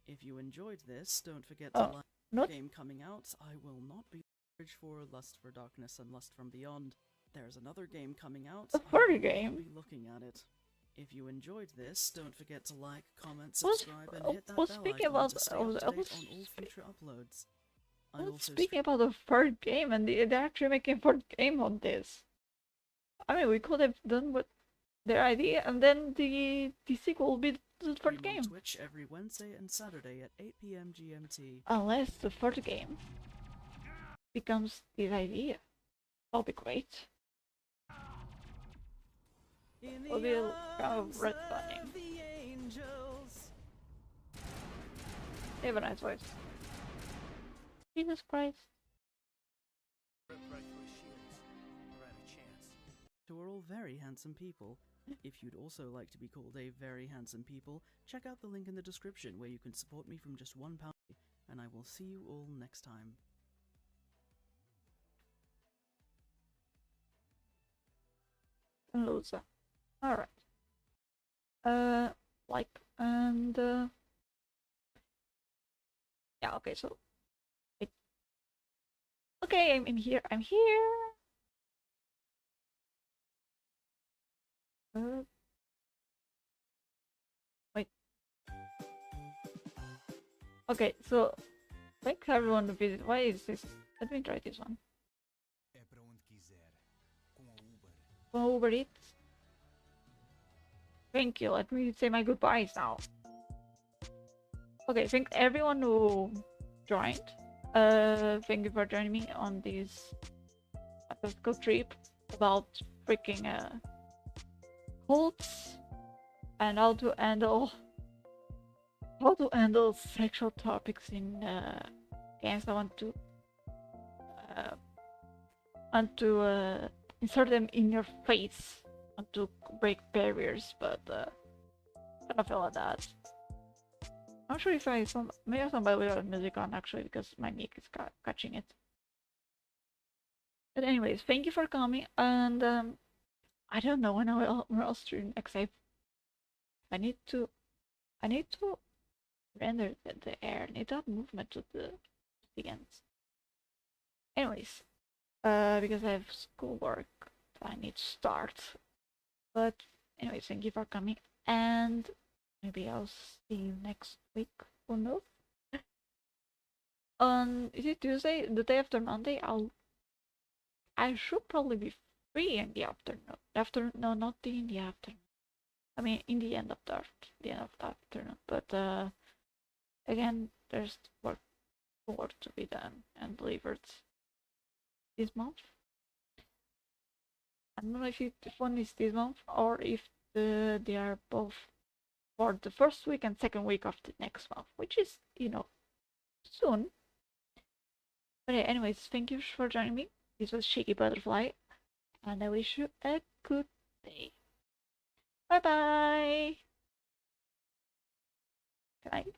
If you enjoyed this, don't forget to like not- the game coming out. I will not be coverage for Lust for Darkness and Lust from Beyond. There's another game coming out. A I third will game? not be looking at it. If you enjoyed this, don't forget to like, comment, Well, subscribe, and hit that well, bell speaking icon about- to stay I was- up I to date was on all future uploads. I Well, also speaking about the third game, and they're actually making a third game on this. I mean, we could have done what their idea, and then the sequel will be the third stream game. on Twitch every Wednesday and Saturday at 8 p.m. GMT. Unless the third game becomes the idea. That'll be great. It'll be kind of red funning. They have a nice voice. Jesus Christ. Rip right through his shields. Never had a chance. So we're all very handsome people. If you'd also like to be called a very handsome people, check out the link in the description where you can support me from just £1, and I will see you all next time. Loser. Alright. Like, and, yeah, okay, so, okay, I'm here, wait. Okay, so, thanks everyone to visit. Why is this? Let me try this one. Uber Eats. Thank you. Let me say my goodbyes now. Okay, thank everyone who joined. Thank you for joining me on this philosophical trip about freaking cults and how to handle sexual topics in games. I want to insert them in your face. Want to break barriers, but I don't feel like that. I'm not sure if I maybe I sound by without music on actually because my mic is catching it. But anyways, thank you for coming, and I don't know when I'll stream next. I need to render the air. I need to add movement to the ends. Anyways, because I have schoolwork, I need to start. But anyways, thank you for coming, and maybe I'll see you next week. Who knows? Is it Tuesday? The day after Monday? I should probably be free in the afternoon. No, not in the afternoon. I mean, in the end of the afternoon. But again, there's work to be done and delivered this month. I don't know if one is this month or if they are both for the first week and second week of the next month, which is, soon. But yeah, anyways, thank you for joining me. This was Shaky Butterfly, and I wish you a good day. Bye bye. Good night.